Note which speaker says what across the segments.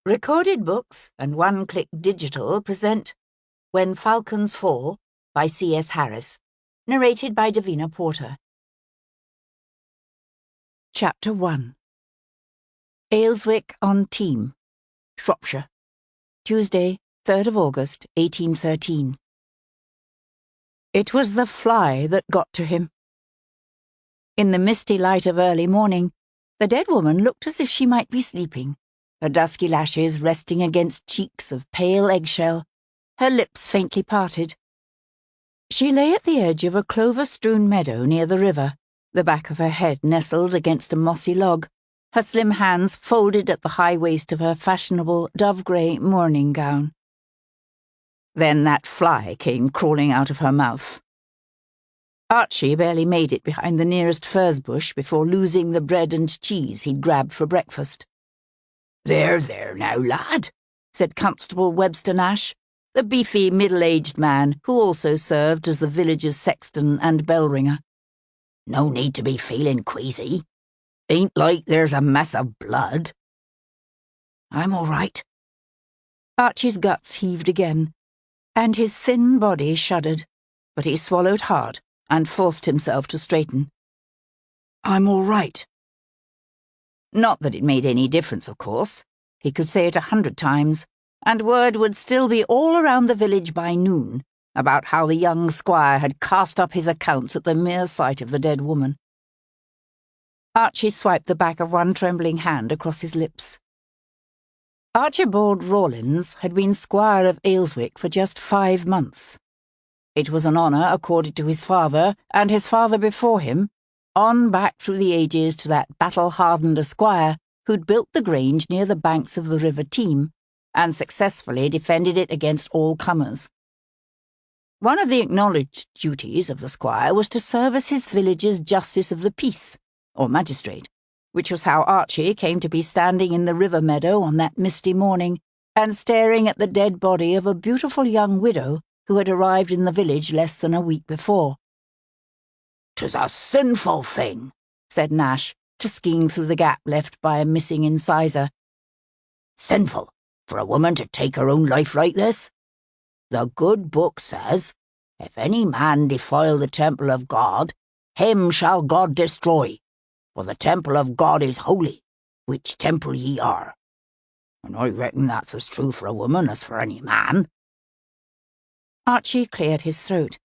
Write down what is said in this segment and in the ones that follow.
Speaker 1: Recorded Books and One Click Digital present When Falcons Fall by C.S. Harris, narrated by Davina Porter. Chapter 1. Ayleswick on Team, Shropshire, Tuesday, 3rd of August, 1813. It was the fly that got to him. In the misty light of early morning, the dead woman looked as if she might be sleeping, her dusky lashes resting against cheeks of pale eggshell, her lips faintly parted. She lay at the edge of a clover-strewn meadow near the river, the back of her head nestled against a mossy log, her slim hands folded at the high waist of her fashionable dove-grey morning gown. Then that fly came crawling out of her mouth. Archie barely made it behind the nearest furze bush before losing the bread and cheese he'd grabbed for breakfast.
Speaker 2: There now, lad,"
Speaker 1: said Constable Webster Nash, the beefy middle-aged man who also served as the village's sexton and bell-ringer.
Speaker 2: "No need to be feeling queasy. Ain't like there's a mess of blood."
Speaker 1: "I'm all right." Archie's guts heaved again, and his thin body shuddered, but he swallowed hard and forced himself to straighten. "I'm all right." Not that it made any difference, of course. He could say it 100 times, and word would still be all around the village by noon about how the young squire had cast up his accounts at the mere sight of the dead woman. Archie swiped the back of one trembling hand across his lips. Archibald Rawlins had been squire of Ayleswick for just 5 months. It was an honour accorded to his father and his father before him, on back through the ages to that battle-hardened esquire who'd built the grange near the banks of the River Team and successfully defended it against all comers. One of the acknowledged duties of the squire was to serve as his village's justice of the peace, or magistrate, which was how Archie came to be standing in the river meadow on that misty morning and staring at the dead body of a beautiful young widow who had arrived in the village less than a week before.
Speaker 2: "'Tis a sinful thing,"
Speaker 1: said Nash, tusking through the gap left by a missing incisor.
Speaker 2: "Sinful for a woman to take her own life like this. The good book says, if any man defile the temple of God, him shall God destroy, for the temple of God is holy, which temple ye are. And I reckon that's as true for a woman as for any man."
Speaker 1: Archie cleared his throat.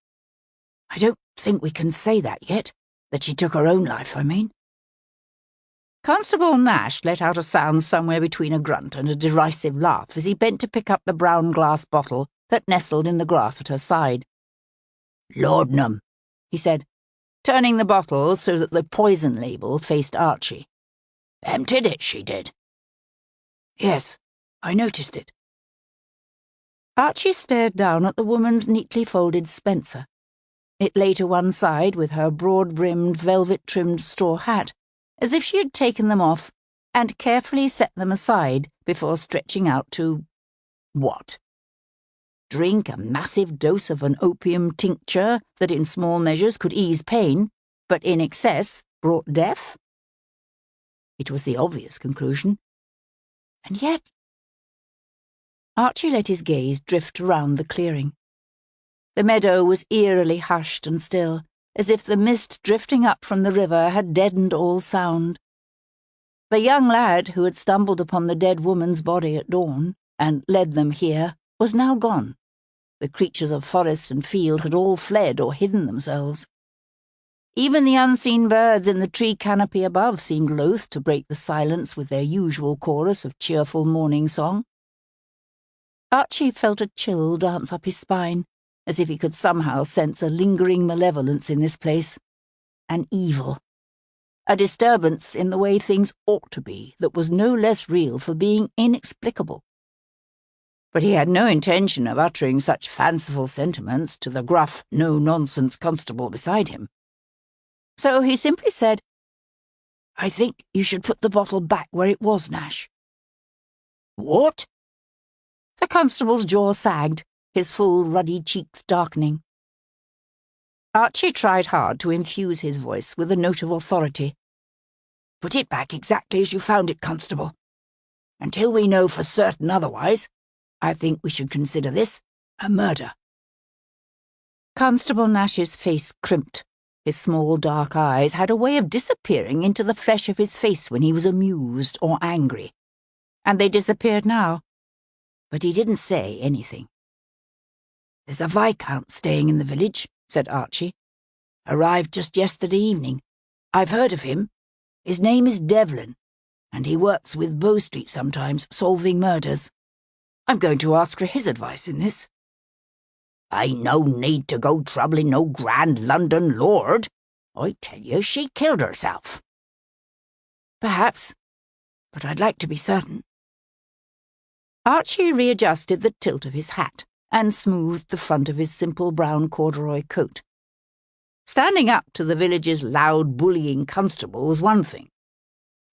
Speaker 1: "I don't think we can say that yet, that she took her own life, I mean." Constable Nash let out a sound somewhere between a grunt and a derisive laugh as he bent to pick up the brown glass bottle that nestled in the grass at her side.
Speaker 2: "Laudanum,"
Speaker 1: he said, turning the bottle so that the poison label faced Archie.
Speaker 2: "Emptied it, she did."
Speaker 1: "Yes, I noticed it." Archie stared down at the woman's neatly folded spencer. It lay to one side with her broad-brimmed, velvet-trimmed straw hat, as if she had taken them off and carefully set them aside before stretching out to— what? Drink a massive dose of an opium tincture that in small measures could ease pain, but in excess brought death? It was the obvious conclusion. And yet— Archie let his gaze drift around the clearing. The meadow was eerily hushed and still, as if the mist drifting up from the river had deadened all sound. The young lad who had stumbled upon the dead woman's body at dawn and led them here was now gone. The creatures of forest and field had all fled or hidden themselves. Even the unseen birds in the tree canopy above seemed loath to break the silence with their usual chorus of cheerful morning song. Archie felt a chill dance up his spine, as if he could somehow sense a lingering malevolence in this place, an evil, a disturbance in the way things ought to be that was no less real for being inexplicable. But he had no intention of uttering such fanciful sentiments to the gruff, no-nonsense constable beside him. So he simply said, "I think you should put the bottle back where it was, Nash."
Speaker 2: "What?"
Speaker 1: The constable's jaw sagged, his full ruddy cheeks darkening. Archie tried hard to infuse his voice with a note of authority. "Put it back exactly as you found it, Constable.
Speaker 2: Until we know for certain otherwise, I think we should consider this a murder."
Speaker 1: Constable Nash's face crimped. His small dark eyes had a way of disappearing into the flesh of his face when he was amused or angry. And they disappeared now. But he didn't say anything.
Speaker 2: "There's a viscount staying in the village," said Archie. "Arrived just yesterday evening. I've heard of him. His name is Devlin, and he works with Bow Street sometimes, solving murders. I'm going to ask for his advice in this." "Ain't no need to go troubling no grand London lord. I tell you, she killed herself." "Perhaps, but I'd like to be certain."
Speaker 1: Archie readjusted the tilt of his hat and smoothed the front of his simple brown corduroy coat. Standing up to the village's loud bullying constable was one thing.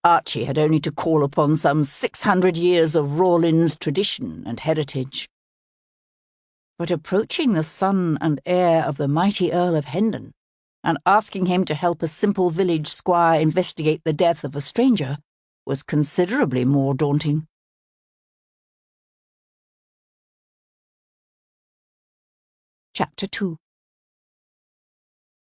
Speaker 1: Archie had only to call upon some 600 years of Rawlins tradition and heritage. But approaching the son and heir of the mighty Earl of Hendon and asking him to help a simple village squire investigate the death of a stranger was considerably more daunting. Chapter 2.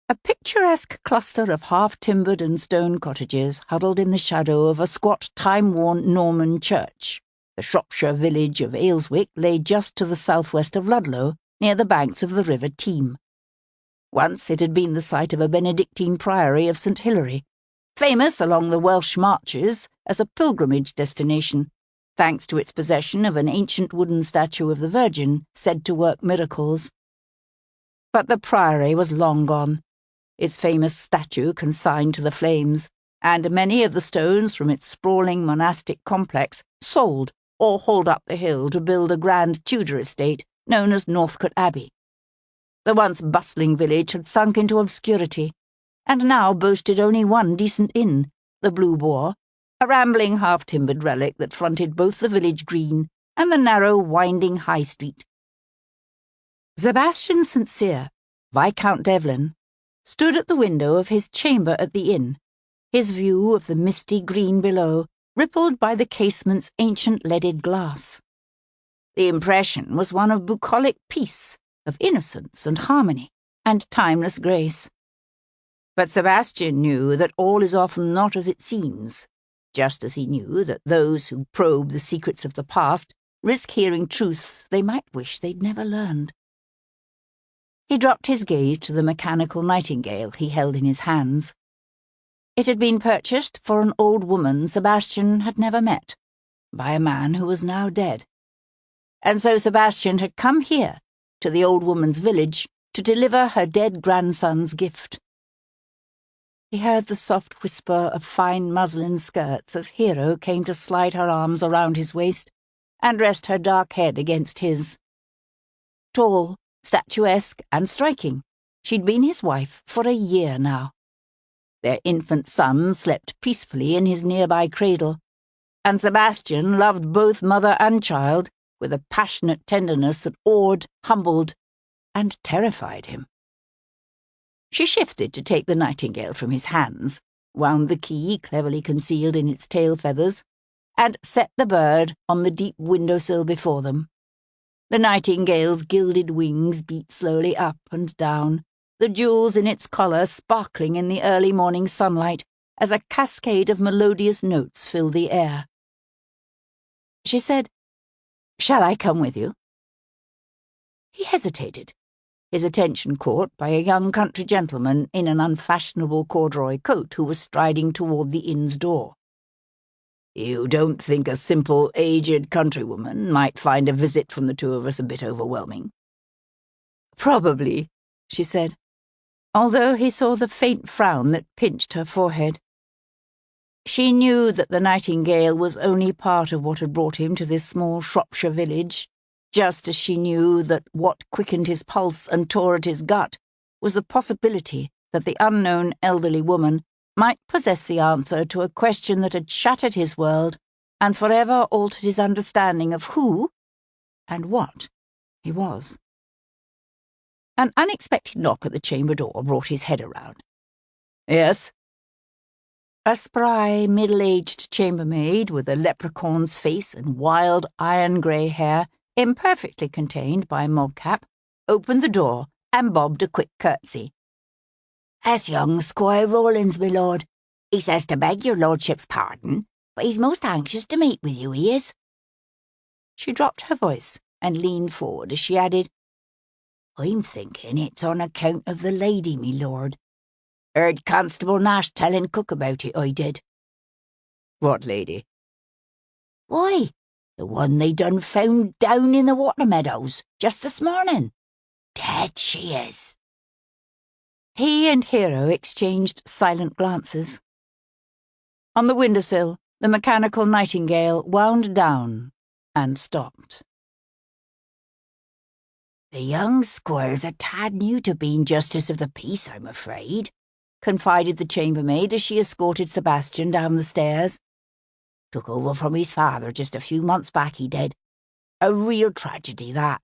Speaker 1: A picturesque cluster of half-timbered and stone cottages huddled in the shadow of a squat, time-worn Norman church. The Shropshire village of Ayleswick lay just to the southwest of Ludlow, near the banks of the River Teme. Once it had been the site of a Benedictine priory of St. Hilary, famous along the Welsh marches as a pilgrimage destination, thanks to its possession of an ancient wooden statue of the Virgin said to work miracles. But the priory was long gone, its famous statue consigned to the flames, and many of the stones from its sprawling monastic complex sold or hauled up the hill to build a grand Tudor estate known as Northcote Abbey. The once bustling village had sunk into obscurity, and now boasted only one decent inn, the Blue Boar, a rambling half-timbered relic that fronted both the village green and the narrow, winding High Street. Sebastian St. Cyr, Viscount Devlin, stood at the window of his chamber at the inn, his view of the misty green below rippled by the casement's ancient leaded glass. The impression was one of bucolic peace, of innocence and harmony, and timeless grace. But Sebastian knew that all is often not as it seems, just as he knew that those who probe the secrets of the past risk hearing truths they might wish they'd never learned. He dropped his gaze to the mechanical nightingale he held in his hands. It had been purchased for an old woman Sebastian had never met, by a man who was now dead. And so Sebastian had come here, to the old woman's village, to deliver her dead grandson's gift. He heard the soft whisper of fine muslin skirts as Hero came to slide her arms around his waist and rest her dark head against his. Tall, statuesque, and striking, she'd been his wife for a year now. Their infant son slept peacefully in his nearby cradle, and Sebastian loved both mother and child with a passionate tenderness that awed, humbled, and terrified him. She shifted to take the nightingale from his hands, wound the key cleverly concealed in its tail feathers, and set the bird on the deep windowsill before them. The nightingale's gilded wings beat slowly up and down, the jewels in its collar sparkling in the early morning sunlight as a cascade of melodious notes filled the air. She said, "Shall I come with you?" He hesitated, his attention caught by a young country gentleman in an unfashionable corduroy coat who was striding toward the inn's door. "You don't think a simple, aged countrywoman might find a visit from the two of us a bit overwhelming?" "Probably," she said, although he saw the faint frown that pinched her forehead. She knew that the nightingale was only part of what had brought him to this small Shropshire village, just as she knew that what quickened his pulse and tore at his gut was the possibility that the unknown elderly woman might possess the answer to a question that had shattered his world and forever altered his understanding of who and what he was. An unexpected knock at the chamber door brought his head around. "Yes?" A spry, middle-aged chambermaid with a leprechaun's face and wild iron-grey hair, imperfectly contained by a mobcap, opened the door and bobbed a quick curtsy.
Speaker 2: "That's young Squire Rawlins, my lord. He says to beg your lordship's pardon, but he's most anxious to meet with you, he is."
Speaker 1: She dropped her voice and leaned forward as she added,
Speaker 2: "I'm thinking it's on account of the lady, me lord. Heard Constable Nash telling cook about it, I did."
Speaker 1: "What lady?"
Speaker 2: "Why, the one they done found down in the water meadows just this morning. Dead she is."
Speaker 1: He and Hero exchanged silent glances. On the windowsill, the mechanical nightingale wound down and stopped.
Speaker 2: "The young squire's a tad new to being Justice of the Peace, I'm afraid,"
Speaker 1: confided the chambermaid as she escorted Sebastian down the stairs.
Speaker 2: "Took over from his father just a few months back, he did. A real tragedy, that.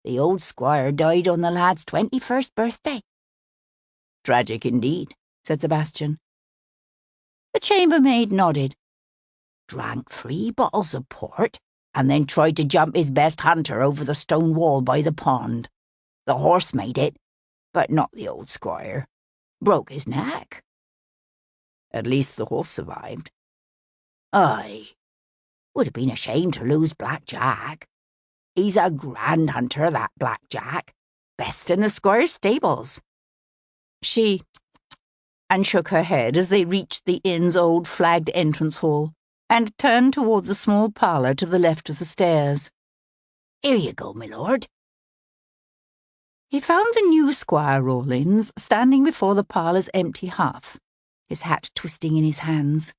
Speaker 2: The old squire died on the lad's 21st birthday."
Speaker 1: "Tragic indeed," said Sebastian. The chambermaid nodded.
Speaker 2: "Drank 3 bottles of port, and then tried to jump his best hunter over the stone wall by the pond. The horse made it, but not the old squire. Broke his neck."
Speaker 1: "At least the horse survived."
Speaker 2: "Aye. Would have been a shame to lose Black Jack. He's a grand hunter, that Black Jack. Best in the squire's stables."
Speaker 1: She and shook her head as they reached the inn's old flagged entrance hall and turned toward the small parlour to the left of the stairs.
Speaker 2: "Here you go, my lord."
Speaker 1: He found the new Squire Rawlins standing before the parlour's empty hearth, his hat twisting in his hands.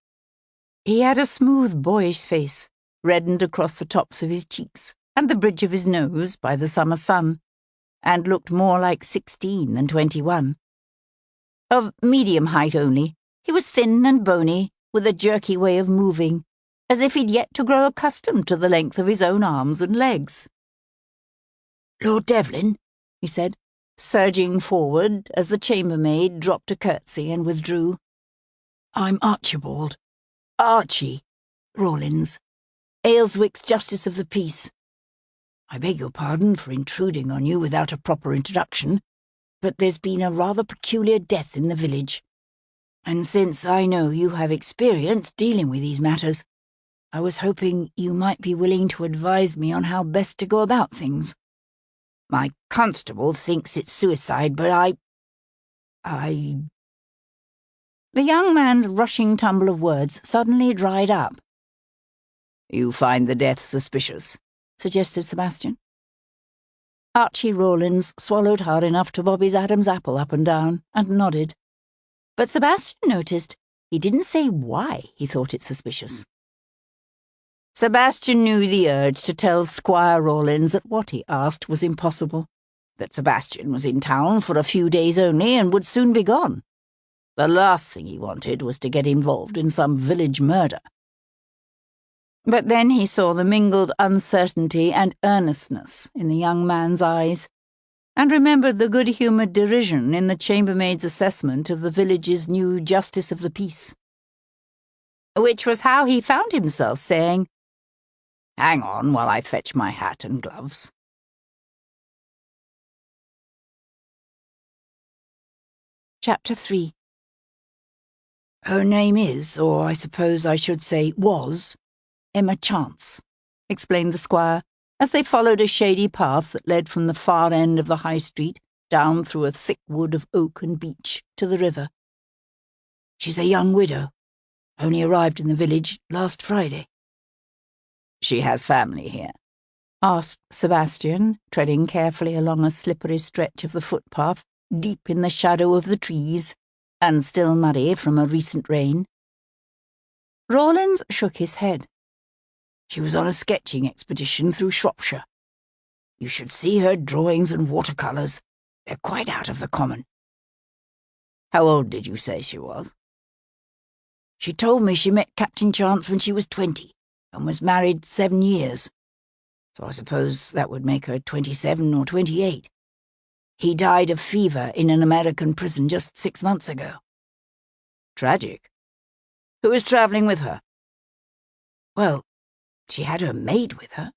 Speaker 1: He had a smooth, boyish face, reddened across the tops of his cheeks and the bridge of his nose by the summer sun, and looked more like 16 than 21. Of medium height only, he was thin and bony, with a jerky way of moving, as if he'd yet to grow accustomed to the length of his own arms and legs.
Speaker 2: "Lord Devlin,"
Speaker 1: he said, surging forward as the chambermaid dropped a curtsy and withdrew. "I'm Archibald, Archie Rawlins, Ayleswick's Justice of the Peace. I beg your pardon for intruding on you without a proper introduction, but there's been a rather peculiar death in the village, and since I know you have experience dealing with these matters, I was hoping you might be willing to advise me on how best to go about things."
Speaker 2: "My constable thinks it's suicide, but I...
Speaker 1: The young man's rushing tumble of words suddenly dried up.
Speaker 2: "You find the death suspicious?"
Speaker 1: suggested Sebastian. Archie Rawlins swallowed hard enough to bob his Adam's apple up and down, and nodded. But Sebastian noticed he didn't say why he thought it suspicious. Sebastian knew the urge to tell Squire Rawlins that what he asked was impossible, that Sebastian was in town for a few days only and would soon be gone. The last thing he wanted was to get involved in some village murder. But then he saw the mingled uncertainty and earnestness in the young man's eyes, and remembered the good-humoured derision in the chambermaid's assessment of the village's new Justice of the Peace. Which was how he found himself saying, "Hang on while I fetch my hat and gloves." Chapter 3. "Her name is, or I suppose I should say was, Emma Chance," explained the squire, as they followed a shady path that led from the far end of the high street down through a thick wood of oak and beech to the river. "She's a young widow, only arrived in the village last Friday." "She has family here?" asked Sebastian, treading carefully along a slippery stretch of the footpath, deep in the shadow of the trees, and still muddy from a recent rain. Rawlins shook his head. "She was on a sketching expedition through Shropshire. You should see her drawings and watercolours. They're quite out of the common." "How old did you say she was?" "She told me she met Captain Chance when she was 20, and was married 7 years. So I suppose that would make her 27 or 28. He died of fever in an American prison just 6 months ago." "Tragic."
Speaker 2: Who was travelling with her?
Speaker 1: Well, she had her maid with her.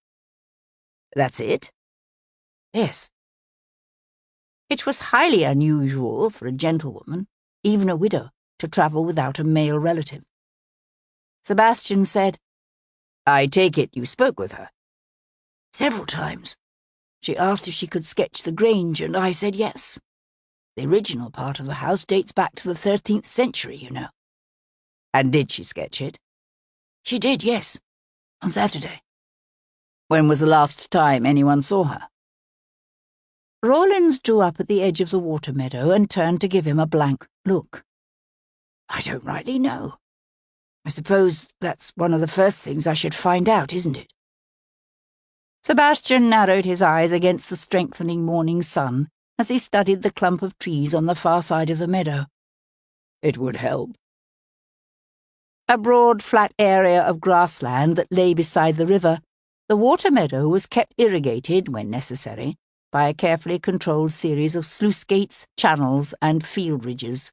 Speaker 2: That's it?
Speaker 1: Yes. It was highly unusual for a gentlewoman, even a widow, to travel without a male relative. Sebastian said,
Speaker 2: I take it you spoke with her?
Speaker 1: Several times. She asked if she could sketch the Grange, and I said yes. The original part of the house dates back to the 13th century, you know.
Speaker 2: And did she sketch it?
Speaker 1: She did, yes. On Saturday.
Speaker 2: When was the last time anyone saw her?
Speaker 1: Rawlins drew up at the edge of the water meadow and turned to give him a blank look. I don't rightly know. I suppose that's one of the first things I should find out, isn't it? Sebastian narrowed his eyes against the strengthening morning sun as he studied the clump of trees on the far side of the meadow.
Speaker 2: It would help.
Speaker 1: A broad, flat area of grassland that lay beside the river, the water meadow was kept irrigated, when necessary, by a carefully controlled series of sluice gates, channels, and field ridges.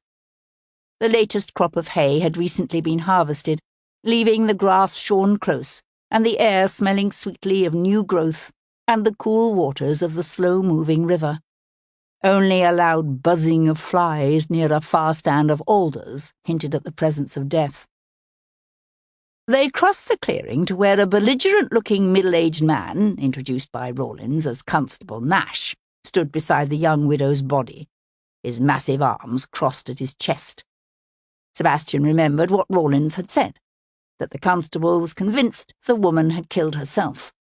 Speaker 1: The latest crop of hay had recently been harvested, leaving the grass shorn close and the air smelling sweetly of new growth and the cool waters of the slow-moving river. Only a loud buzzing of flies near a far stand of alders hinted at the presence of death. They crossed the clearing to where a belligerent-looking middle-aged man, introduced by Rawlins as Constable Nash, stood beside the young widow's body, his massive arms crossed at his chest. Sebastian remembered what Rawlins had said, that the constable was convinced the woman had killed herself.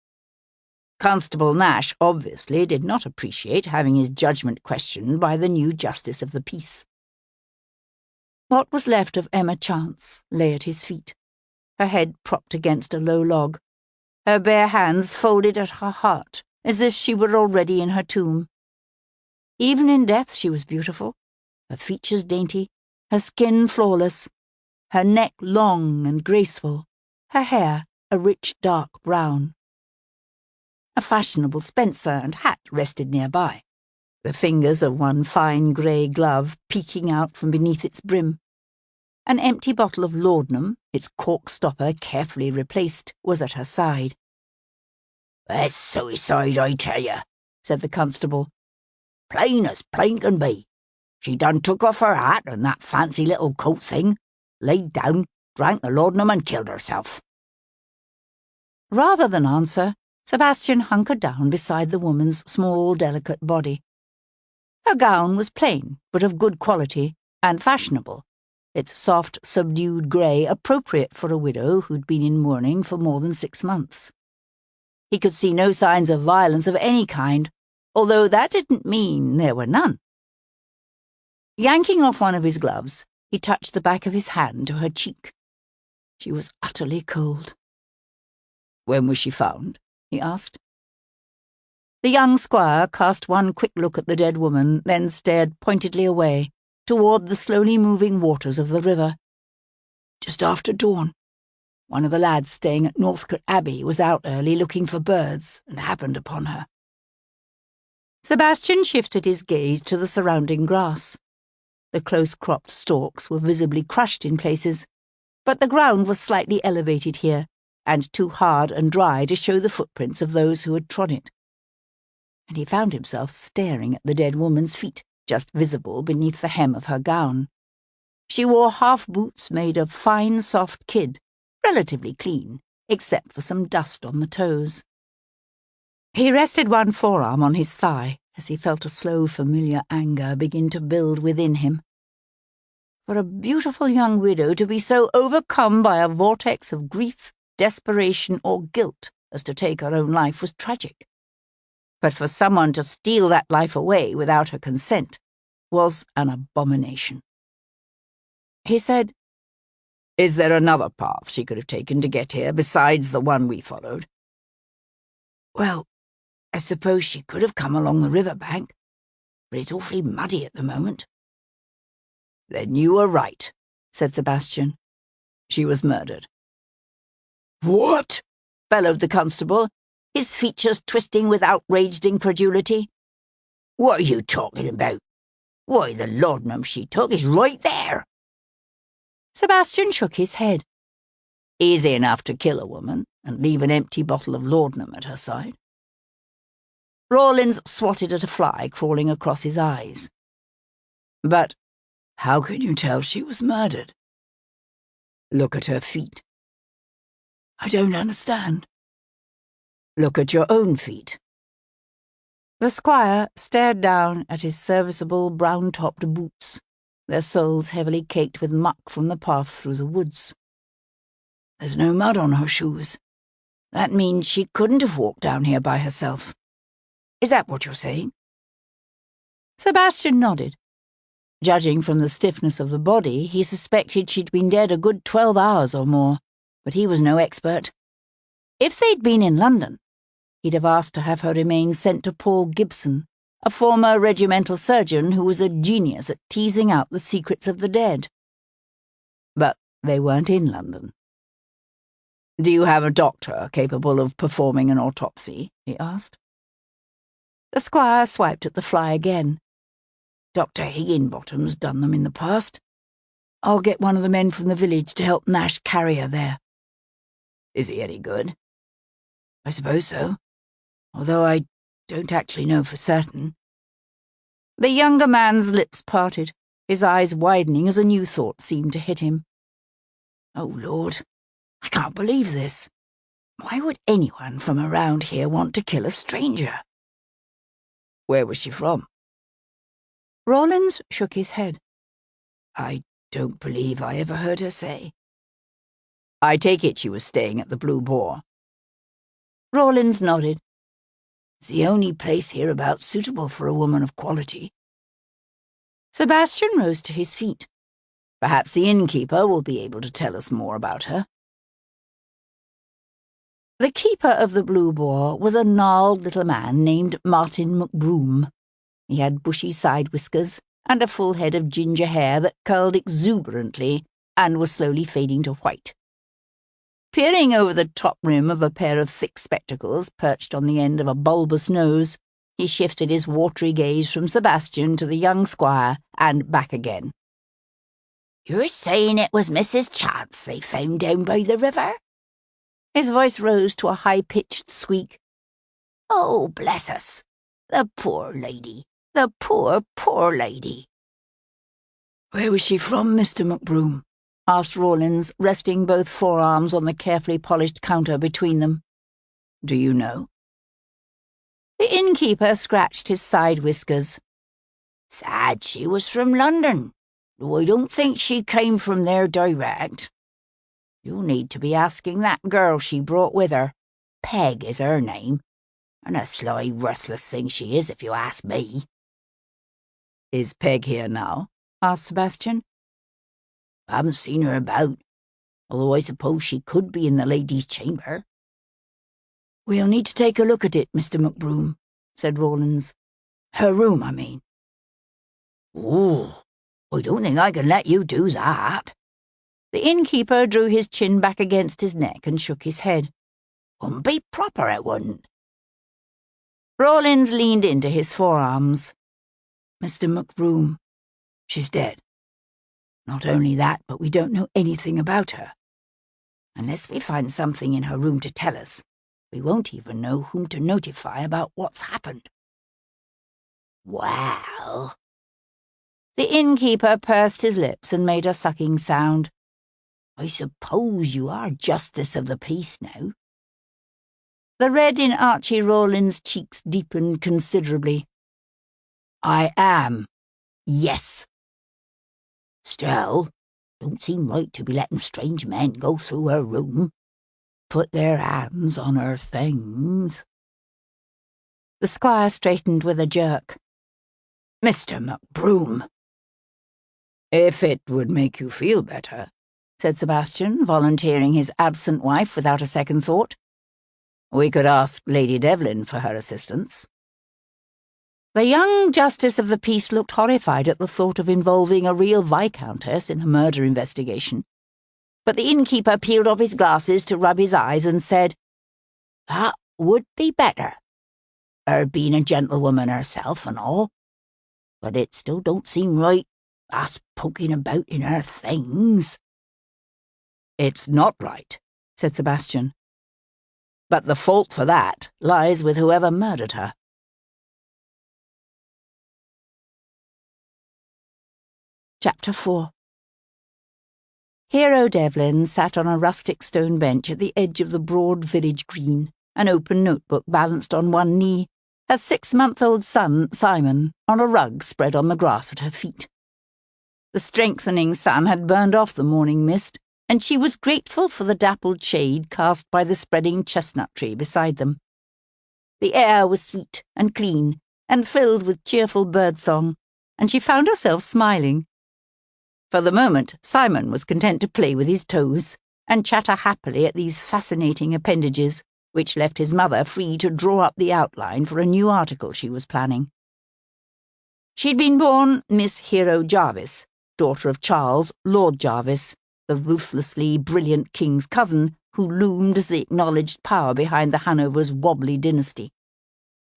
Speaker 1: Constable Nash obviously did not appreciate having his judgment questioned by the new justice of the peace. What was left of Emma Chance lay at his feet, her head propped against a low log, her bare hands folded at her heart as if she were already in her tomb. Even in death she was beautiful, her features dainty, her skin flawless, her neck long and graceful, her hair a rich dark brown. A fashionable spencer and hat rested nearby, the fingers of one fine grey glove peeking out from beneath its brim. An empty bottle of laudanum, its cork stopper carefully replaced, was at her side.
Speaker 2: That's suicide, I tell you, said the constable. Plain as plain can be. She done took off her hat and that fancy little coat thing, laid down, drank the laudanum and killed herself.
Speaker 1: Rather than answer, Sebastian hunkered down beside the woman's small, delicate body. Her gown was plain, but of good quality, and fashionable, its soft, subdued grey appropriate for a widow who'd been in mourning for more than 6 months. He could see no signs of violence of any kind, although that didn't mean there were none. Yanking off one of his gloves, he touched the back of his hand to her cheek. She was utterly cold.
Speaker 2: When was she found? He asked.
Speaker 1: The young squire cast one quick look at the dead woman, then stared pointedly away, toward the slowly moving waters of the river. Just after dawn. One of the lads staying at Northcote Abbey was out early looking for birds and happened upon her. Sebastian shifted his gaze to the surrounding grass. The close-cropped stalks were visibly crushed in places, but the ground was slightly elevated here, and too hard and dry to show the footprints of those who had trod it. And he found himself staring at the dead woman's feet, just visible beneath the hem of her gown. She wore half-boots made of fine, soft kid, relatively clean, except for some dust on the toes. He rested one forearm on his thigh as he felt a slow, familiar anger begin to build within him. For a beautiful young widow to be so overcome by a vortex of grief, desperation, or guilt as to take her own life was tragic. But for someone to steal that life away without her consent was an abomination. He said,
Speaker 2: Is there another path she could have taken to get here besides the one we followed?
Speaker 1: Well, I suppose she could have come along the river bank, but it's awfully muddy at the moment.
Speaker 2: Then you were right,
Speaker 1: said Sebastian.
Speaker 2: She was murdered.
Speaker 1: What? Bellowed the constable, his features twisting with outraged incredulity.
Speaker 2: What are you talking about? Why, the laudanum she took is right there.
Speaker 1: Sebastian shook his head. Easy enough to kill a woman and leave an empty bottle of laudanum at her side. Rawlins swatted at a fly crawling across his eyes. But how can you tell she was murdered? Look at her feet. I don't understand. Look at your own feet. The squire stared down at his serviceable brown-topped boots, their soles heavily caked with muck from the path through the woods. There's no mud on her shoes. That means she couldn't have walked down here by herself. Is that what you're saying? Sebastian nodded. Judging from the stiffness of the body, he suspected she'd been dead a good 12 hours or more, but he was no expert. If they'd been in London, he'd have asked to have her remains sent to Paul Gibson, a former regimental surgeon who was a genius at teasing out the secrets of the dead. But they weren't in London. Do you have a doctor capable of performing an autopsy? He asked. The squire swiped at the fly again. Dr. Higginbottom's done them in the past. I'll get one of the men from the village to help Nash carry her there. Is he any good? I suppose so, although I don't actually know for certain. The younger man's lips parted, his eyes widening as a new thought seemed to hit him. Oh, Lord, I can't believe this. Why would anyone from around here want to kill a stranger? Where was she from? Rawlins shook his head. I don't believe I ever heard her say. I take it she was staying at the Blue Boar. Rawlins nodded. It's the only place hereabouts suitable for a woman of quality. Sebastian rose to his feet. Perhaps the innkeeper will be able to tell us more about her. The keeper of the Blue Boar was a gnarled little man named Martin McBroom. He had bushy side whiskers and a full head of ginger hair that curled exuberantly and was slowly fading to white. Peering over the top rim of a pair of thick spectacles perched on the end of a bulbous nose, he shifted his watery gaze from Sebastian to the young squire and back again. You're saying it was Mrs. Chance they found down by the river? His voice rose to a high-pitched squeak. Oh, bless us! The poor lady! The poor, poor lady! Where was she from, Mr. McBroom? Asked Rawlins, resting both forearms on the carefully polished counter between them. Do you know? The innkeeper scratched his side whiskers. Sad she was from London, though I don't think she came from there direct. You'll need to be asking that girl she brought with her. Peg is her name, and a sly, worthless thing she is, if you ask me. Is Peg here now? Asked Sebastian. I haven't seen her about, although I suppose she could be in the ladies' chamber. We'll need to take a look at it, Mr. McBroom, said Rawlins. Her room, I mean. Ooh, I don't think I can let you do that. The innkeeper drew his chin back against his neck and shook his head. Wouldn't be proper, it wouldn't. Rawlins leaned into his forearms. Mr. McBroom, she's dead. Not only that, but we don't know anything about her. Unless we find something in her room to tell us, we won't even know whom to notify about what's happened. Well... The innkeeper pursed his lips and made a sucking sound. I suppose you are justice of the peace now. The red in Archie Rawlins' cheeks deepened considerably. I am, yes. Still, don't seem right to be letting strange men go through her room, put their hands on her things. The squire straightened with a jerk. Mr. McBroom. If it would make you feel better, said Sebastian, volunteering his absent wife without a second thought. We could ask Lady Devlin for her assistance. The young justice of the peace looked horrified at the thought of involving a real viscountess in a murder investigation. But the innkeeper peeled off his glasses to rub his eyes and said, That would be better. Her being a gentlewoman herself and all. But it still don't seem right, us poking about in her things.
Speaker 2: "It's not right," said Sebastian. "But the fault for that lies with whoever murdered her."
Speaker 1: Chapter 4. Hero Devlin sat on a rustic stone bench at the edge of the broad village green, an open notebook balanced on one knee, her 6-month-old son, Simon, on a rug spread on the grass at her feet. The strengthening sun had burned off the morning mist, and she was grateful for the dappled shade cast by the spreading chestnut tree beside them. The air was sweet and clean and filled with cheerful birdsong, and she found herself smiling. For the moment, Simon was content to play with his toes and chatter happily at these fascinating appendages, which left his mother free to draw up the outline for a new article she was planning. She'd been born Miss Hero Jarvis, daughter of Charles, Lord Jarvis, the ruthlessly brilliant king's cousin who loomed as the acknowledged power behind the Hanover's wobbly dynasty.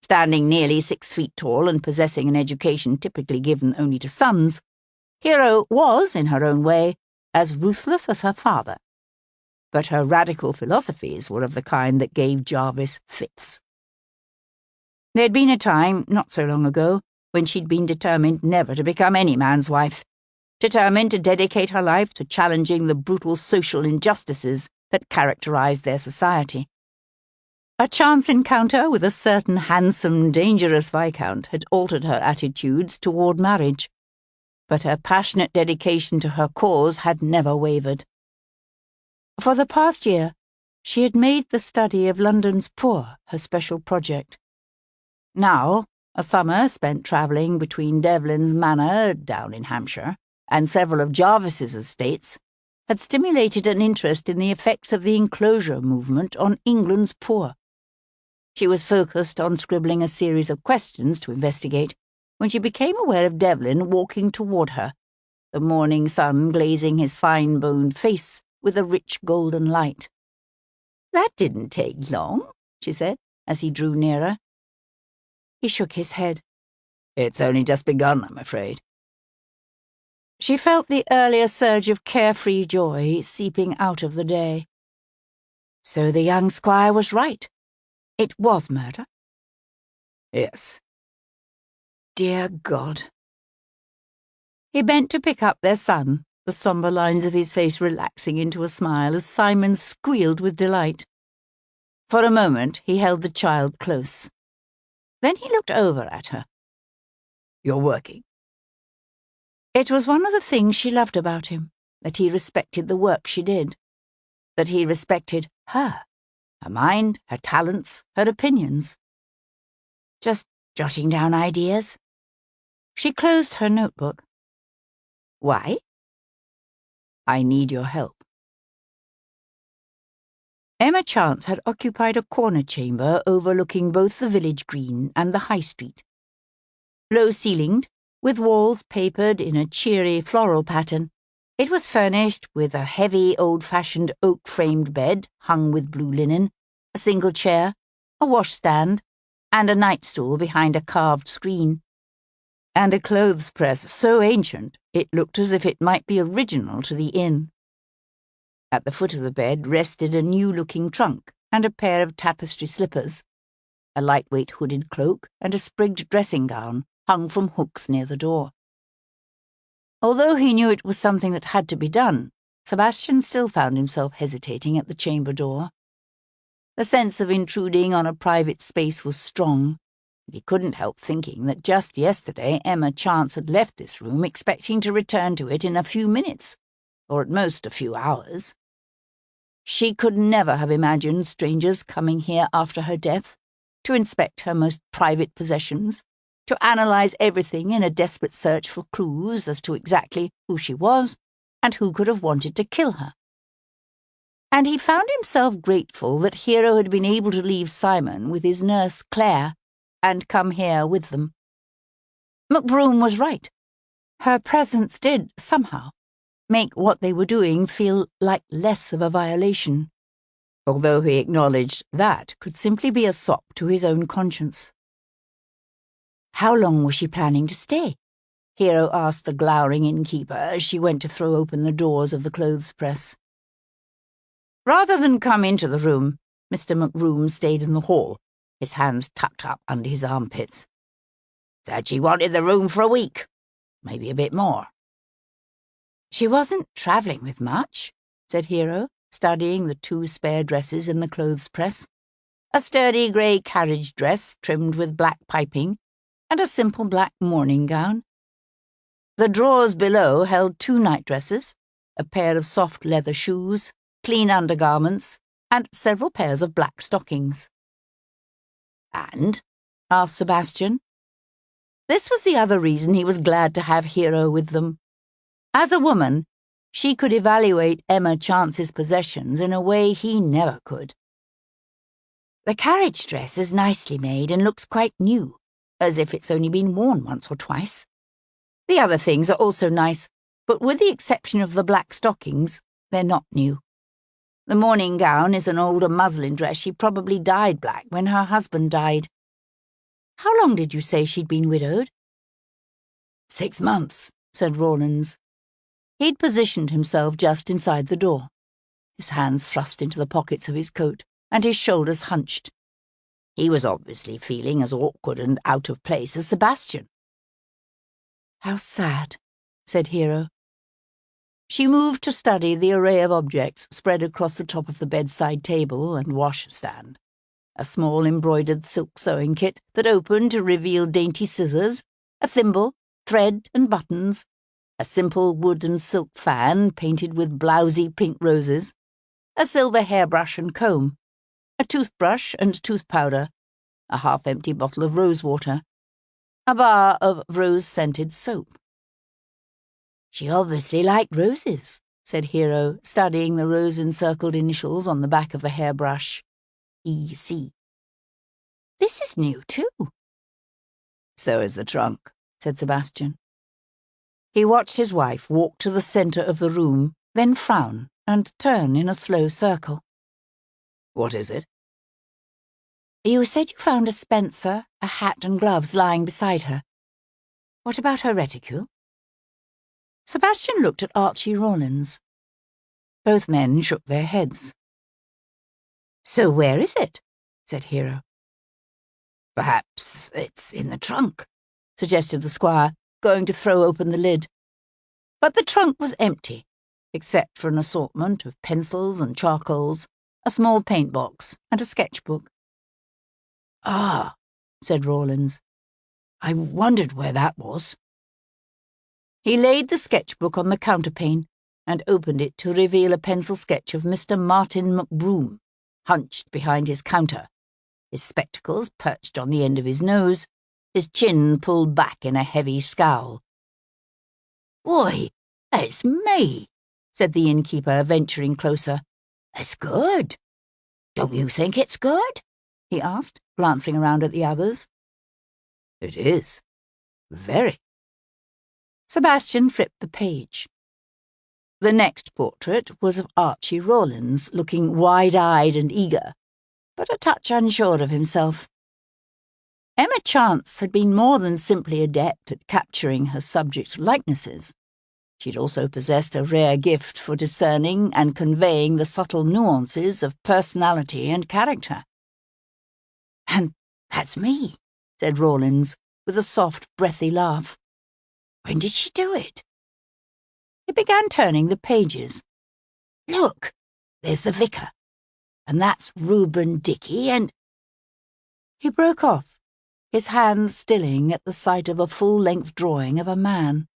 Speaker 1: Standing nearly 6 feet tall and possessing an education typically given only to sons, Hero was, in her own way, as ruthless as her father. But her radical philosophies were of the kind that gave Jarvis fits. There'd been a time, not so long ago, when she'd been determined never to become any man's wife, determined to dedicate her life to challenging the brutal social injustices that characterized their society. A chance encounter with a certain handsome, dangerous viscount had altered her attitudes toward marriage, but her passionate dedication to her cause had never wavered. For the past year, she had made the study of London's poor her special project. Now, a summer spent travelling between Devlin's manor, down in Hampshire, and several of Jarvis's estates, had stimulated an interest in the effects of the enclosure movement on England's poor. She was focused on scribbling a series of questions to investigate when she became aware of Devlin walking toward her, the morning sun glazing his fine-boned face with a rich golden light. "That didn't take long," she said, as he drew nearer. He shook his head. "It's only just begun, I'm afraid." She felt the earlier surge of carefree joy seeping out of the day. So the young squire was right. It was murder.
Speaker 2: "Yes."
Speaker 1: Dear God. He bent to pick up their son, the sombre lines of his face relaxing into a smile as Simon squealed with delight. For a moment he held the child close. Then he looked over at her.
Speaker 2: "You're working."
Speaker 1: It was one of the things she loved about him, that he respected the work she did, that he respected her mind, her talents, her opinions. "Just jotting down ideas." She closed her notebook. "Why?"
Speaker 2: "I need your help."
Speaker 1: Emma Chance had occupied a corner chamber overlooking both the village green and the high street. Low-ceilinged, with walls papered in a cheery floral pattern, it was furnished with a heavy, old-fashioned oak-framed bed hung with blue linen, a single chair, a washstand, and a nightstool behind a carved screen, and a clothes-press so ancient it looked as if it might be original to the inn. At the foot of the bed rested a new-looking trunk and a pair of tapestry slippers, a lightweight hooded cloak and a sprigged dressing gown hung from hooks near the door. Although he knew it was something that had to be done, Sebastian still found himself hesitating at the chamber door. The sense of intruding on a private space was strong, and he couldn't help thinking that just yesterday Emma Chance had left this room expecting to return to it in a few minutes, or at most a few hours. She could never have imagined strangers coming here after her death, to inspect her most private possessions, to analyze everything in a desperate search for clues as to exactly who she was and who could have wanted to kill her. And he found himself grateful that Hero had been able to leave Simon with his nurse Claire and come here with them. McBroom was right. Her presence did, somehow, make what they were doing feel like less of a violation, although he acknowledged that could simply be a sop to his own conscience. How long was she planning to stay? Hero asked the glowering innkeeper as she went to throw open the doors of the clothes press. Rather than come into the room, Mr. McRoom stayed in the hall, his hands tucked up under his armpits.
Speaker 2: Said she wanted the room for a week, maybe a bit more.
Speaker 1: She wasn't travelling with much, said Hero, studying the 2 spare dresses in the clothes press. A sturdy grey carriage dress trimmed with black piping, and a simple black morning gown. The drawers below held 2 nightdresses, a pair of soft leather shoes, clean undergarments, and several pairs of black stockings.
Speaker 2: And?
Speaker 1: Asked Sebastian. This was the other reason he was glad to have Hero with them. As a woman, she could evaluate Emma Chance's possessions in a way he never could. The carriage dress is nicely made and looks quite new, as if it's only been worn once or twice. The other things are also nice, but with the exception of the black stockings, they're not new. The morning gown is an older muslin dress she probably dyed black when her husband died. How long did you say she'd been widowed?
Speaker 2: 6 months,
Speaker 1: said Rawlins. He'd positioned himself just inside the door, his hands thrust into the pockets of his coat and his shoulders hunched. He was obviously feeling as awkward and out of place as Sebastian. How sad, said Hero. She moved to study the array of objects spread across the top of the bedside table and washstand. A small embroidered silk sewing kit that opened to reveal dainty scissors, a thimble, thread and buttons, a simple wood and silk fan painted with blousy pink roses, a silver hairbrush and comb, a toothbrush and tooth powder, a half-empty bottle of rosewater, a bar of rose-scented soap.
Speaker 2: She obviously liked roses,
Speaker 1: said Hero, studying the rose-encircled initials on the back of the hairbrush. E.C. This is new, too.
Speaker 2: So is the trunk,
Speaker 1: said Sebastian. He watched his wife walk to the centre of the room, then frown and turn in a slow circle.
Speaker 2: What is it?
Speaker 1: You said you found a spencer, a hat and gloves lying beside her. What about her reticule? Sebastian looked at Archie Rawlins. Both men shook their heads. So where is it? Said Hero.
Speaker 2: Perhaps it's in the trunk,
Speaker 1: suggested the squire, going to throw open the lid. But the trunk was empty, except for an assortment of pencils and charcoals, a small paint box, and a sketchbook.
Speaker 2: Ah,
Speaker 1: said Rawlins.
Speaker 2: I wondered where that was.
Speaker 1: He laid the sketchbook on the counterpane and opened it to reveal a pencil sketch of Mr. Martin McBroom, hunched behind his counter, his spectacles perched on the end of his nose, his chin pulled back in a heavy scowl.
Speaker 2: Why, it's me,
Speaker 1: said the innkeeper, venturing closer.
Speaker 2: It's good. Don't you think it's good?
Speaker 1: He asked, glancing around at the others.
Speaker 2: It is. Very.
Speaker 1: Sebastian flipped the page. The next portrait was of Archie Rawlins, looking wide-eyed and eager, but a touch unsure of himself. Emma Chance had been more than simply adept at capturing her subjects' likenesses. She'd also possessed a rare gift for discerning and conveying the subtle nuances of personality and character.
Speaker 2: And that's me,
Speaker 1: said Rawlins, with a soft, breathy laugh.
Speaker 2: When did she do it?
Speaker 1: He began turning the pages.
Speaker 2: Look, there's the vicar. And that's Reuben Dickey and...
Speaker 1: He broke off, his hand stilling at the sight of a full-length drawing of a man.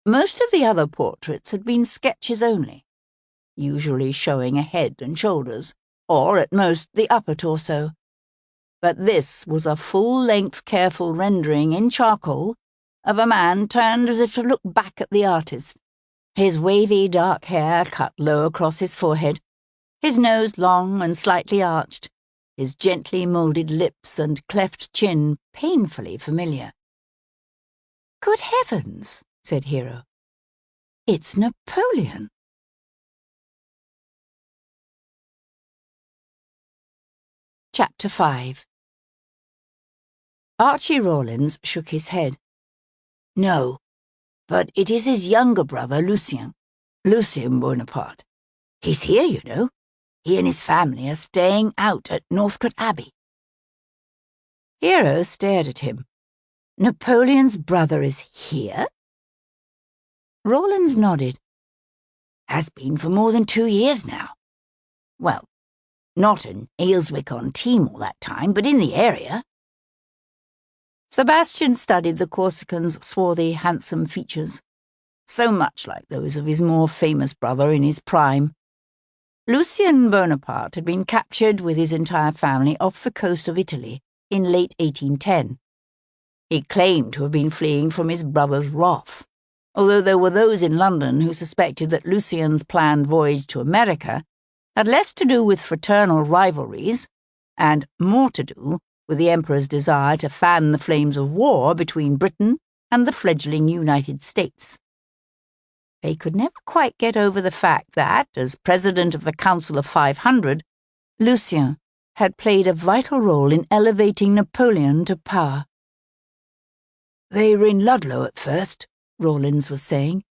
Speaker 1: Most of the other portraits had been sketches only, usually showing a head and shoulders, or at most the upper torso. But this was a full-length careful rendering in charcoal of a man turned as if to look back at the artist, his wavy dark hair cut low across his forehead, his nose long and slightly arched, his gently moulded lips and cleft chin painfully familiar.
Speaker 2: Good heavens, said Hero.
Speaker 1: It's Napoleon. Chapter 5. Archie Rawlins shook his head.
Speaker 2: No, but it is his younger brother, Lucien Bonaparte. He's here, you know. He and his family are staying out at Northcote Abbey."
Speaker 1: Hero stared at him. "Napoleon's brother is here?" Rawlins nodded.
Speaker 2: "Has been for more than 2 years now. Well, not in Ayleswick-on-Team all that time, but in the area."
Speaker 1: Sebastian studied the Corsican's swarthy, handsome features, so much like those of his more famous brother in his prime. Lucien Bonaparte had been captured with his entire family off the coast of Italy in late 1810. He claimed to have been fleeing from his brother's wrath, although there were those in London who suspected that Lucien's planned voyage to America had less to do with fraternal rivalries and more to do with the Emperor's desire to fan the flames of war between Britain and the fledgling United States. They could never quite get over the fact that, as president of the Council of 500, Lucien had played a vital role in elevating Napoleon to power.
Speaker 2: "They were in Ludlow at first," Rawlins was saying.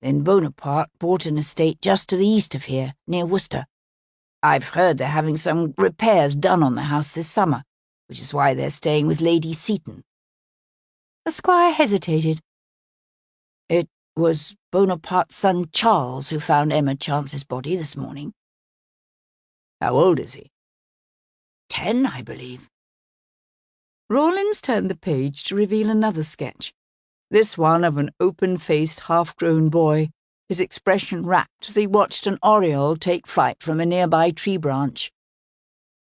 Speaker 2: "Then Bonaparte bought an estate just to the east of here, near Worcester. I've heard they're having some repairs done on the house this summer, which is why they're staying with Lady Seton."
Speaker 1: The squire hesitated.
Speaker 2: "It was Bonaparte's son Charles who found Emma Chance's body this morning."
Speaker 3: "How old is he?"
Speaker 2: 10, I believe."
Speaker 1: Rawlins turned the page to reveal another sketch, this one of an open-faced, half-grown boy, his expression rapt as he watched an oriole take flight from a nearby tree branch.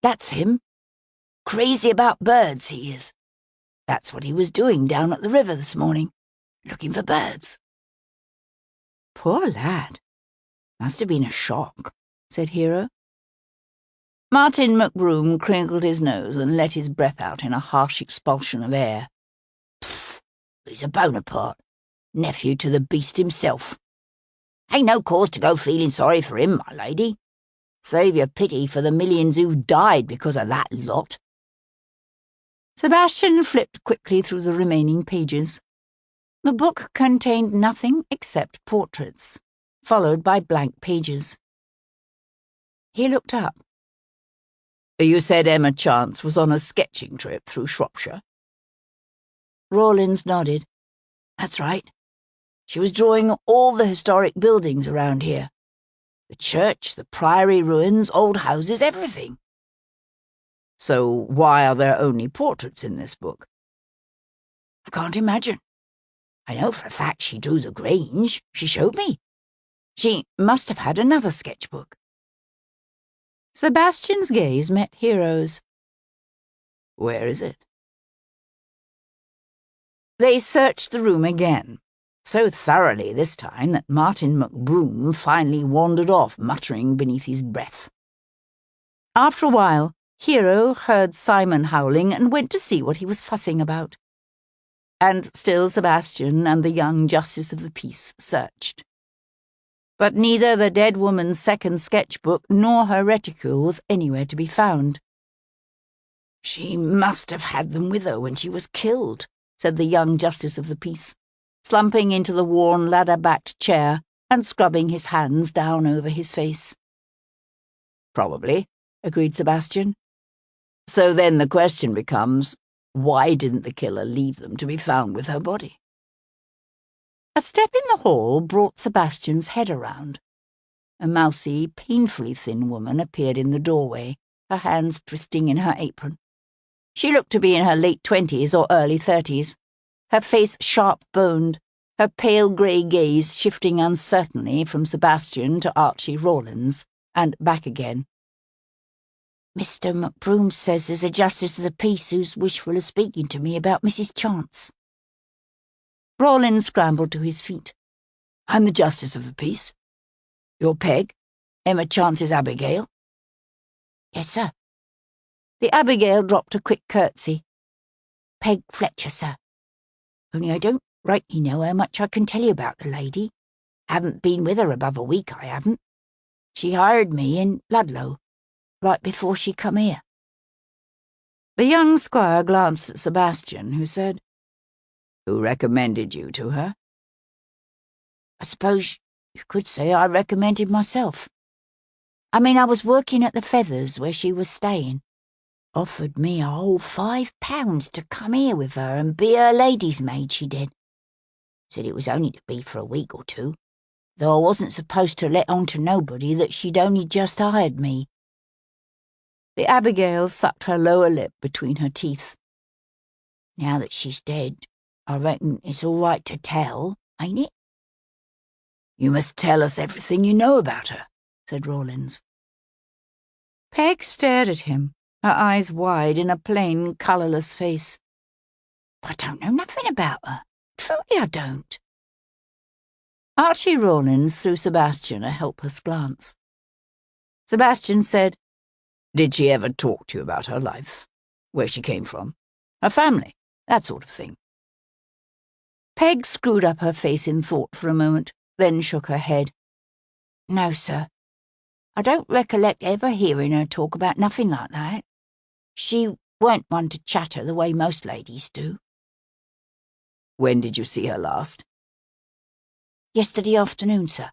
Speaker 2: "That's him. Crazy about birds, he is. That's what he was doing down at the river this morning, looking for birds."
Speaker 1: "Poor lad.
Speaker 2: "Must have been a shock,"
Speaker 1: said Hero. Martin McBroom crinkled his nose and let his breath out in a harsh expulsion of air.
Speaker 2: "Psst, he's a Bonaparte, nephew to the beast himself. Ain't no cause to go feeling sorry for him, my lady. Save your pity for the millions who've died because of that lot."
Speaker 1: Sebastian flipped quickly through the remaining pages. The book contained nothing except portraits, followed by blank pages. He looked up.
Speaker 3: "You said Emma Chance was on a sketching trip through Shropshire?"
Speaker 2: Rawlins nodded. "That's right. She was drawing all the historic buildings around here. The church, the priory ruins, old houses, everything."
Speaker 3: "So why are there only portraits in this book?"
Speaker 2: "I can't imagine. I know for a fact she drew the Grange. She showed me. She must have had another sketchbook."
Speaker 1: Sebastian's gaze met Hero's.
Speaker 3: "Where is it?"
Speaker 1: They searched the room again, so thoroughly this time that Martin McBroom finally wandered off, muttering beneath his breath. After a while, Hero heard Simon howling and went to see what he was fussing about. And still Sebastian and the young justice of the peace searched. But neither the dead woman's second sketchbook nor her reticule was anywhere to be found.
Speaker 2: "She must have had them with her when she was killed,"
Speaker 1: said the young justice of the peace, slumping into the worn ladder-backed chair and scrubbing his hands down over his face.
Speaker 3: "Probably," agreed Sebastian. "So then the question becomes, why didn't the killer leave them to be found with her body?"
Speaker 1: A step in the hall brought Sebastian's head around. A mousy, painfully thin woman appeared in the doorway, her hands twisting in her apron. She looked to be in her late 20s or early 30s, her face sharp-boned, her pale grey gaze shifting uncertainly from Sebastian to Archie Rawlins, and back again.
Speaker 2: "Mr. McBroom says there's a justice of the peace who's wishful of speaking to me about Mrs. Chance."
Speaker 1: Rawlins scrambled to his feet.
Speaker 2: "I'm the justice of the peace. You're Peg, Emma Chance's Abigail?" "Yes, sir."
Speaker 1: The Abigail dropped a quick curtsy.
Speaker 2: "Peg Fletcher, sir. Only I don't rightly know how much I can tell you about the lady. Haven't been with her above a week, I haven't. She hired me in Ludlow, right before she come here."
Speaker 1: The young squire glanced at Sebastian, who said,
Speaker 3: "Who recommended you to her?"
Speaker 2: "I suppose you could say I recommended myself. I was working at the Feathers where she was staying. Offered me a whole £5 to come here with her and be her lady's maid, she did. Said it was only to be for a week or two, though I wasn't supposed to let on to nobody that she'd only just hired me.
Speaker 1: The Abigail sucked her lower lip between her teeth.
Speaker 2: Now that she's dead, I reckon it's all right to tell, ain't it?
Speaker 3: You must tell us everything you know about her, said Rawlins.
Speaker 1: Peg stared at him, her eyes wide in a plain, colourless face.
Speaker 2: I don't know nothing about her. Truly I don't.
Speaker 1: Archie Rawlins threw Sebastian a helpless glance. Sebastian said,
Speaker 3: Did she ever talk to you about her life? Where she came from? Her family? That sort of thing.
Speaker 1: Peg screwed up her face in thought for a moment, then shook her head.
Speaker 2: No, sir. I don't recollect ever hearing her talk about nothing like that. She weren't one to chatter the way most ladies do.
Speaker 3: When did you see her last?
Speaker 2: Yesterday afternoon, sir.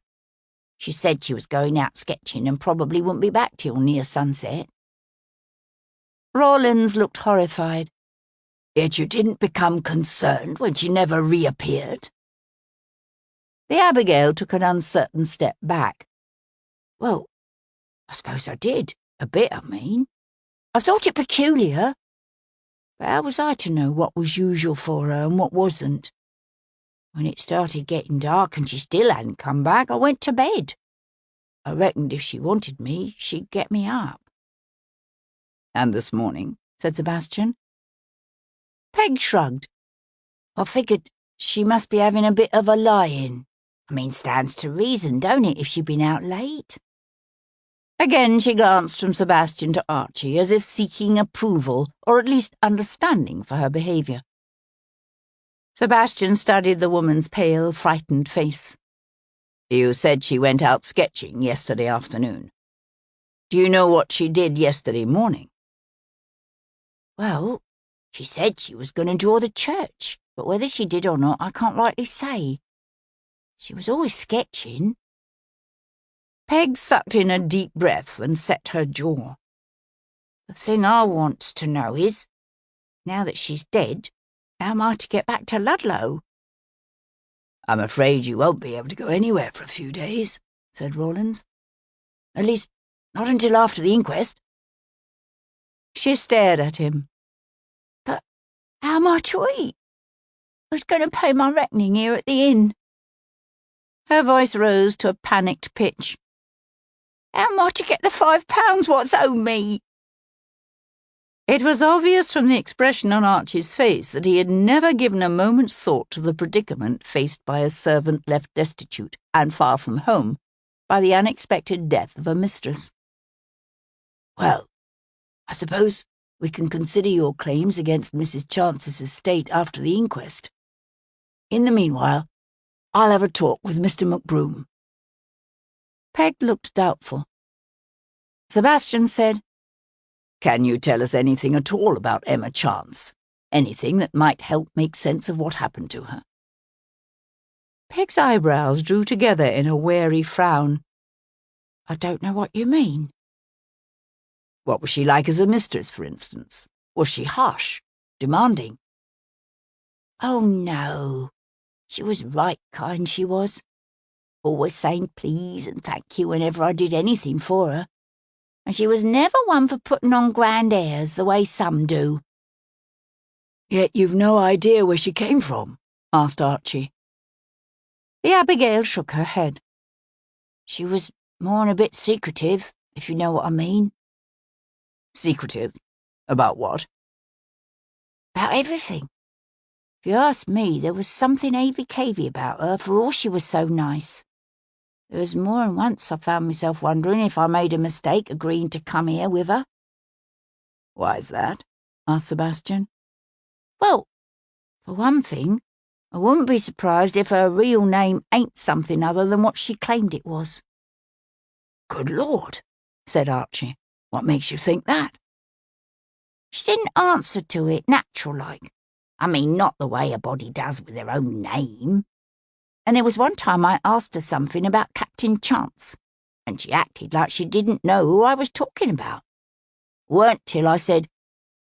Speaker 2: She said she was going out sketching and probably wouldn't be back till near sunset.
Speaker 1: Rawlins looked horrified.
Speaker 3: Yet you didn't become concerned when she never reappeared?
Speaker 1: The Abigail took an uncertain step back.
Speaker 2: Well, I suppose I did. A bit, I mean. I thought it peculiar. But how was I to know what was usual for her and what wasn't? When it started getting dark and she still hadn't come back, I went to bed. I reckoned if she wanted me, she'd get me up.
Speaker 3: And this morning, said Sebastian.
Speaker 2: Peg shrugged. I figured she must be having a bit of a lie-in. Stands to reason, don't it, if she'd been out late?
Speaker 1: Again she glanced from Sebastian to Archie, as if seeking approval, or at least understanding for her behaviour. Sebastian studied the woman's pale, frightened face.
Speaker 3: You said she went out sketching yesterday afternoon. Do you know what she did yesterday morning?
Speaker 2: Well, she said she was going to draw the church, but whether she did or not, I can't rightly say. She was always sketching.
Speaker 1: Peg sucked in a deep breath and set her jaw.
Speaker 2: The thing I wants to know is, now that she's dead, how am I to get back to Ludlow?
Speaker 3: I'm afraid you won't be able to go anywhere for a few days, said Rawlins.
Speaker 2: At least, not until after the inquest.
Speaker 1: She stared at him.
Speaker 2: But how am I to eat? Who's going to pay my reckoning here at the inn?
Speaker 1: Her voice rose to a panicked pitch.
Speaker 2: How am I to get the £5 what's owed me?
Speaker 1: It was obvious from the expression on Archie's face that he had never given a moment's thought to the predicament faced by a servant left destitute and far from home by the unexpected death of a mistress.
Speaker 3: Well, I suppose we can consider your claims against Mrs. Chance's estate after the inquest. In the meanwhile, I'll have a talk with Mr. McBroom.
Speaker 1: Peg looked doubtful. Sebastian said,
Speaker 3: Can you tell us anything at all about Emma Chance? Anything that might help make sense of what happened to her?
Speaker 1: Peg's eyebrows drew together in a wary frown.
Speaker 2: I don't know what you mean.
Speaker 3: What was she like as a mistress, for instance? Was she harsh, demanding?
Speaker 2: Oh, no. She was right kind, she was. Always saying please and thank you whenever I did anything for her. And she was never one for putting on grand airs the way some do.
Speaker 3: Yet you've no idea where she came from? Asked Archie.
Speaker 1: The Abigail shook her head.
Speaker 2: She was more'n a bit secretive, if you know what I mean.
Speaker 3: Secretive? About what?
Speaker 2: About everything. If you ask me, there was something avy-cavy about her, for all she was so nice. There was more than once I found myself wondering if I made a mistake agreeing to come here with her.
Speaker 3: Why's that? Asked Sebastian.
Speaker 2: Well, for one thing, I wouldn't be surprised if her real name ain't something other than what she claimed it was.
Speaker 3: Good Lord, said Archie. What makes you think that?
Speaker 2: She didn't answer to it natural-like. Not the way a body does with their own name. And there was one time I asked her something about Captain Chance, and she acted like she didn't know who I was talking about. Weren't till I said,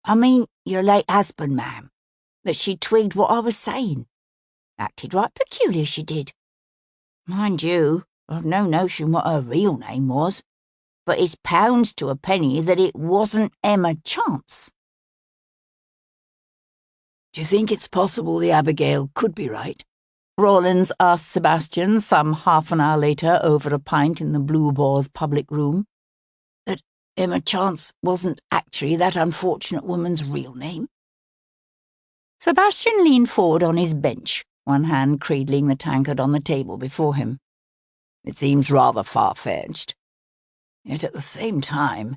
Speaker 2: "I mean your late husband, ma'am," that she twigged what I was saying. Acted right peculiar, she did. Mind you, I've no notion what her real name was, but it's pounds to a penny that it wasn't Emma Chance.
Speaker 3: Do you think it's possible the Abigail could be right?
Speaker 1: Rawlins asked Sebastian some half an hour later over a pint in the Blue Boar's public room.
Speaker 3: That Emma Chance wasn't actually that unfortunate woman's real name?
Speaker 1: Sebastian leaned forward on his bench, one hand cradling the tankard on the table before him.
Speaker 3: It seems rather far-fetched. Yet at the same time,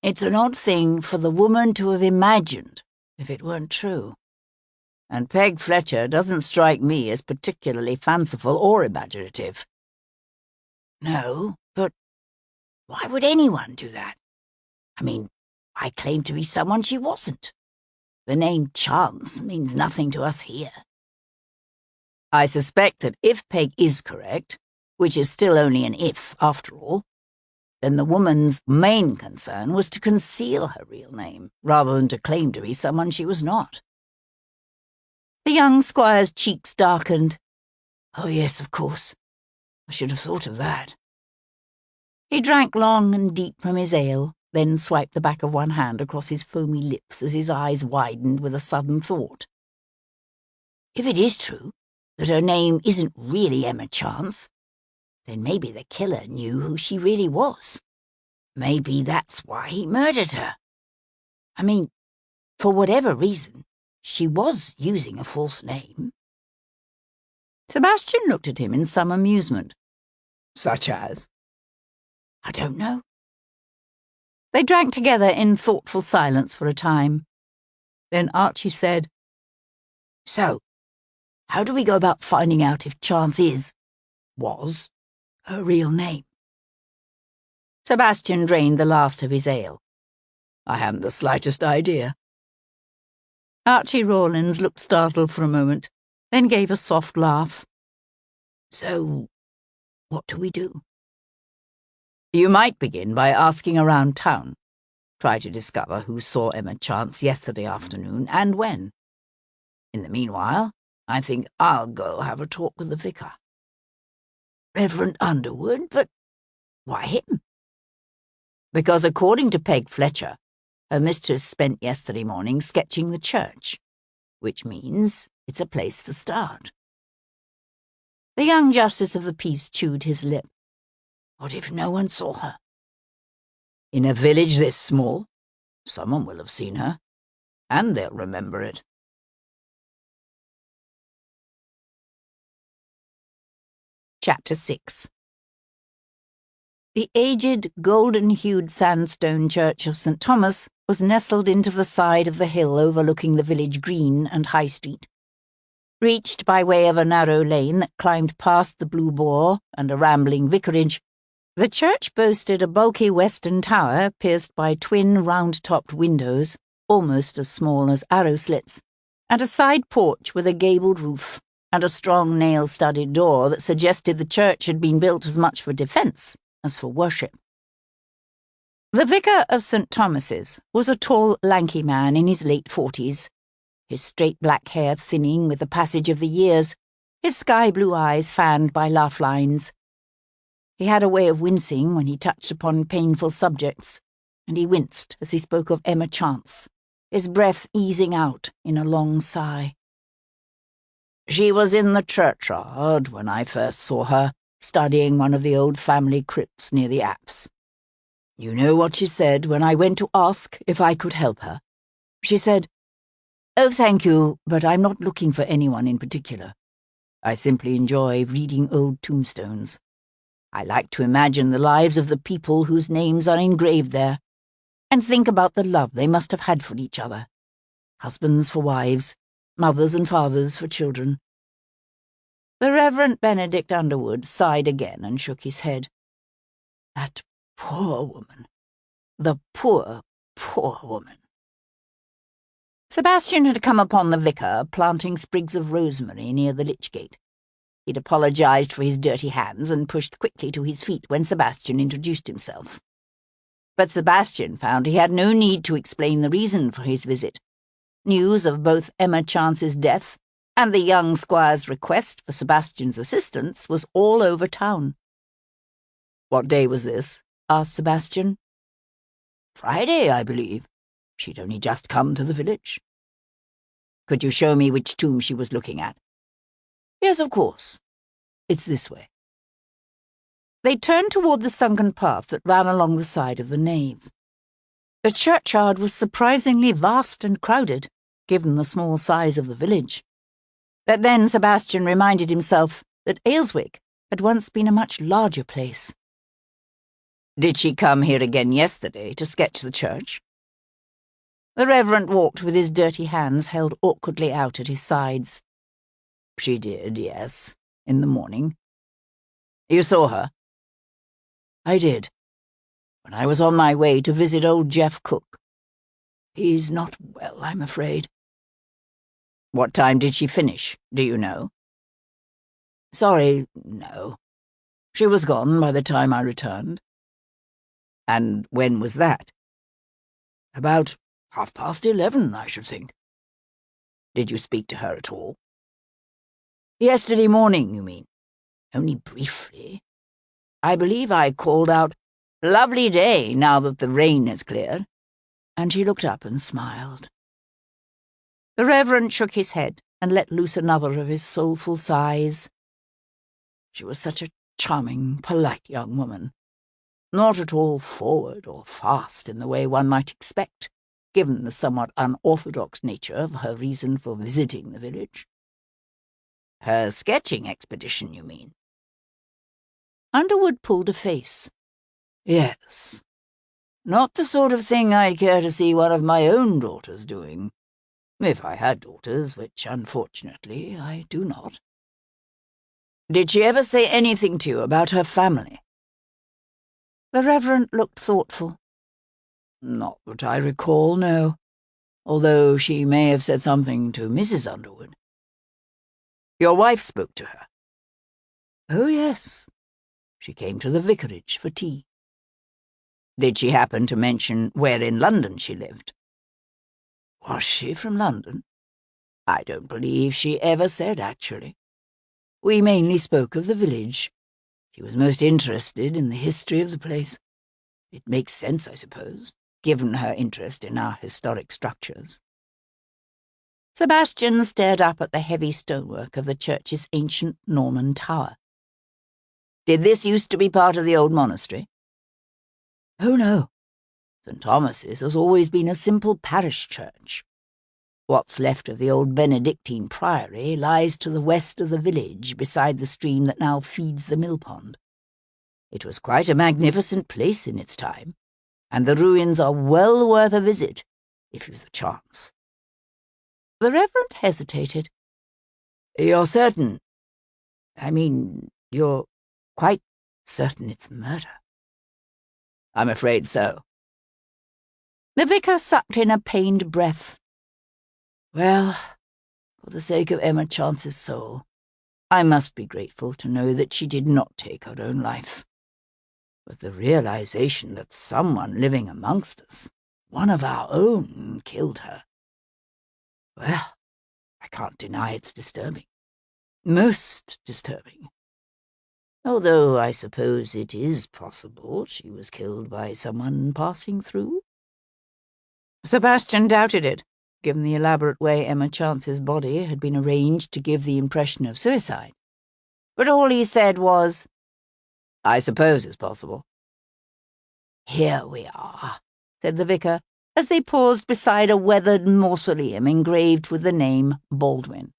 Speaker 3: it's an odd thing for the woman to have imagined if it weren't true.
Speaker 1: And Peg Fletcher doesn't strike me as particularly fanciful or imaginative.
Speaker 3: No, but why would anyone do that? I mean, I claim to be someone she wasn't. The name Chance means nothing to us here.
Speaker 1: I suspect that if Peg is correct, which is still only an if after all, then the woman's main concern was to conceal her real name, rather than to claim to be someone she was not. The young squire's cheeks darkened.
Speaker 3: Oh, yes, of course. I should have thought of that.
Speaker 1: He drank long and deep from his ale, then swiped the back of one hand across his foamy lips as his eyes widened with a sudden thought.
Speaker 3: If it is true that her name isn't really Emma Chance, then maybe the killer knew who she really was. Maybe that's why he murdered her. I mean, for whatever reason, she was using a false name.
Speaker 1: Sebastian looked at him in some amusement.
Speaker 3: Such as? I don't know.
Speaker 1: They drank together in thoughtful silence for a time. Then Archie said,
Speaker 3: "So, how do we go about finding out if Chance was, her real name?"
Speaker 1: Sebastian drained the last of his ale.
Speaker 3: "I haven't the slightest idea."
Speaker 1: Archie Rawlins looked startled for a moment, then gave a soft laugh.
Speaker 3: "So, what do we do?"
Speaker 1: "You might begin by asking around town. Try to discover who saw Emma Chance yesterday afternoon and when. In the meanwhile, I think I'll go have a talk with the vicar."
Speaker 3: "Reverend Underwood? But why him?"
Speaker 1: "Because according to Peg Fletcher, her mistress spent yesterday morning sketching the church, which means it's a place to start." The young justice of the peace chewed his lip.
Speaker 3: "What if no one saw her?"
Speaker 1: "In a village this small, someone will have seen her, and they'll remember it." Chapter 6. The aged, golden-hued sandstone church of St. Thomas was nestled into the side of the hill overlooking the village green and High Street. Reached by way of a narrow lane that climbed past the Blue Boar and a rambling vicarage, the church boasted a bulky western tower pierced by twin round-topped windows, almost as small as arrow slits, and a side porch with a gabled roof, and a strong nail-studded door that suggested the church had been built as much for defence as for worship. The vicar of St. Thomas's was a tall, lanky man in his late 40s, his straight black hair thinning with the passage of the years, his sky-blue eyes fanned by laugh lines. He had a way of wincing when he touched upon painful subjects, and he winced as he spoke of Emma Chance, his breath easing out in a long sigh. "She was in the churchyard when I first saw her, studying one of the old family crypts near the apse. You know what she said when I went to ask if I could help her? She said, 'Oh, thank you, but I'm not looking for anyone in particular. I simply enjoy reading old tombstones. I like to imagine the lives of the people whose names are engraved there, and think about the love they must have had for each other. Husbands for wives, mothers and fathers for children.'" The Reverend Benedict Underwood sighed again and shook his head. "That poor woman. The poor, poor woman." Sebastian had come upon the vicar planting sprigs of rosemary near the lich gate. He'd apologized for his dirty hands and pushed quickly to his feet when Sebastian introduced himself. But Sebastian found he had no need to explain the reason for his visit. News of both Emma Chance's death and the young squire's request for Sebastian's assistance was all over town. "What day was this?" asked Sebastian.
Speaker 3: "Friday, I believe. She'd only just come to the village."
Speaker 1: "Could you show me which tomb she was looking at?"
Speaker 3: "Yes, of course. It's this way."
Speaker 1: They turned toward the sunken path that ran along the side of the nave. The churchyard was surprisingly vast and crowded, given the small size of the village. But then Sebastian reminded himself that Ayleswick had once been a much larger place. "Did she come here again yesterday to sketch the church?" The Reverend walked with his dirty hands held awkwardly out at his sides.
Speaker 3: "She did, yes, in the morning."
Speaker 1: "You saw her?"
Speaker 3: "I did, when I was on my way to visit old Jeff Cook. He's not well, I'm afraid."
Speaker 1: "What time did she finish, do you know?"
Speaker 3: "Sorry, no. She was gone by the time I returned."
Speaker 1: "And when was that?"
Speaker 3: "About 11:30, I should think."
Speaker 1: "Did you speak to her at all?"
Speaker 3: "Yesterday morning, you mean?" "Only briefly. I believe I called out, 'Lovely day, now that the rain has cleared,' and she looked up and smiled."
Speaker 1: The Reverend shook his head and let loose another of his soulful sighs.
Speaker 3: "She was such a charming, polite young woman. Not at all forward or fast in the way one might expect, given the somewhat unorthodox nature of her reason for visiting the village."
Speaker 1: "Her sketching expedition, you mean?"
Speaker 3: Underwood pulled a face. "Yes. Not the sort of thing I'd care to see one of my own daughters doing, if I had daughters, which unfortunately I do not."
Speaker 1: "Did she ever say anything to you about her family?"
Speaker 3: The Reverend looked thoughtful. "Not that I recall, no, although she may have said something to Mrs. Underwood."
Speaker 1: "Your wife spoke to her?"
Speaker 3: "Oh, yes. She came to the vicarage for tea."
Speaker 1: "Did she happen to mention where in London she lived?"
Speaker 3: "Was she from London? I don't believe she ever said, actually. We mainly spoke of the village. She was most interested in the history of the place. It makes sense, I suppose, given her interest in our historic structures."
Speaker 1: Sebastian stared up at the heavy stonework of the church's ancient Norman tower. "Did this used to be part of the old monastery?"
Speaker 3: "Oh, no. St. Thomas's has always been a simple parish church. What's left of the old Benedictine priory lies to the west of the village, beside the stream that now feeds the mill pond. It was quite a magnificent place in its time, and the ruins are well worth a visit, if you've the chance."
Speaker 1: The Reverend hesitated.
Speaker 3: "You're certain? I mean, you're quite certain it's murder?"
Speaker 1: "I'm afraid so."
Speaker 3: The vicar sucked in a pained breath. "Well, for the sake of Emma Chance's soul, I must be grateful to know that she did not take her own life. But the realization that someone living amongst us, one of our own, killed her, well, I can't deny it's disturbing. Most disturbing. Although I suppose it is possible she was killed by someone passing through."
Speaker 1: Sebastian doubted it, given the elaborate way Emma Chance's body had been arranged to give the impression of suicide. But all he said was, "I suppose it's possible."
Speaker 3: "Here we are,"
Speaker 1: said the vicar, as they paused beside a weathered mausoleum engraved with the name Baldwin.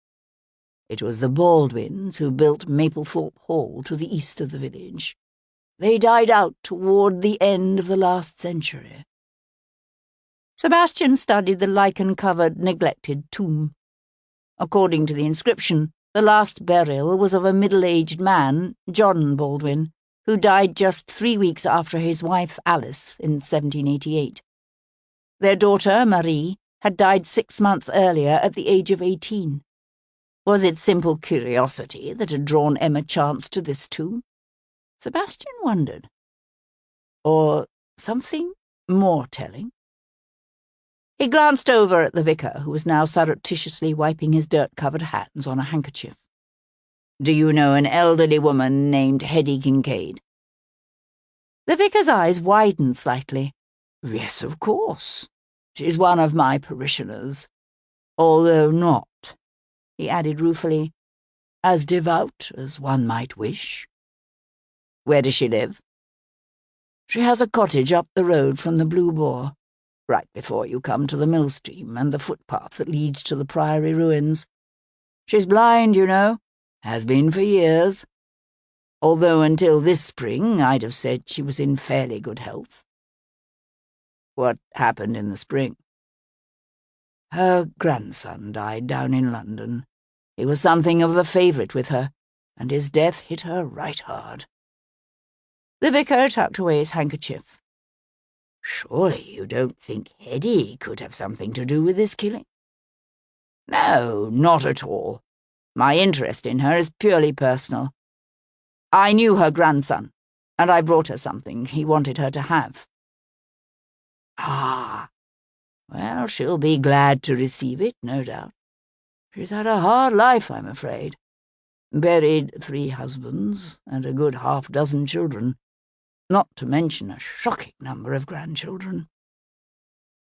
Speaker 3: "It was the Baldwins who built Maplethorpe Hall to the east of the village. They died out toward the end of the last century."
Speaker 1: Sebastian studied the lichen-covered, neglected tomb. According to the inscription, the last burial was of a middle-aged man, John Baldwin, who died just 3 weeks after his wife Alice in 1788. Their daughter, Marie, had died 6 months earlier at the age of 18. Was it simple curiosity that had drawn Emma Chance to this tomb? Sebastian wondered. Or something more telling? He glanced over at the vicar, who was now surreptitiously wiping his dirt-covered hands on a handkerchief. "Do you know an elderly woman named Hetty Kincaid?" The vicar's eyes widened slightly. "Yes, of course. She's one of my parishioners. Although not," he added ruefully, "as devout as one might wish." "Where does she live?" "She has a cottage up the road from the Blue Boar, right before you come to the mill stream and the footpath that leads to the Priory ruins. She's blind, you know, has been for years, although until this spring I'd have said she was in fairly good health." "What happened in the spring?" "Her grandson died down in London. He was something of a favourite with her, and his death hit her right hard." The vicar tucked away his handkerchief. "Surely you don't think Hetty could have something to do with this killing?" "No, not at all. My interest in her is purely personal. I knew her grandson, and I brought her something he wanted her to have." "Ah, well, she'll be glad to receive it, no doubt. She's had a hard life, I'm afraid. Buried 3 husbands and a good half-dozen children, not to mention a shocking number of grandchildren."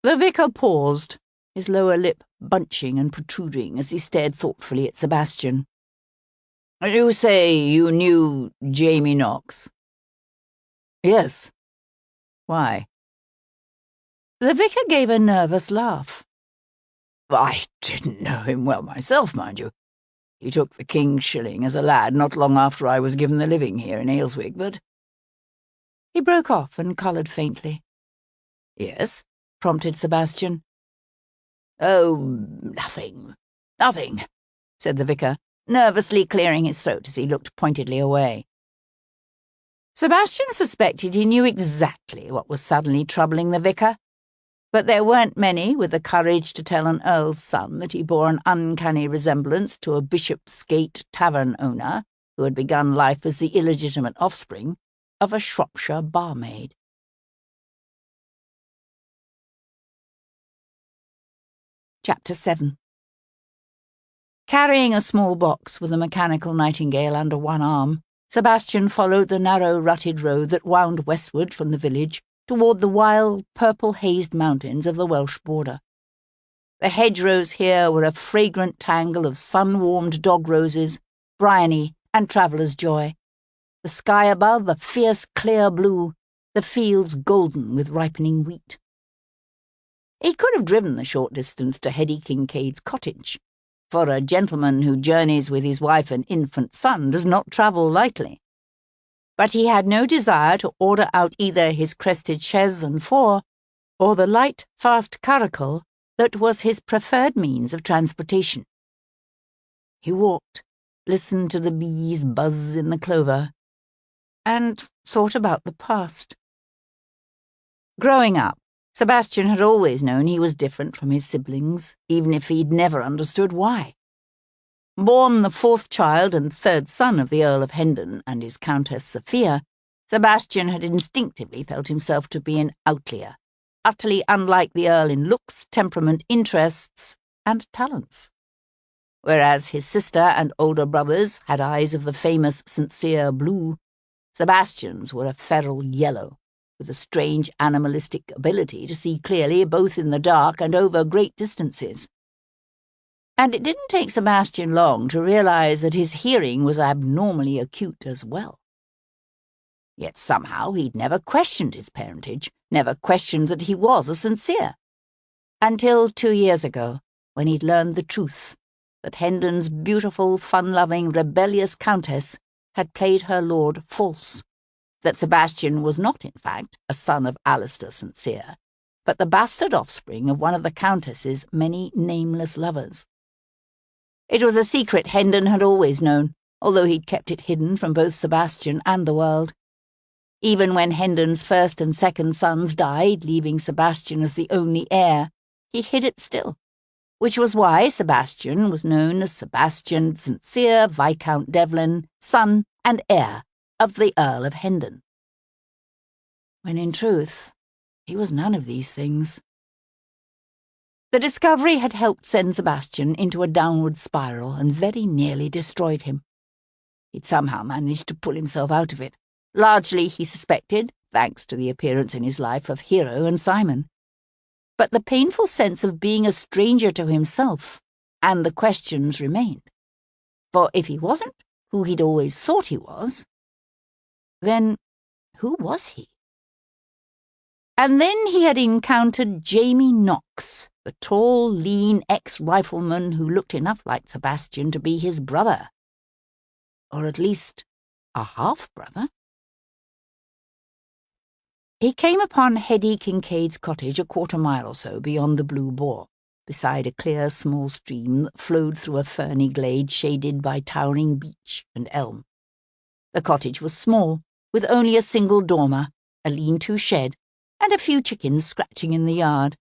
Speaker 1: The vicar paused, his lower lip bunching and protruding as he stared thoughtfully at Sebastian. "You say you knew Jamie Knox?" "Yes. Why?" The vicar gave a nervous laugh. "I didn't know him well myself, mind you. He took the King's shilling as a lad not long after I was given the living here in Ayleswick, but—" He broke off and coloured faintly. "Yes?" prompted Sebastian. "Oh, nothing, said the vicar, nervously clearing his throat as he looked pointedly away. Sebastian suspected he knew exactly what was suddenly troubling the vicar, but there weren't many with the courage to tell an earl's son that he bore an uncanny resemblance to a Bishopsgate tavern owner who had begun life as the illegitimate offspring of a Shropshire barmaid. Chapter 7. Carrying a small box with a mechanical nightingale under one arm, Sebastian followed the narrow rutted road that wound westward from the village toward the wild, purple-hazed mountains of the Welsh border. The hedgerows here were a fragrant tangle of sun-warmed dog roses, bryony, and traveller's joy. The sky above a fierce clear blue, the fields golden with ripening wheat. He could have driven the short distance to Hetty Kincaid's cottage, for a gentleman who journeys with his wife and infant son does not travel lightly. But he had no desire to order out either his crested chaise and four or the light, fast caracal that was his preferred means of transportation. He walked, listened to the bees buzz in the clover, and thought about the past. Growing up, Sebastian had always known he was different from his siblings, even if he'd never understood why. Born the 4th child and 3rd son of the Earl of Hendon and his Countess Sophia, Sebastian had instinctively felt himself to be an outlier, utterly unlike the Earl in looks, temperament, interests, and talents. Whereas his sister and older brothers had eyes of the famous sincere blue, Sebastian's were a feral yellow, with a strange animalistic ability to see clearly both in the dark and over great distances. And it didn't take Sebastian long to realize that his hearing was abnormally acute as well. Yet somehow he'd never questioned his parentage, never questioned that he was a sincere. Until 2 years ago, when he'd learned the truth, that Hendon's beautiful, fun-loving, rebellious countess had played her lord false, that Sebastian was not, in fact, a son of Alistair Sincere, but the bastard offspring of one of the Countess's many nameless lovers. It was a secret Hendon had always known, although he'd kept it hidden from both Sebastian and the world. Even when Hendon's 1st and 2nd sons died, leaving Sebastian as the only heir, he hid it still, which was why Sebastian was known as Sebastian St. Cyr, Viscount Devlin, son and heir of the Earl of Hendon. When in truth, he was none of these things. The discovery had helped send Sebastian into a downward spiral and very nearly destroyed him. He'd somehow managed to pull himself out of it, largely, he suspected, thanks to the appearance in his life of Hero and Simon. But the painful sense of being a stranger to himself and the questions remained. For if he wasn't who he'd always thought he was, then who was he? And then he had encountered Jamie Knox, the tall, lean ex-rifleman who looked enough like Sebastian to be his brother. Or at least a half-brother. He came upon Hetty Kincaid's cottage a quarter-mile or so beyond the Blue Boar, beside a clear small stream that flowed through a ferny glade shaded by towering beech and elm. The cottage was small, with only a single dormer, a lean-to shed, and a few chickens scratching in the yard.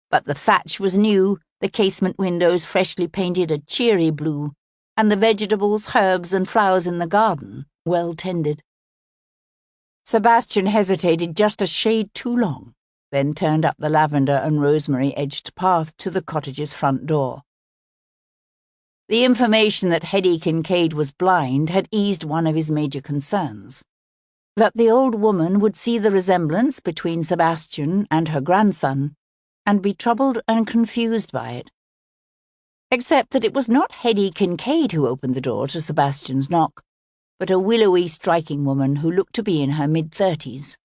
Speaker 1: But the thatch was new, the casement windows freshly painted a cheery blue, and the vegetables, herbs, and flowers in the garden well tended. Sebastian hesitated just a shade too long, then turned up the lavender and rosemary-edged path to the cottage's front door. The information that Hetty Kincaid was blind had eased one of his major concerns. That the old woman would see the resemblance between Sebastian and her grandson, and be troubled and confused by it. Except that it was not Hetty Kincaid who opened the door to Sebastian's knock, but a willowy, striking woman who looked to be in her mid-30s.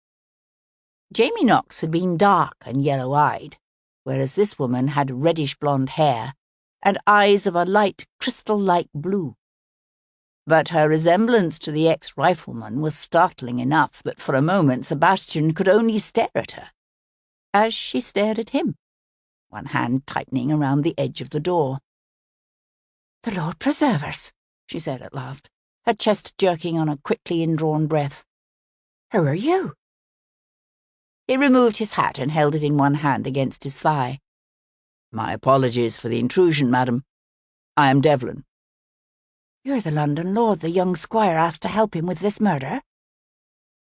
Speaker 1: Jamie Knox had been dark and yellow-eyed, whereas this woman had reddish-blonde hair and eyes of a light, crystal-like blue. But her resemblance to the ex-rifleman was startling enough that for a moment Sebastian could only stare at her, as she stared at him, one hand tightening around the edge of the door. "The Lord preserve us," she said at last, her chest jerking on a quickly indrawn breath. "Who are you?" He removed his hat and held it in one hand against his thigh. "My apologies for the intrusion, madam. I am Devlin." "You're the London lord the young squire asked to help him with this murder?"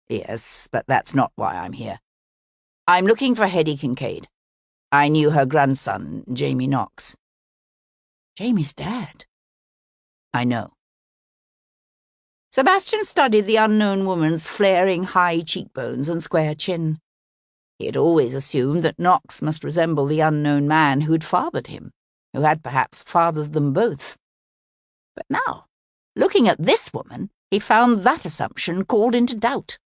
Speaker 1: "Yes, but that's not why I'm here. I'm looking for Hetty Kincaid. I knew her grandson, Jamie Knox." "Jamie's dead." "I know." Sebastian studied the unknown woman's flaring high cheekbones and square chin. He had always assumed that Knox must resemble the unknown man who'd fathered him, who had perhaps fathered them both. But now, looking at this woman, he found that assumption called into doubt,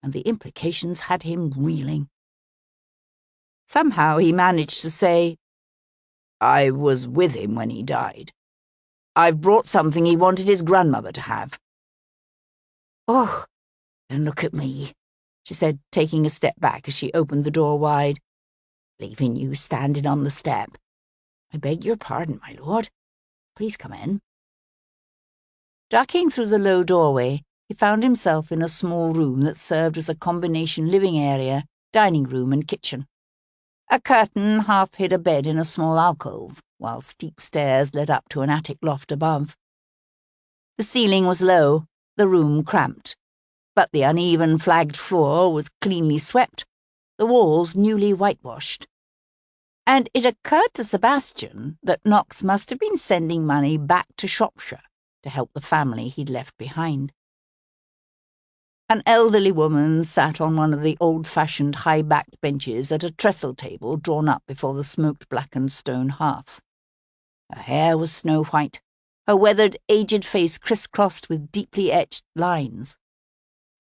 Speaker 1: and the implications had him reeling. Somehow he managed to say, "I was with him when he died. I've brought something he wanted his grandmother to have." "Oh, and look at me," she said, taking a step back as she opened the door wide, "leaving you standing on the step. I beg your pardon, my lord. Please come in." Ducking through the low doorway, he found himself in a small room that served as a combination living area, dining room, and kitchen. A curtain half hid a bed in a small alcove, while steep stairs led up to an attic loft above. The ceiling was low, the room cramped, but the uneven flagged floor was cleanly swept, the walls newly whitewashed. And it occurred to Sebastian that Knox must have been sending money back to Shropshire to help the family he'd left behind. An elderly woman sat on one of the old-fashioned high-backed benches at a trestle table drawn up before the smoked-blackened stone hearth. Her hair was snow-white, her weathered, aged face crisscrossed with deeply etched lines.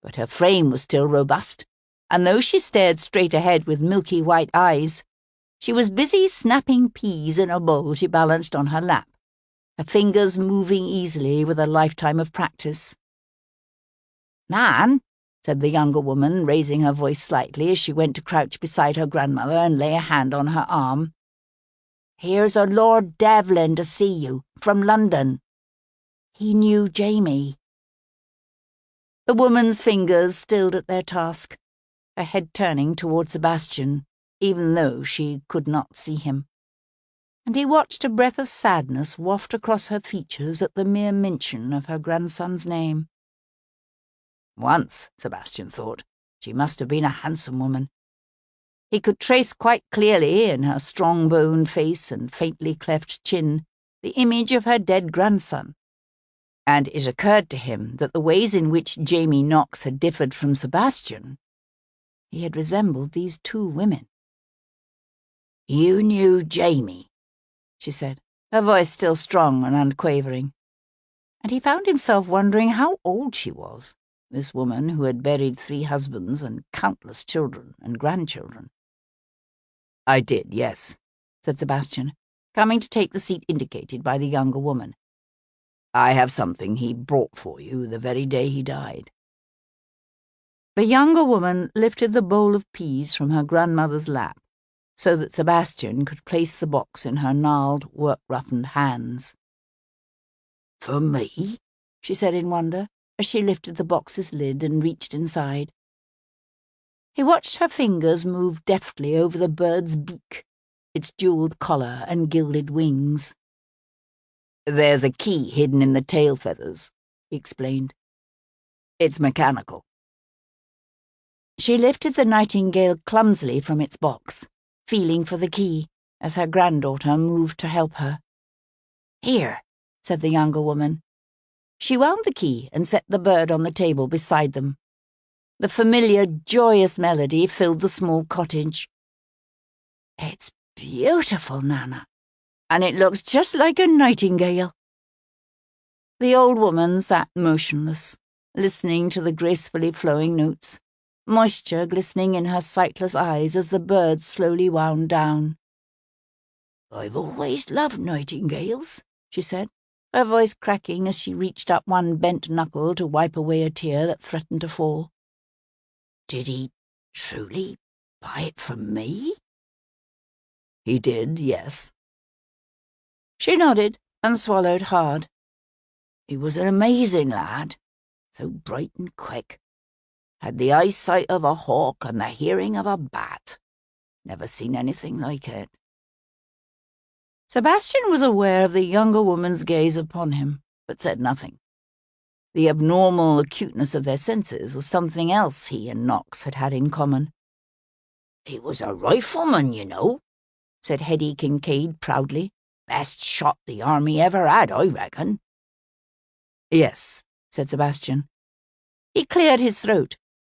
Speaker 1: But her frame was still robust, and though she stared straight ahead with milky white eyes, she was busy snapping peas in a bowl she balanced on her lap, her fingers moving easily with a lifetime of practice. "Nan," said the younger woman, raising her voice slightly as she went to crouch beside her grandmother and lay a hand on her arm, "here's a Lord Devlin to see you, from London. He knew Jamie." The woman's fingers stilled at their task, her head turning toward Sebastian, even though she could not see him. and he watched a breath of sadness waft across her features at the mere mention of her grandson's name.
Speaker 2: Once, Sebastian thought, she must have been a handsome woman. He could trace quite clearly in her strong-boned face and faintly cleft chin the image of her dead grandson, and it occurred to him that the ways in which Jamie Knox had differed from Sebastian, he had resembled these two women. "You knew Jamie," she said, her voice still strong and unquavering, and he found himself wondering how old she was, this woman who had buried 3 husbands and countless children and grandchildren. "I did, yes," said Sebastian, coming to take the seat indicated by the younger woman. "I have something he brought for you the very day he died."
Speaker 1: The younger woman lifted the bowl of peas from her grandmother's lap, so that Sebastian could place the box in her gnarled, work-roughened hands.
Speaker 2: "For me?" she said in wonder, as she lifted the box's lid and reached inside.
Speaker 1: He watched her fingers move deftly over the bird's beak, its jewelled collar and gilded wings.
Speaker 2: "There's a key hidden in the tail feathers," he explained. "It's mechanical."
Speaker 1: She lifted the nightingale clumsily from its box, feeling for the key, as her granddaughter moved to help her.
Speaker 2: "Here,"
Speaker 1: said the younger woman. She wound the key and set the bird on the table beside them. The familiar, joyous melody filled the small cottage.
Speaker 2: "It's beautiful, Nana,
Speaker 1: and it looks just like a nightingale." The old woman sat motionless, listening to the gracefully flowing notes, moisture glistening in her sightless eyes as the bird slowly wound down.
Speaker 2: "I've always loved nightingales," she said,
Speaker 1: her voice cracking as she reached up one bent knuckle to wipe away a tear that threatened to fall.
Speaker 2: "Did he truly buy it from me?"
Speaker 3: He did, yes.
Speaker 1: She nodded and swallowed hard.
Speaker 3: He was an amazing lad, so bright and quick. Had the eyesight of a hawk and the hearing of a bat. Never seen anything like it.
Speaker 1: Sebastian was aware of the younger woman's gaze upon him, but said nothing. The abnormal acuteness of their senses was something else he and Knox had had in common.
Speaker 3: "He was a rifleman, you know," said Hetty Kincaid proudly. "Best shot the army ever had, I reckon."
Speaker 1: "Yes," said Sebastian. He cleared his throat,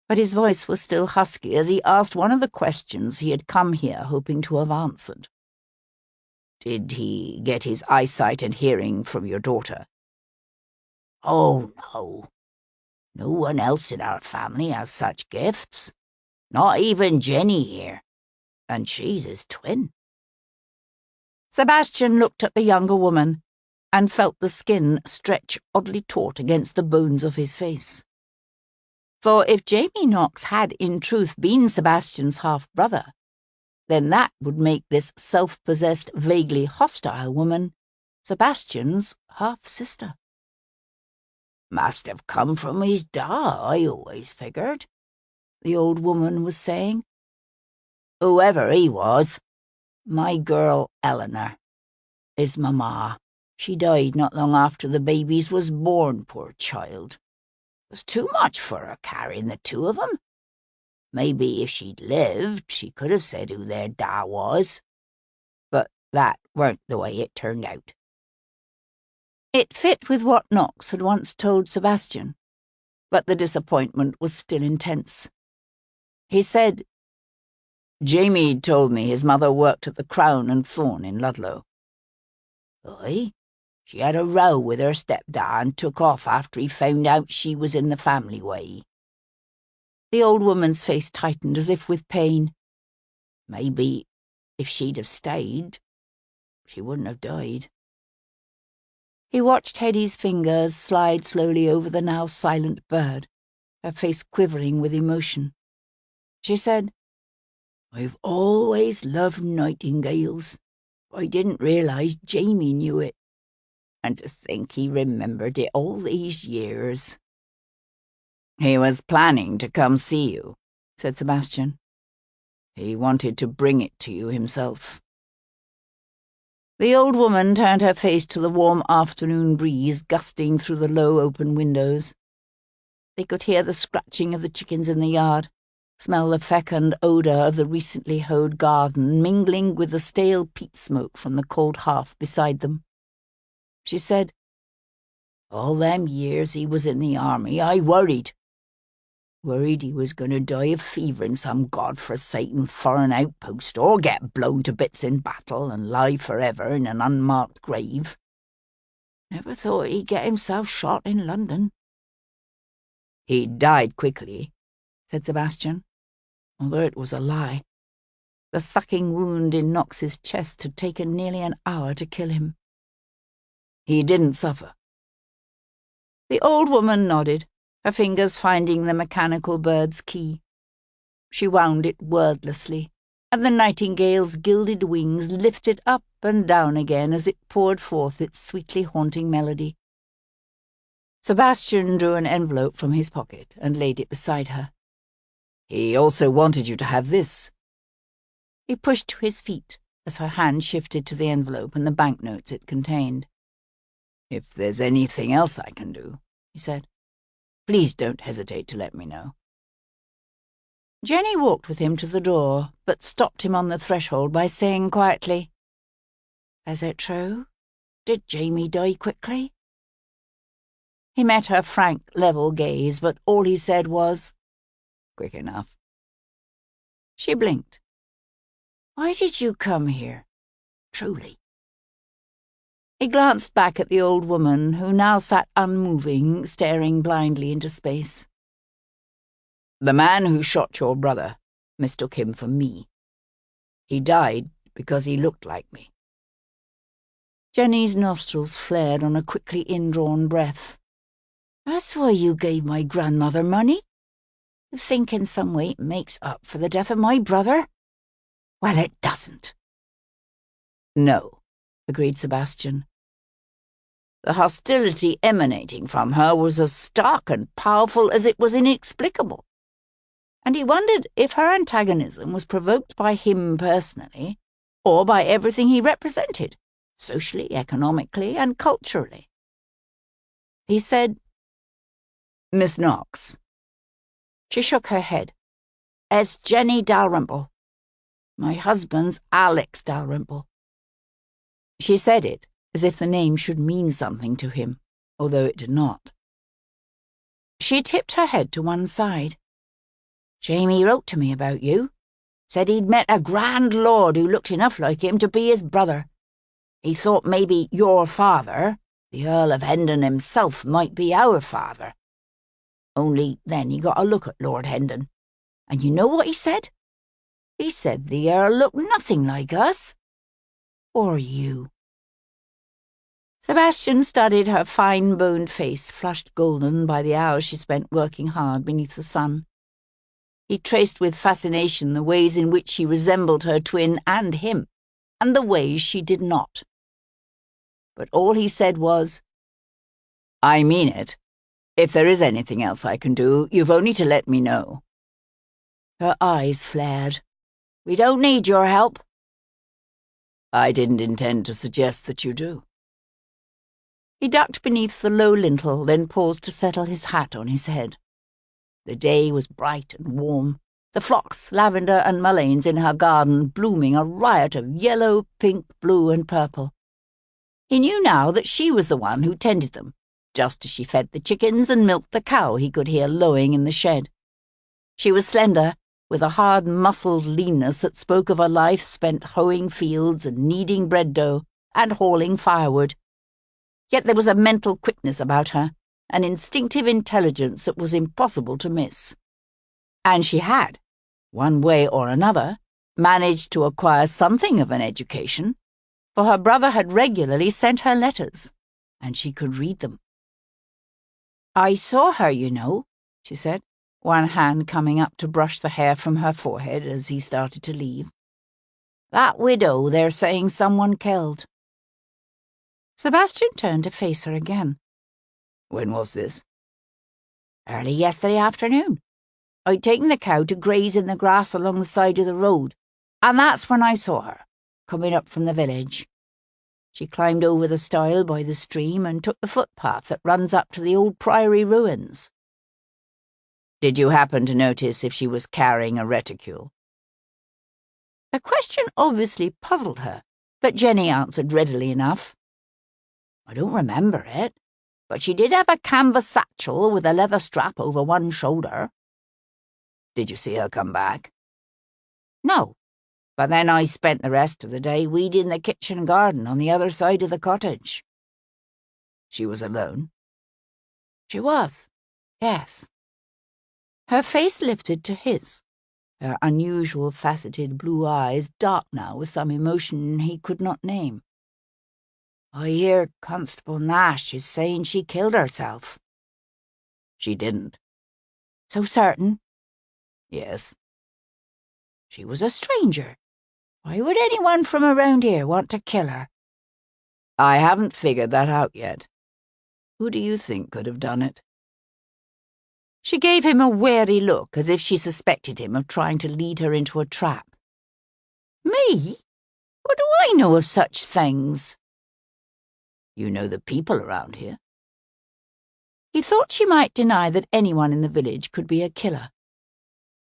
Speaker 1: but his voice was still husky as he asked one of the questions he had come here hoping to have answered.
Speaker 3: "Did he get his eyesight and hearing from your daughter?" "Oh, no. No one else in our family has such gifts. Not even Jenny here. And she's his twin."
Speaker 1: Sebastian looked at the younger woman and felt the skin stretch oddly taut against the bones of his face. For if Jamie Knox had in truth been Sebastian's half-brother, then that would make this self-possessed, vaguely hostile woman Sebastian's half-sister.
Speaker 3: "Must have come from his da, I always figured," the old woman was saying. "Whoever he was, my girl Eleanor is Mama. She died not long after the babies was born, poor child. It was too much for her carrying the two of 'em. Maybe if she'd lived, she could have said who their da was. But that weren't the way it turned out."
Speaker 1: It fit with what Knox had once told Sebastian, but the disappointment was still intense. He said,
Speaker 3: "Jamie told me his mother worked at the Crown and Thorn in Ludlow." "Aye? She had a row with her stepdad and took off after he found out she was in the family way."
Speaker 1: The old woman's face tightened as if with pain.
Speaker 3: "Maybe if she'd have stayed, she wouldn't have died."
Speaker 1: He watched Hetty's fingers slide slowly over the now silent bird, her face quivering with emotion. She said,
Speaker 3: "I've always loved nightingales. I didn't realize Jamie knew it. And to think he remembered it all these years."
Speaker 2: "He was planning to come see you," said Sebastian. "He wanted to bring it to you himself."
Speaker 1: The old woman turned her face to the warm afternoon breeze gusting through the low open windows. They could hear the scratching of the chickens in the yard, smell the fecund odour of the recently hoed garden mingling with the stale peat smoke from the cold hearth beside them. She said, "All them years he was in the army, I worried. Worried he was going to die of fever in some god-forsaken foreign outpost or get blown to bits in battle and lie forever in an unmarked grave. Never thought he'd get himself shot in London." "He died quickly," said Sebastian, although it was a lie. The sucking wound in Knox's chest had taken nearly an hour to kill him. "He didn't suffer." The old woman nodded, her fingers finding the mechanical bird's key. She wound it wordlessly, and the nightingale's gilded wings lifted up and down again as it poured forth its sweetly haunting melody. Sebastian drew an envelope from his pocket and laid it beside her. "He also wanted you to have this." He pushed to his feet as her hand shifted to the envelope and the banknotes it contained. "If there's anything else I can do," he said, "please don't hesitate to let me know." Jenny walked with him to the door, but stopped him on the threshold by saying quietly, "Is it true? Did Jamie die quickly?" He met her frank, level gaze, but all he said was, "Quick enough." She blinked. "Why did you come here? Truly?" He glanced back at the old woman, who now sat unmoving, staring blindly into space. "The man who shot your brother mistook him for me. He died because he looked like me." Jenny's nostrils flared on a quickly indrawn breath. "That's why you gave my grandmother money? You think in some way it makes up for the death of my brother? Well, it doesn't." "No," agreed Sebastian. The hostility emanating from her was as stark and powerful as it was inexplicable, and he wondered if her antagonism was provoked by him personally or by everything he represented, socially, economically, and culturally. He said, "Miss Knox." She shook her head. "It's Jenny Dalrymple. My husband's Alex Dalrymple." She said it as if the name should mean something to him, although it did not. She tipped her head to one side. "Jamie wrote to me about you. Said he'd met a grand lord who looked enough like him to be his brother. He thought maybe your father, the Earl of Hendon himself, might be our father. Only then he got a look at Lord Hendon, and you know what he said? He said the Earl looked nothing like us. Or you." Sebastian studied her fine-boned face, flushed golden by the hours she spent working hard beneath the sun. He traced with fascination the ways in which she resembled her twin and him, and the ways she did not. But all he said was, "I mean it. If there is anything else I can do, you've only to let me know." Her eyes flared. "We don't need your help." "I didn't intend to suggest that you do." He ducked beneath the low lintel, then paused to settle his hat on his head. The day was bright and warm, the phlox, lavender, and mulleins in her garden blooming a riot of yellow, pink, blue, and purple. He knew now that she was the one who tended them, just as she fed the chickens and milked the cow he could hear lowing in the shed. She was slender, with a hard, muscled leanness that spoke of a life spent hoeing fields and kneading bread dough and hauling firewood. Yet there was a mental quickness about her, an instinctive intelligence that was impossible to miss. And she had, one way or another, managed to acquire something of an education, for her brother had regularly sent her letters, and she could read them. "I saw her, you know," she said, one hand coming up to brush the hair from her forehead as he started to leave. "That widow they're saying someone killed." Sebastian turned to face her again. "When was this?" "Early yesterday afternoon. I'd taken the cow to graze in the grass along the side of the road, and that's when I saw her, coming up from the village. She climbed over the stile by the stream and took the footpath that runs up to the old priory ruins. Did you happen to notice if she was carrying a reticule? The question obviously puzzled her, but Jenny answered readily enough. I don't remember it, but she did have a canvas satchel with a leather strap over one shoulder. Did you see her come back? No, but then I spent the rest of the day weeding the kitchen garden on the other side of the cottage. She was alone? She was, yes. Her face lifted to his, her unusual faceted blue eyes dark now with some emotion he could not name. I hear Constable Nash is saying she killed herself. She didn't. So certain? Yes. She was a stranger. Why would anyone from around here want to kill her? I haven't figured that out yet. Who do you think could have done it? She gave him a wary look, as if she suspected him of trying to lead her into a trap. Me? What do I know of such things? You know the people around here. He thought she might deny that anyone in the village could be a killer.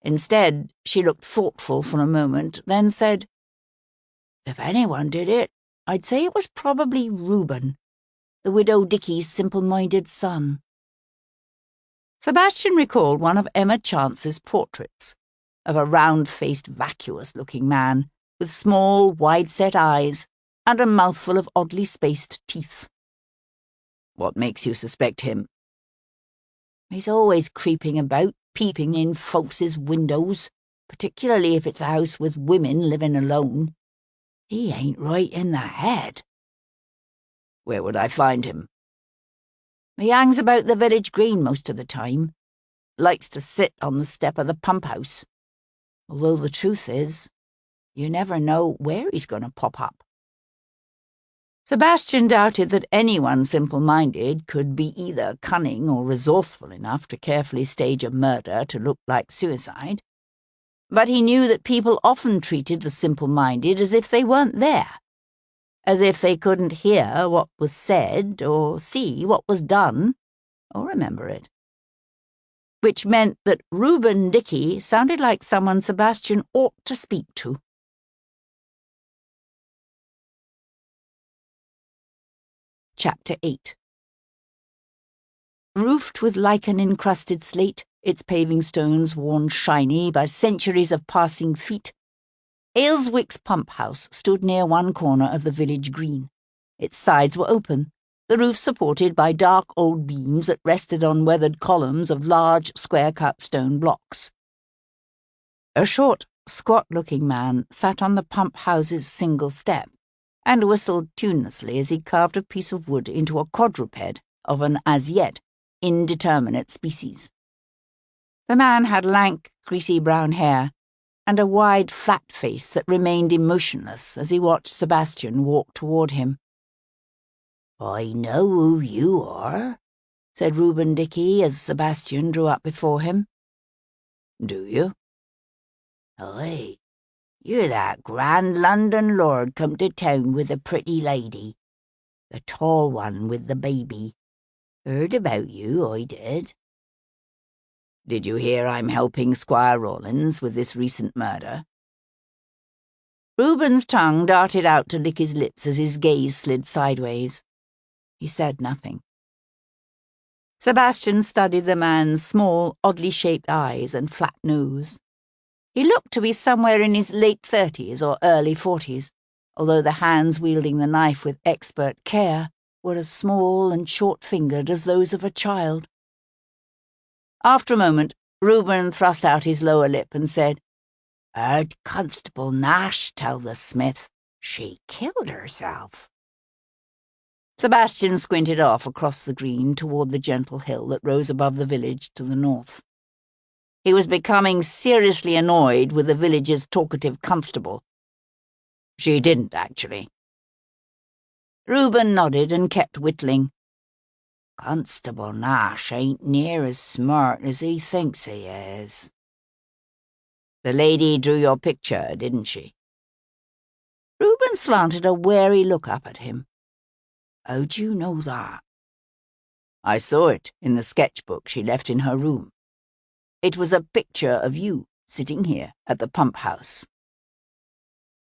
Speaker 1: Instead, she looked thoughtful for a moment, then said, If anyone did it, I'd say it was probably Reuben, the widow Dickie's simple-minded son. Sebastian recalled one of Emma Chance's portraits, of a round-faced, vacuous-looking man, with small, wide-set eyes and a mouthful of oddly spaced teeth. What makes you suspect him? He's always creeping about, peeping in folks' windows, particularly if it's a house with women living alone. He ain't right in the head. Where would I find him? He hangs about the village green most of the time. Likes to sit on the step of the pump house. Although the truth is, you never know where he's going to pop up. Sebastian doubted that anyone simple-minded could be either cunning or resourceful enough to carefully stage a murder to look like suicide. But he knew that people often treated the simple-minded as if they weren't there, as if they couldn't hear what was said or see what was done or remember it. Which meant that Reuben Dickie sounded like someone Sebastian ought to speak to. Chapter 8. Roofed with lichen-encrusted slate, its paving stones worn shiny by centuries of passing feet, Ayleswick's pump house stood near one corner of the village green. Its sides were open, the roof supported by dark old beams that rested on weathered columns of large, square-cut stone blocks. A short, squat-looking man sat on the pump house's single step, and whistled tunelessly as he carved a piece of wood into a quadruped of an as-yet indeterminate species. The man had lank, greasy brown hair, and a wide, flat face that remained emotionless as he watched Sebastian walk toward him. "I know who you are," said Reuben Dickie as Sebastian drew up before him. "Do you?" "Aye. You're that grand London lord come to town with the pretty lady. The tall one with the baby. Heard about you, I did." "Did you hear I'm helping Squire Rawlins with this recent murder?" Reuben's tongue darted out to lick his lips as his gaze slid sideways. He said nothing. Sebastian studied the man's small, oddly shaped eyes and flat nose. He looked to be somewhere in his late 30s or early 40s, although the hands wielding the knife with expert care were as small and short-fingered as those of a child. After a moment, Reuben thrust out his lower lip and said, "Heard Constable Nash tell the smith she killed herself." Sebastian squinted off across the green toward the gentle hill that rose above the village to the north. He was becoming seriously annoyed with the village's talkative constable. "She didn't, actually." Reuben nodded and kept whittling. "Constable Nash ain't near as smart as he thinks he is." "The lady drew your picture, didn't she?" Reuben slanted a wary look up at him,
Speaker 3: How'd you know that?
Speaker 2: I saw it in the sketchbook she left in her room. It was a picture of you sitting here at the pump house.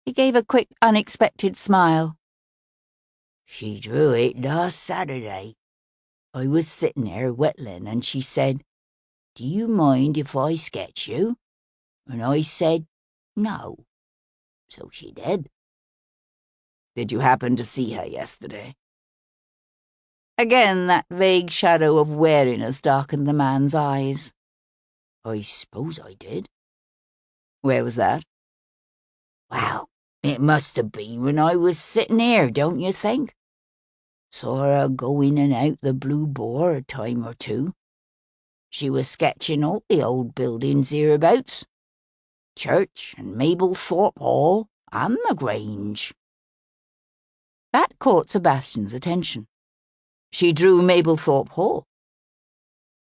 Speaker 1: He gave a quick, unexpected smile.
Speaker 3: She drew it last Saturday. I was sitting there whittling, and she said, "Do you mind if I sketch you?" And I said, "No." So she did.
Speaker 2: Did you happen to see her yesterday?
Speaker 1: Again, that vague shadow of wariness darkened the man's eyes.
Speaker 3: I suppose I did.
Speaker 2: Where was that?
Speaker 3: Well, it must have been when I was sitting here, don't you think? Saw her go in and out the Blue Boar a time or two. She was sketching all the old buildings hereabouts. Church and Mablethorpe Hall and the Grange.
Speaker 1: That caught Sebastian's attention. She drew Mablethorpe Hall.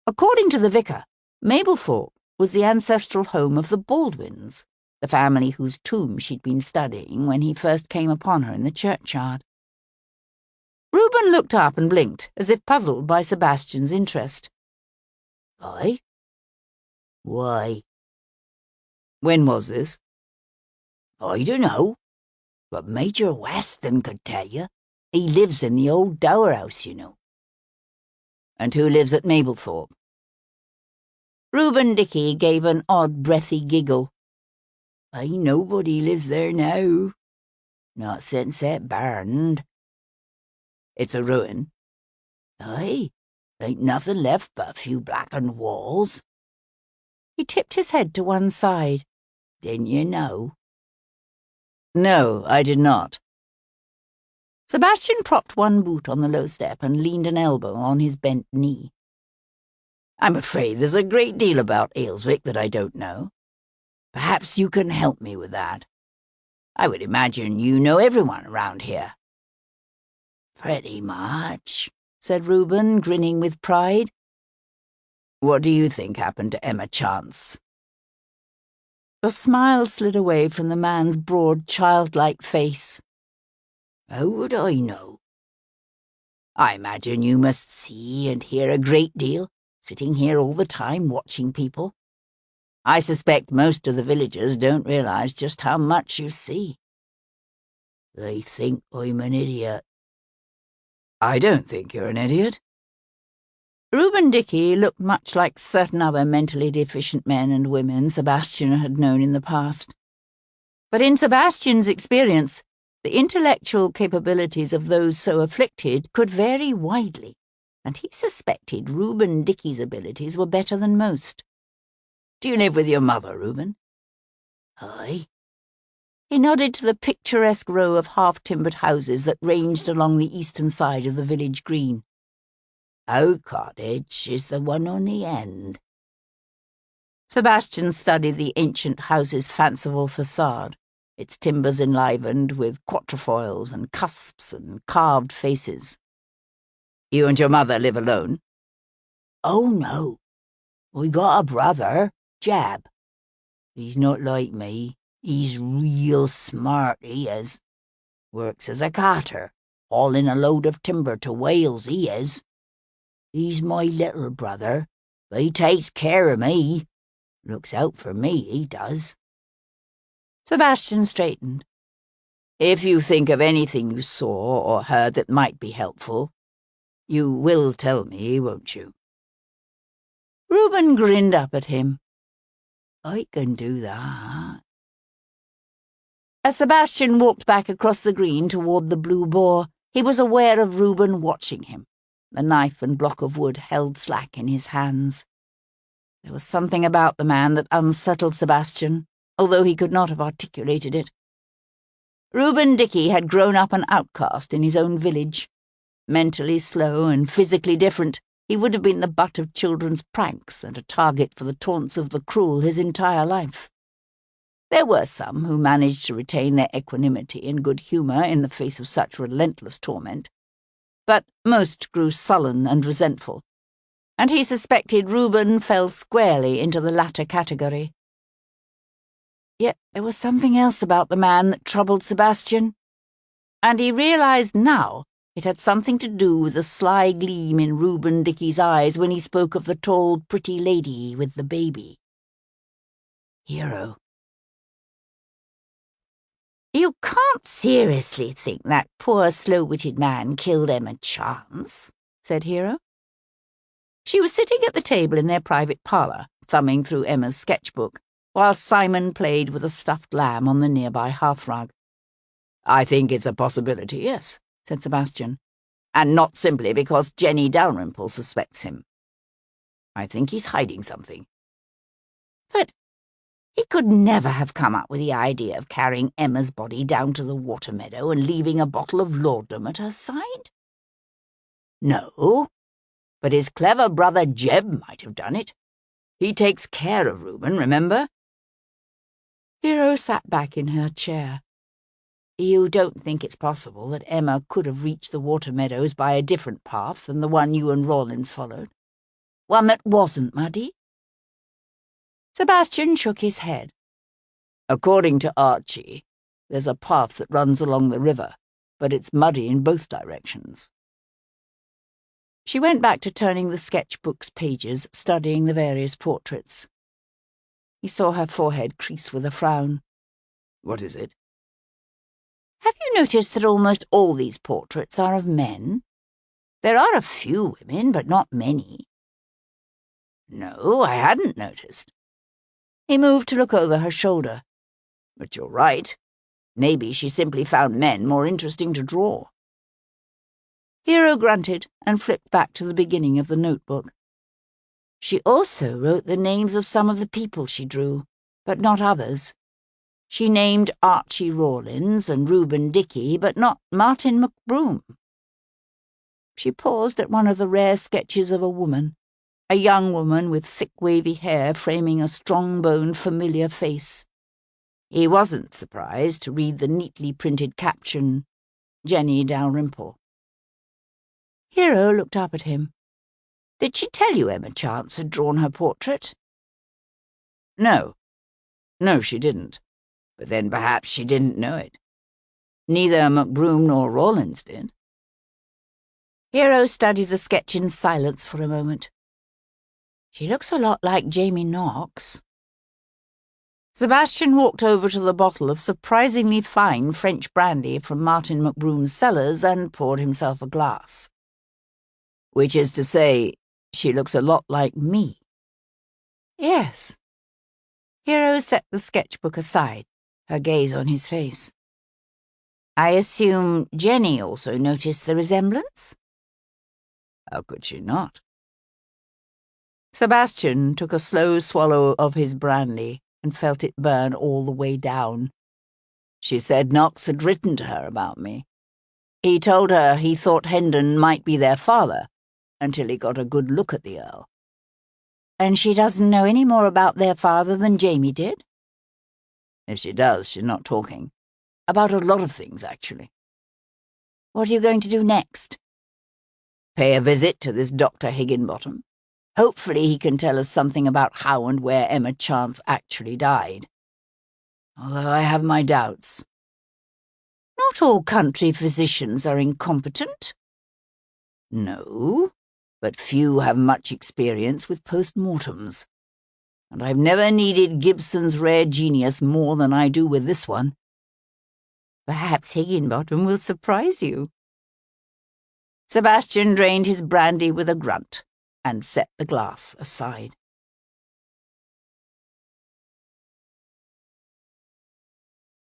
Speaker 1: According to the vicar, Mablethorpe was the ancestral home of the Baldwins, the family whose tomb she'd been studying when he first came upon her in the churchyard. Reuben looked up and blinked, as if puzzled by Sebastian's interest.
Speaker 3: I? Why?
Speaker 2: When was this?
Speaker 3: I dunno, but Major Weston could tell you. He lives in the old dower house, you know.
Speaker 2: And who lives at Mablethorpe?
Speaker 1: Reuben Dickey gave an odd, breathy giggle.
Speaker 3: Ain't nobody lives there now. Not since it burned.
Speaker 2: It's a ruin.
Speaker 3: Aye, ain't nothing left but a few blackened walls.
Speaker 1: He tipped his head to one side.
Speaker 3: Didn't you know?
Speaker 2: No, I did not.
Speaker 1: Sebastian propped one boot on the low step and leaned an elbow on his bent knee.
Speaker 2: I'm afraid there's a great deal about Ayleswick that I don't know. Perhaps you can help me with that. I would imagine you know everyone around here.
Speaker 3: Pretty much,
Speaker 1: said Reuben, grinning with pride.
Speaker 2: What do you think happened to Emma Chance?
Speaker 1: The smile slid away from the man's broad, childlike face.
Speaker 3: How would I know?
Speaker 2: I imagine you must see and hear a great deal, sitting here all the time watching people. I suspect most of the villagers don't realize just how much you see.
Speaker 3: They think I'm an idiot.
Speaker 2: I don't think you're an idiot.
Speaker 1: Reuben Dickey looked much like certain other mentally deficient men and women Sebastian had known in the past. But in Sebastian's experience, the intellectual capabilities of those so afflicted could vary widely, and he suspected Reuben Dickey's abilities were better than most.
Speaker 2: Do you live with your mother, Reuben?
Speaker 3: Aye.
Speaker 1: He nodded to the picturesque row of half-timbered houses that ranged along the eastern side of the village green.
Speaker 3: Our cottage is the one on the end.
Speaker 1: Sebastian studied the ancient house's fanciful facade, its timbers enlivened with quatrefoils and cusps and carved faces.
Speaker 2: You and your mother live alone?
Speaker 3: Oh, no. We got a brother, Jab. He's not like me. He's real smart, he is. Works as a carter, hauling a load of timber to Wales, he is. He's my little brother, but he takes care of me. Looks out for me, he does.
Speaker 1: Sebastian straightened.
Speaker 2: If you think of anything you saw or heard that might be helpful, you will tell me, won't you?
Speaker 1: Reuben grinned up at him.
Speaker 3: I can do that.
Speaker 1: As Sebastian walked back across the green toward the Blue Boar, he was aware of Reuben watching him, the knife and block of wood held slack in his hands. There was something about the man that unsettled Sebastian, although he could not have articulated it. Reuben Dickey had grown up an outcast in his own village. Mentally slow and physically different, he would have been the butt of children's pranks and a target for the taunts of the cruel his entire life. There were some who managed to retain their equanimity and good humour in the face of such relentless torment, but most grew sullen and resentful, and he suspected Reuben fell squarely into the latter category. Yet there was something else about the man that troubled Sebastian, and he realized now It had something to do with the sly gleam in Reuben Dickey's eyes when he spoke of the tall, pretty lady with the baby.
Speaker 3: Hero.
Speaker 1: You can't seriously think that poor slow-witted man killed Emma Chance, said Hero. She was sitting at the table in their private parlour, thumbing through Emma's sketchbook, while Simon played with a stuffed lamb on the nearby hearthrug.
Speaker 2: I think it's a possibility, yes,
Speaker 1: said Sebastian.
Speaker 2: and not simply because Jenny Dalrymple suspects him. I think he's hiding something.
Speaker 1: But he could never have come up with the idea of carrying Emma's body down to the water meadow and leaving a bottle of laudanum at her side.
Speaker 2: No, but his clever brother Jeb might have done it. He takes care of Reuben, remember?
Speaker 1: Hero sat back in her chair. You don't think it's possible that Emma could have reached the water meadows by a different path than the one you and Rawlins followed? One that wasn't muddy? Sebastian shook his head.
Speaker 2: According to Archie, there's a path that runs along the river, but it's muddy in both directions.
Speaker 1: She went back to turning the sketchbook's pages, studying the various portraits. He saw her forehead crease with a frown.
Speaker 2: What is it?
Speaker 1: Have you noticed that almost all these portraits are of men? There are a few women, but not many.
Speaker 2: No, I hadn't noticed.
Speaker 1: He moved to look over her shoulder.
Speaker 2: But you're right. Maybe she simply found men more interesting to draw.
Speaker 1: Hero grunted and flipped back to the beginning of the notebook. She also wrote the names of some of the people she drew, but not others. She named Archie Rawlins and Reuben Dickey, but not Martin McBroom. She paused at one of the rare sketches of a woman, a young woman with thick wavy hair framing a strong-boned familiar face. He wasn't surprised to read the neatly printed caption, Jenny Dalrymple. Hero looked up at him. Did she tell you Emma Chance had drawn her portrait?
Speaker 2: No, she didn't. But then perhaps she didn't know it. Neither McBroom nor Rawlins did.
Speaker 1: Hero studied the sketch in silence for a moment. She looks a lot like Jamie Knox. Sebastian walked over to the bottle of surprisingly fine French brandy from Martin McBroom's cellars and poured himself a glass.
Speaker 2: Which is to say, she looks a lot like me.
Speaker 1: Yes. Hero set the sketchbook aside, her gaze on his face. I assume Jenny also noticed the resemblance?
Speaker 2: How could she not?
Speaker 1: Sebastian took a slow swallow of his brandy and felt it burn all the way down.
Speaker 2: She said Knox had written to her about me. He told her he thought Hendon might be their father, until he got a good look at the Earl.
Speaker 1: And she doesn't know any more about their father than Jamie did?
Speaker 2: If she does, she's not talking. About a lot of things, actually.
Speaker 1: What are you going to do next?
Speaker 2: Pay a visit to this Dr. Higginbottom. Hopefully he can tell us something about how and where Emma Chance actually died. Although I have my doubts.
Speaker 1: Not all country physicians are incompetent.
Speaker 2: No, but few have much experience with post-mortems. And I've never needed Gibson's rare genius more than I do with this one.
Speaker 1: Perhaps Higginbottom will surprise you. Sebastian drained his brandy with a grunt and set the glass aside.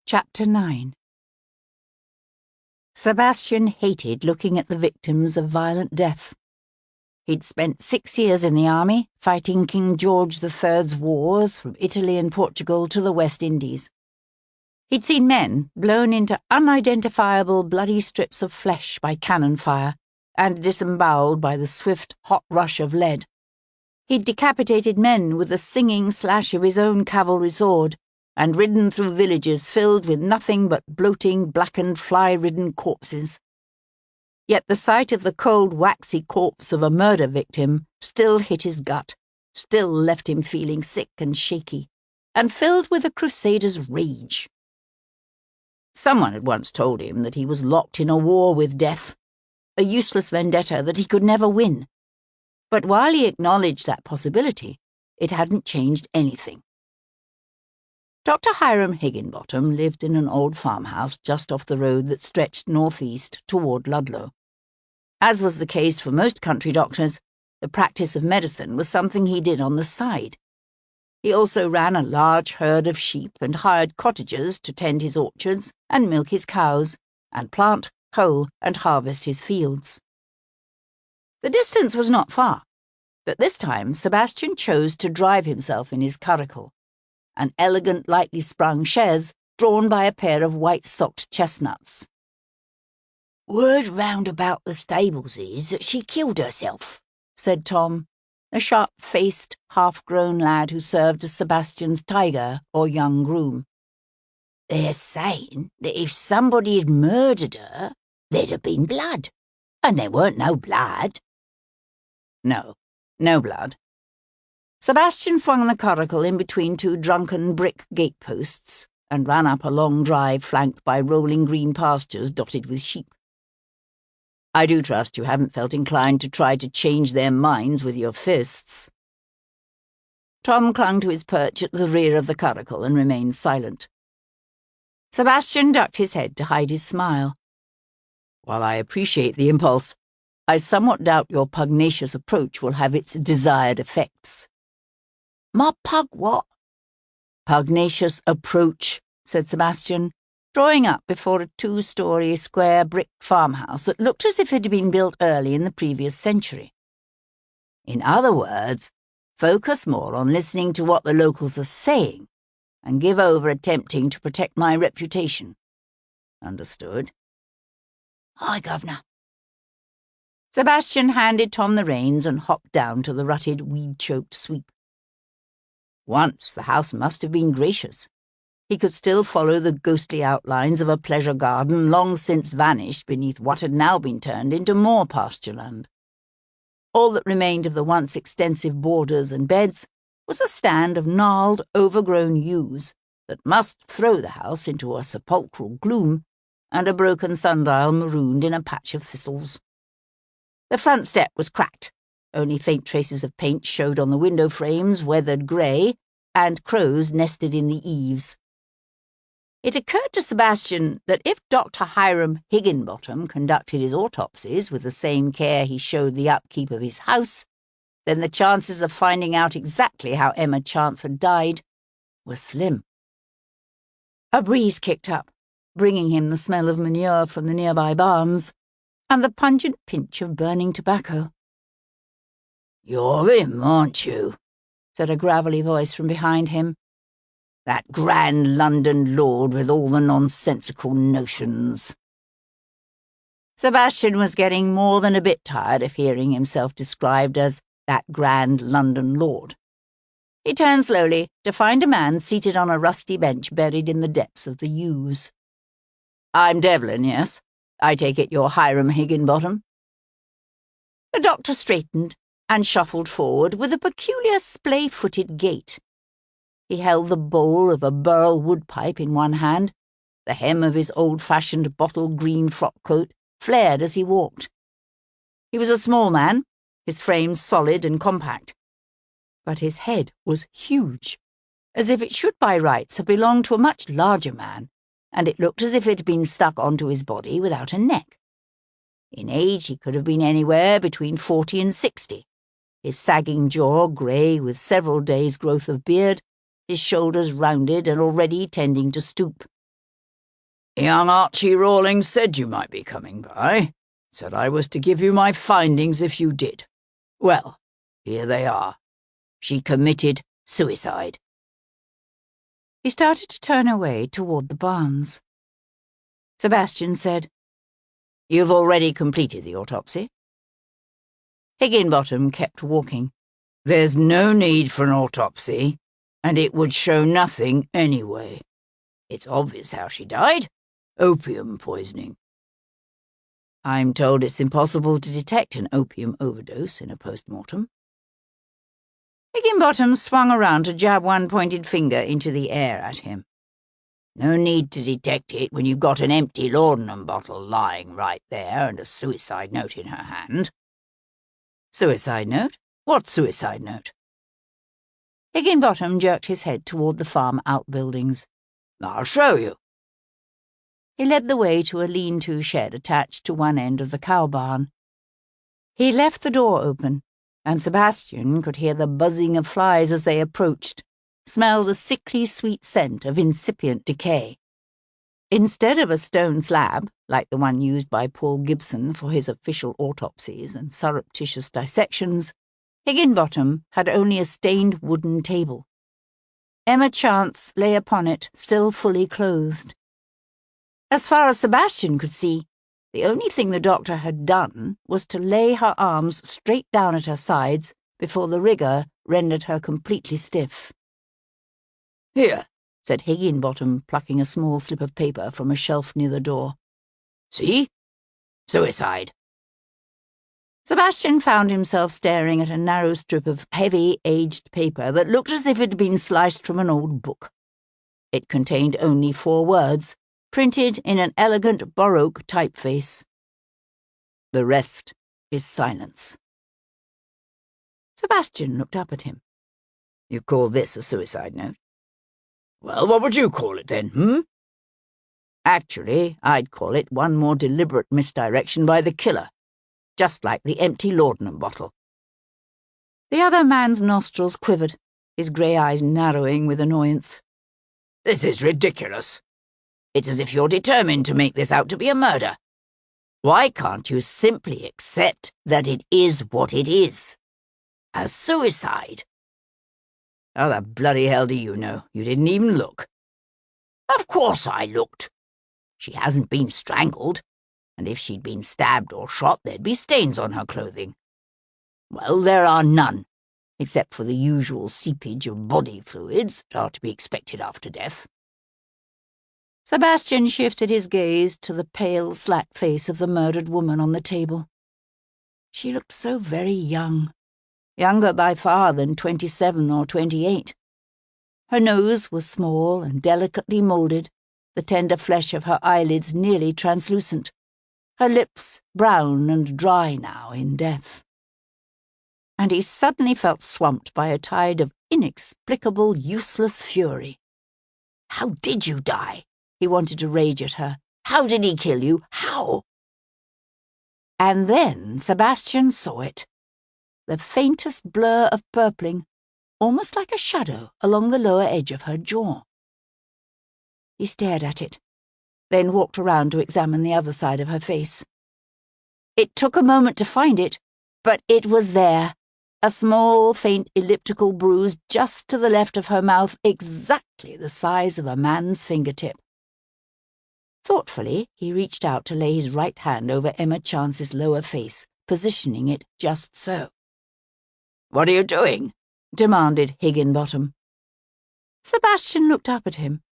Speaker 1: Chapter 9. Sebastian hated looking at the victims of violent death. He'd spent 6 years in the army, fighting King George III's wars from Italy and Portugal to the West Indies. He'd seen men blown into unidentifiable bloody strips of flesh by cannon fire and disemboweled by the swift, hot rush of lead. He'd decapitated men with the singing slash of his own cavalry sword and ridden through villages filled with nothing but bloating, blackened, fly-ridden corpses. Yet the sight of the cold, waxy corpse of a murder victim still hit his gut, still left him feeling sick and shaky, and filled with a crusader's rage. Someone had once told him that he was locked in a war with death, a useless vendetta that he could never win. But while he acknowledged that possibility, it hadn't changed anything. Dr. Hiram Higginbottom lived in an old farmhouse just off the road that stretched northeast toward Ludlow. As was the case for most country doctors, the practice of medicine was something he did on the side. He also ran a large herd of sheep and hired cottagers to tend his orchards and milk his cows, and plant, hoe, and harvest his fields. The distance was not far, but this time Sebastian chose to drive himself in his curricle, an elegant, lightly sprung chaise drawn by a pair of white-socked chestnuts.
Speaker 2: "Word round about the stables is that she killed herself,"
Speaker 1: said Tom, a sharp-faced, half-grown lad who served as Sebastian's tiger or young groom.
Speaker 2: "They're saying that if somebody had murdered her, there'd have been blood, and there weren't no blood."
Speaker 1: No blood. Sebastian swung the curricle in between two drunken brick gateposts and ran up a long drive flanked by rolling green pastures dotted with sheep. "I do trust you haven't felt inclined to try to change their minds with your fists." Tom clung to his perch at the rear of the curricle and remained silent. Sebastian ducked his head to hide his smile. "While I appreciate the impulse, I somewhat doubt your pugnacious approach will have its desired effects."
Speaker 2: "My pug what?"
Speaker 1: "Pugnacious approach," said Sebastian, drawing up before a 2-story square brick farmhouse that looked as if it had been built early in the previous century. "In other words, focus more on listening to what the locals are saying and give over attempting to protect my reputation. Understood?"
Speaker 2: "Aye, Governor."
Speaker 1: Sebastian handed Tom the reins and hopped down to the rutted, weed-choked sweep. Once the house must have been gracious. He could still follow the ghostly outlines of a pleasure garden long since vanished beneath what had now been turned into more pasture land. All that remained of the once extensive borders and beds was a stand of gnarled, overgrown yews that must throw the house into a sepulchral gloom, and a broken sundial marooned in a patch of thistles. The front step was cracked. Only faint traces of paint showed on the window frames, weathered grey, and crows nested in the eaves. It occurred to Sebastian that if Dr. Hiram Higginbottom conducted his autopsies with the same care he showed the upkeep of his house, then the chances of finding out exactly how Emma Chance had died were slim. A breeze kicked up, bringing him the smell of manure from the nearby barns and the pungent pinch of burning tobacco.
Speaker 2: "You're him, aren't you?"
Speaker 1: said a gravelly voice from behind him.
Speaker 2: "That grand London lord with all the nonsensical notions."
Speaker 1: Sebastian was getting more than a bit tired of hearing himself described as that grand London lord. He turned slowly to find a man seated on a rusty bench buried in the depths of the yews. "I'm Devlin, yes? I take it you're Hiram Higginbottom?" The doctor straightened and shuffled forward with a peculiar splay-footed gait. He held the bowl of a burl woodpipe in one hand. The hem of his old-fashioned bottle-green frock-coat flared as he walked. He was a small man, his frame solid and compact. But his head was huge, as if it should by rights have belonged to a much larger man, and it looked as if it had been stuck onto his body without a neck. In age he could have been anywhere between 40 and 60, his sagging jaw grey with several days' growth of beard, his shoulders rounded and already tending to stoop.
Speaker 2: "Young Archie Rawlings said you might be coming by. Said I was to give you my findings if you did. Well, here they are. She committed suicide."
Speaker 1: He started to turn away toward the barns. Sebastian said, "You've already completed the autopsy?" Higginbottom kept walking.
Speaker 2: "There's no need for an autopsy, and it would show nothing anyway. It's obvious how she died. Opium poisoning."
Speaker 1: "I'm told it's impossible to detect an opium overdose in a post-mortem." Higginbottom swung around to jab one pointed finger into the air at him.
Speaker 2: No need to detect it when you've got an empty laudanum bottle lying right there and a suicide note in her hand."
Speaker 1: "Suicide note? What suicide note?" Higginbottom jerked his head toward the farm outbuildings.
Speaker 2: "I'll show you."
Speaker 1: He led the way to a lean-to shed attached to one end of the cow barn. He left the door open, and Sebastian could hear the buzzing of flies as they approached, smell the sickly sweet scent of incipient decay. Instead of a stone slab, like the one used by Paul Gibson for his official autopsies and surreptitious dissections, Higginbottom had only a stained wooden table. Emma Chance lay upon it, still fully clothed. As far as Sebastian could see, the only thing the doctor had done was to lay her arms straight down at her sides before the rigour rendered her completely stiff.
Speaker 2: "Here,"
Speaker 1: said Higginbottom, plucking a small slip of paper from a shelf near the door.
Speaker 2: "See? Suicide."
Speaker 1: Sebastian found himself staring at a narrow strip of heavy, aged paper that looked as if it had been sliced from an old book. It contained only 4 words, printed in an elegant Baroque typeface. "The rest is silence." Sebastian looked up at him.
Speaker 2: "You call this a suicide note? Well, what would you call it then,
Speaker 1: Actually, I'd call it one more deliberate misdirection by the killer, just like the empty laudanum bottle." The other man's nostrils quivered, his grey eyes narrowing with annoyance.
Speaker 2: "This is ridiculous. It's as if you're determined to make this out to be a murder. Why can't you simply accept that it is what it is? A suicide."
Speaker 1: "How the bloody hell do you know? You didn't even look."
Speaker 2: "Of course I looked. She hasn't been strangled, and if she'd been stabbed or shot, there'd be stains on her clothing. Well, there are none, except for the usual seepage of body fluids that are to be expected after death."
Speaker 1: Sebastian shifted his gaze to the pale, slack face of the murdered woman on the table. She looked so very young, younger by far than 27 or 28. Her nose was small and delicately moulded, the tender flesh of her eyelids nearly translucent, her lips brown and dry now in death. And he suddenly felt swamped by a tide of inexplicable, useless fury.
Speaker 2: "How did you die?"
Speaker 1: He wanted to rage at her.
Speaker 2: "How did he kill you? How?"
Speaker 1: And then Sebastian saw it. The faintest blur of purpling, almost like a shadow along the lower edge of her jaw. He stared at it, then walked around to examine the other side of her face. It took a moment to find it, but it was there, a small, faint elliptical bruise just to the left of her mouth, exactly the size of a man's fingertip. Thoughtfully, he reached out to lay his right hand over Emma Chance's lower face, positioning it just so.
Speaker 2: "What are you doing?"
Speaker 1: demanded Higginbottom. Sebastian looked up at him.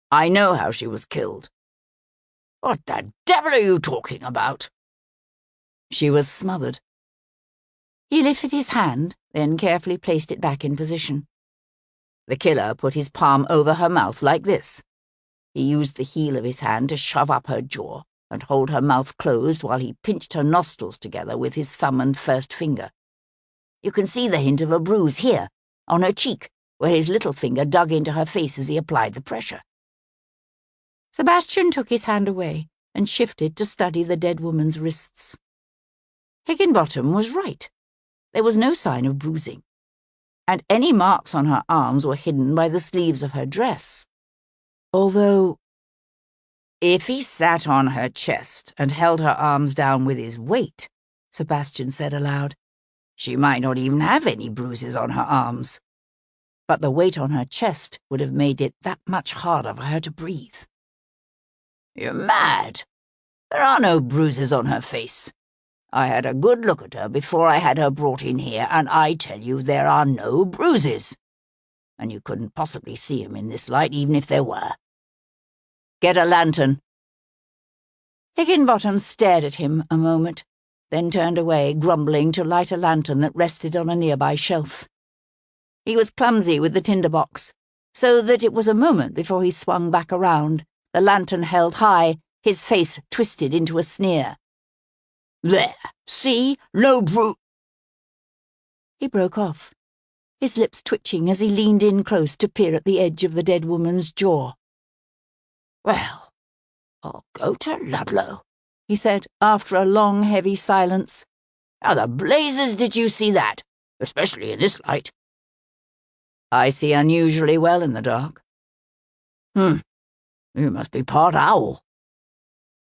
Speaker 2: "I know how she was killed." "What the devil are you talking about?"
Speaker 1: "She was smothered." He lifted his hand, then carefully placed it back in position. The killer put his palm over her mouth like this. He used the heel of his hand to shove up her jaw and hold her mouth closed while he pinched her nostrils together with his thumb and first finger. You can see the hint of a bruise here, on her cheek, where his little finger dug into her face as he applied the pressure. Sebastian took his hand away and shifted to study the dead woman's wrists. Higginbottom was right. There was no sign of bruising, and any marks on her arms were hidden by the sleeves of her dress. Although, if he sat on her chest and held her arms down with his weight, Sebastian said aloud, she might not even have any bruises on her arms. But the weight on her chest would have made it that much harder for her to breathe.
Speaker 2: "You're mad. There are no bruises on her face. I had a good look at her before I had her brought in here, and I tell you there are no bruises. And you couldn't possibly see 'em in this light, even if there were. Get a lantern."
Speaker 1: Higginbottom stared at him a moment, then turned away, grumbling, to light a lantern that rested on a nearby shelf. He was clumsy with the tinderbox, so that it was a moment before he swung back around, the lantern held high, his face twisted into a sneer.
Speaker 2: "There, see? No brute."
Speaker 1: He broke off, his lips twitching as he leaned in close to peer at the edge of the dead woman's jaw.
Speaker 2: "Well, I'll go to Ludlow,"
Speaker 1: he said, after a long, heavy silence.
Speaker 2: "How the blazes did you see that, especially in this light?"
Speaker 1: "I see unusually well in the dark."
Speaker 2: You must be part owl."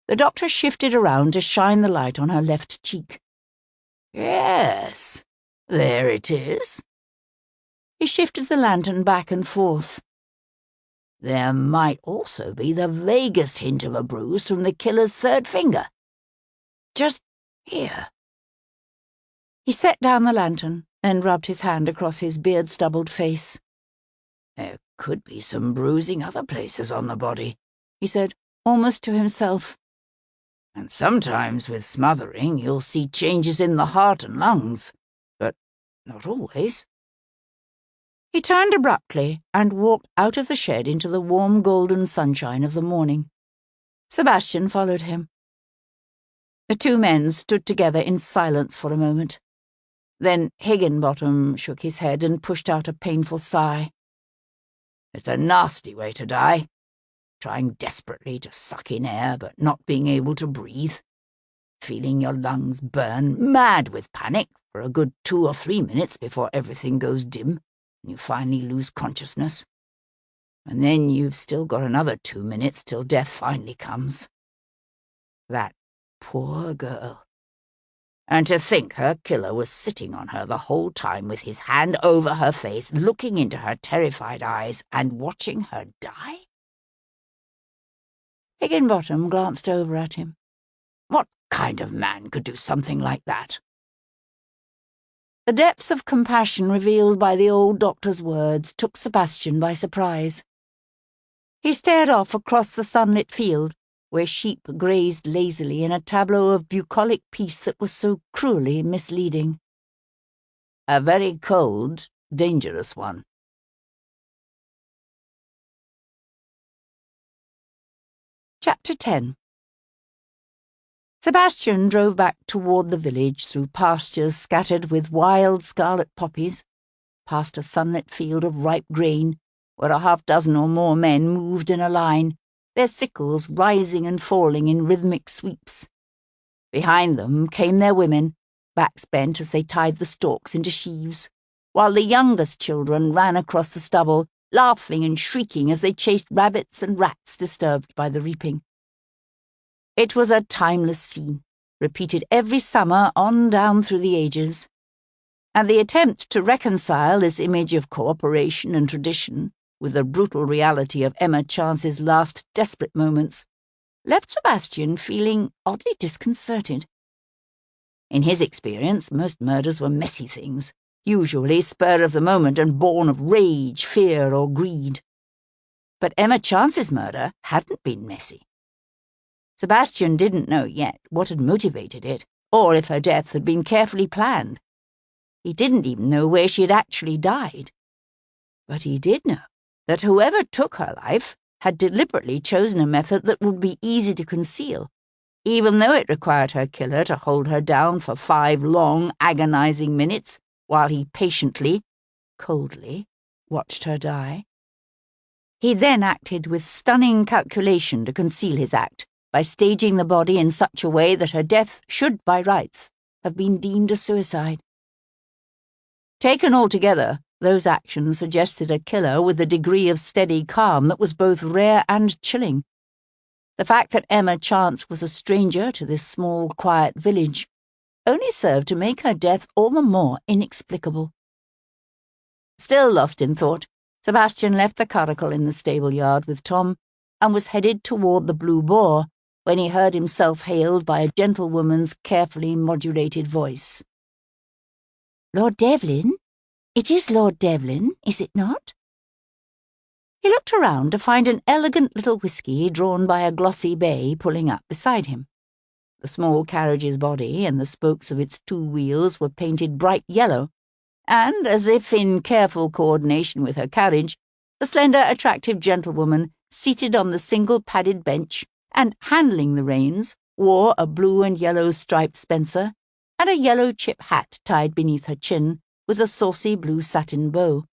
Speaker 1: The doctor shifted around to shine the light on her left cheek.
Speaker 2: "Yes, there it is."
Speaker 1: He shifted the lantern back and forth.
Speaker 2: "There might also be the vaguest hint of a bruise from the killer's third finger. Just here."
Speaker 1: He set down the lantern, then rubbed his hand across his beard-stubbled face.
Speaker 2: "There could be some bruising other places on the body,"
Speaker 1: he said, almost to himself.
Speaker 2: "And sometimes with smothering you'll see changes in the heart and lungs, but not always."
Speaker 1: He turned abruptly and walked out of the shed into the warm golden sunshine of the morning. Sebastian followed him. The two men stood together in silence for a moment. Then Higginbottom shook his head and pushed out a painful sigh.
Speaker 2: "It's a nasty way to die, trying desperately to suck in air but not being able to breathe, feeling your lungs burn, mad with panic for a good 2 or 3 minutes before everything goes dim and you finally lose consciousness. And then you've still got another 2 minutes till death finally comes. That poor girl. And to think her killer was sitting on her the whole time with his hand over her face, looking into her terrified eyes and watching her die?"
Speaker 1: Higginbottom glanced over at him.
Speaker 2: "What kind of man could do something like that?"
Speaker 1: The depths of compassion revealed by the old doctor's words took Sebastian by surprise. He stared off across the sunlit field, where sheep grazed lazily in a tableau of bucolic peace that was so cruelly misleading.
Speaker 2: "A very cold, dangerous one."
Speaker 1: Chapter 10. Sebastian drove back toward the village through pastures scattered with wild scarlet poppies, past a sunlit field of ripe grain, where 6 or more men moved in a line, their sickles rising and falling in rhythmic sweeps. Behind them came their women, backs bent as they tied the stalks into sheaves, while the youngest children ran across the stubble, laughing and shrieking as they chased rabbits and rats disturbed by the reaping. It was a timeless scene, repeated every summer on down through the ages, and the attempt to reconcile this image of cooperation and tradition with the brutal reality of Emma Chance's last desperate moments left Sebastian feeling oddly disconcerted. In his experience, most murders were messy things, usually spur of the moment and born of rage, fear, or greed. But Emma Chance's murder hadn't been messy. Sebastian didn't know yet what had motivated it, or if her death had been carefully planned. He didn't even know where she had actually died. But he did know that whoever took her life had deliberately chosen a method that would be easy to conceal, even though it required her killer to hold her down for 5 long, agonizing minutes while he patiently, coldly, watched her die. He then acted with stunning calculation to conceal his act, by staging the body in such a way that her death should, by rights, have been deemed a suicide. Taken altogether, those actions suggested a killer with a degree of steady calm that was both rare and chilling. The fact that Emma Chance was a stranger to this small, quiet village only served to make her death all the more inexplicable. Still lost in thought, Sebastian left the curricle in the stable yard with Tom and was headed toward the Blue Boar when he heard himself hailed by a gentlewoman's carefully modulated voice. "Lord Devlin? It is Lord Devlin, is it not?" He looked around to find an elegant little whisky drawn by a glossy bay pulling up beside him. The small carriage's body and the spokes of its 2 wheels were painted bright yellow, and, as if in careful coordination with her carriage, a slender, attractive gentlewoman seated on the single padded bench and handling the reins wore a blue and yellow striped spencer and a yellow chip hat tied beneath her chin with a saucy blue satin bow.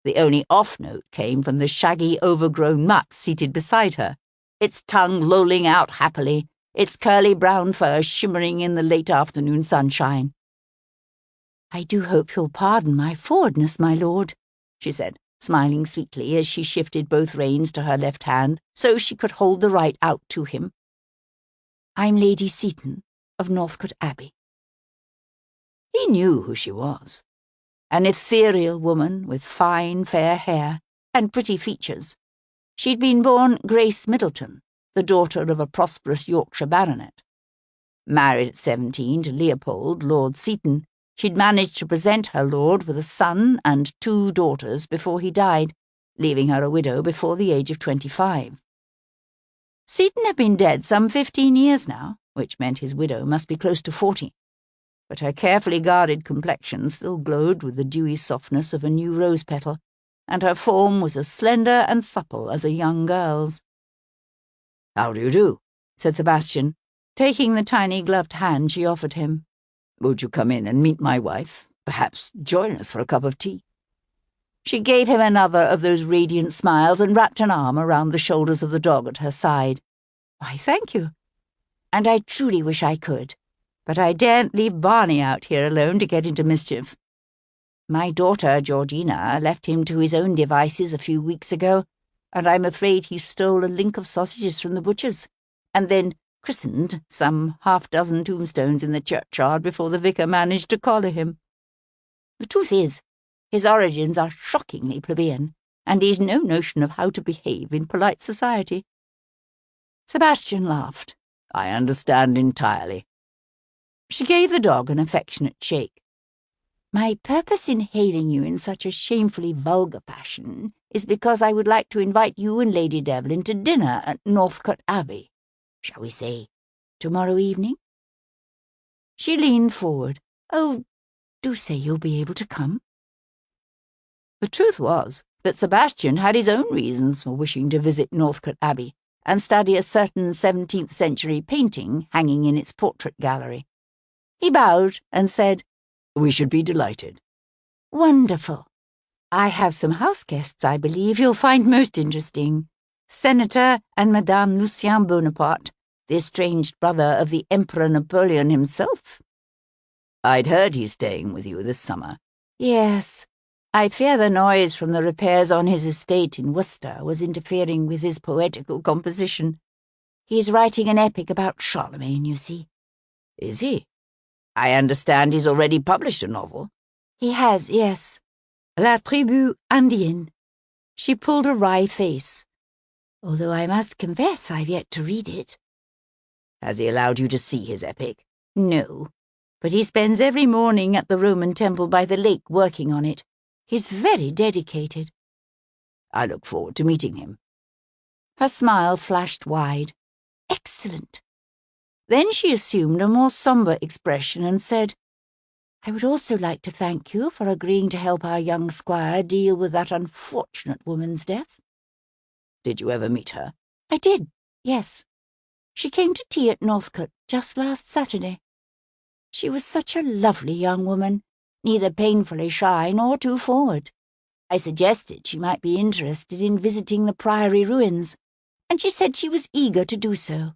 Speaker 1: The only off-note came from the shaggy, overgrown mutt seated beside her, its tongue lolling out happily, its curly brown fur shimmering in the late afternoon sunshine.
Speaker 3: "I do hope you'll pardon my forwardness, my lord," she said, smiling sweetly as she shifted both reins to her left hand so she could hold the right out to him. "I'm Lady Seaton of Northcote Abbey."
Speaker 1: He knew who she was. An ethereal woman with fine, fair hair and pretty features. She'd been born Grace Middleton, the daughter of a prosperous Yorkshire baronet. Married at 17 to Leopold, Lord Seaton, she'd managed to present her lord with a son and 2 daughters before he died, leaving her a widow before the age of 25. Seaton had been dead some 15 years now, which meant his widow must be close to 40. But her carefully guarded complexion still glowed with the dewy softness of a new rose petal, and her form was as slender and supple as a young girl's.
Speaker 2: "How do you do?"
Speaker 1: said Sebastian, taking the tiny gloved hand she offered him.
Speaker 2: "Would you come in and meet my wife? Perhaps join us for a cup of tea?"
Speaker 1: She gave him another of those radiant smiles and wrapped an arm around the shoulders of the dog at her side.
Speaker 3: "Why, thank you. And I truly wish I could.
Speaker 1: But I daren't leave Barney out here alone to get into mischief. My daughter, Georgina, left him to his own devices a few weeks ago, and I'm afraid he stole a link of sausages from the butcher's, and then christened some 6 tombstones in the churchyard before the vicar managed to collar him. The truth is, his origins are shockingly plebeian, and he's no notion of how to behave in polite society." Sebastian laughed.
Speaker 2: "I understand entirely."
Speaker 1: She gave the dog an affectionate shake.
Speaker 3: "My purpose in hailing you in such a shamefully vulgar fashion is because I would like to invite you and Lady Devlin to dinner at Northcote Abbey. Shall we say tomorrow evening?"
Speaker 1: She leaned forward.
Speaker 3: "Oh, do say you'll be able to come."
Speaker 1: The truth was that Sebastian had his own reasons for wishing to visit Northcote Abbey and study a certain 17th-century painting hanging in its portrait gallery. He bowed and said,
Speaker 2: "We should be delighted."
Speaker 3: "Wonderful.
Speaker 1: I have some house guests I believe you'll find most interesting. Senator and Madame Lucien Bonaparte, the estranged brother of the Emperor Napoleon himself."
Speaker 2: "I'd heard he's staying with you this summer."
Speaker 3: "Yes.
Speaker 1: I fear the noise from the repairs on his estate in Worcester was interfering with his poetical composition.
Speaker 3: He's writing an epic about Charlemagne, you see."
Speaker 2: "Is he? I understand he's already published a novel."
Speaker 3: "He has, yes."
Speaker 1: La Tribu Indienne. She pulled a wry face.
Speaker 3: "Although I must confess I've yet to read it."
Speaker 2: "Has he allowed you to see his epic?"
Speaker 1: "No, but he spends every morning at the Roman temple by the lake working on it. He's very dedicated."
Speaker 2: "I look forward to meeting him."
Speaker 1: Her smile flashed wide.
Speaker 3: "Excellent."
Speaker 1: Then she assumed a more somber expression and said,
Speaker 3: "I would also like to thank you for agreeing to help our young squire deal with that unfortunate woman's death."
Speaker 2: "Did you ever meet her?"
Speaker 3: "I did, yes. She came to tea at Northcote just last Saturday. She was such a lovely young woman, neither painfully shy nor too forward. I suggested she might be interested in visiting the Priory ruins, and she said she was eager to do so."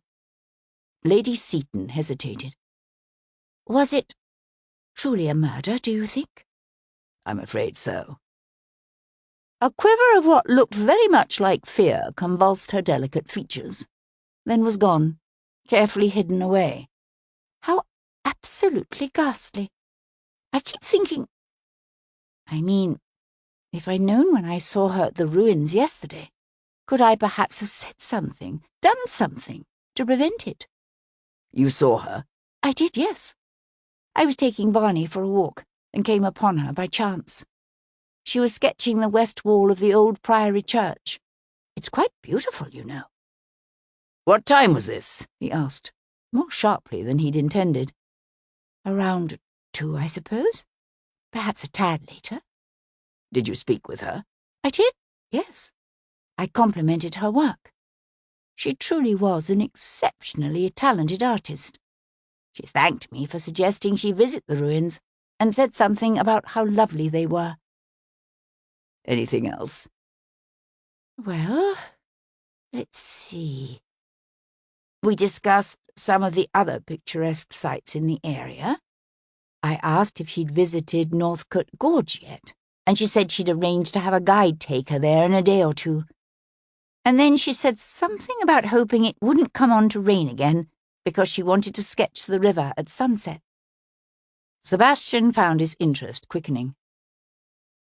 Speaker 1: Lady Seaton hesitated.
Speaker 3: "Was it truly a murder, do you think?"
Speaker 2: "I'm afraid so."
Speaker 1: A quiver of what looked very much like fear convulsed her delicate features, then was gone, carefully hidden away.
Speaker 3: "How absolutely ghastly. I keep thinking... I mean, if I'd known when I saw her at the ruins yesterday, could I perhaps have said something, done something, to prevent it?"
Speaker 2: "You saw her?"
Speaker 3: "I did, yes. I was taking Barney for a walk and came upon her by chance. She was sketching the west wall of the old Priory church. It's quite beautiful, you know."
Speaker 2: "What time was this?"
Speaker 1: he asked, more sharply than he'd intended.
Speaker 3: "Around 2, I suppose. Perhaps a tad later."
Speaker 2: "Did you speak with her?"
Speaker 3: "I did, Yes, I complimented her work. She truly was an exceptionally talented artist. She thanked me for suggesting she visit the ruins and said something about how lovely they were.
Speaker 2: Anything else?
Speaker 3: Well, let's see. We discussed some of the other picturesque sites in the area. I asked if she'd visited Northcote Gorge yet, and she said she'd arranged to have a guide take her there in a day or two. And then she said something about hoping it wouldn't come on to rain again because she wanted to sketch the river at sunset. Sebastian found his interest quickening.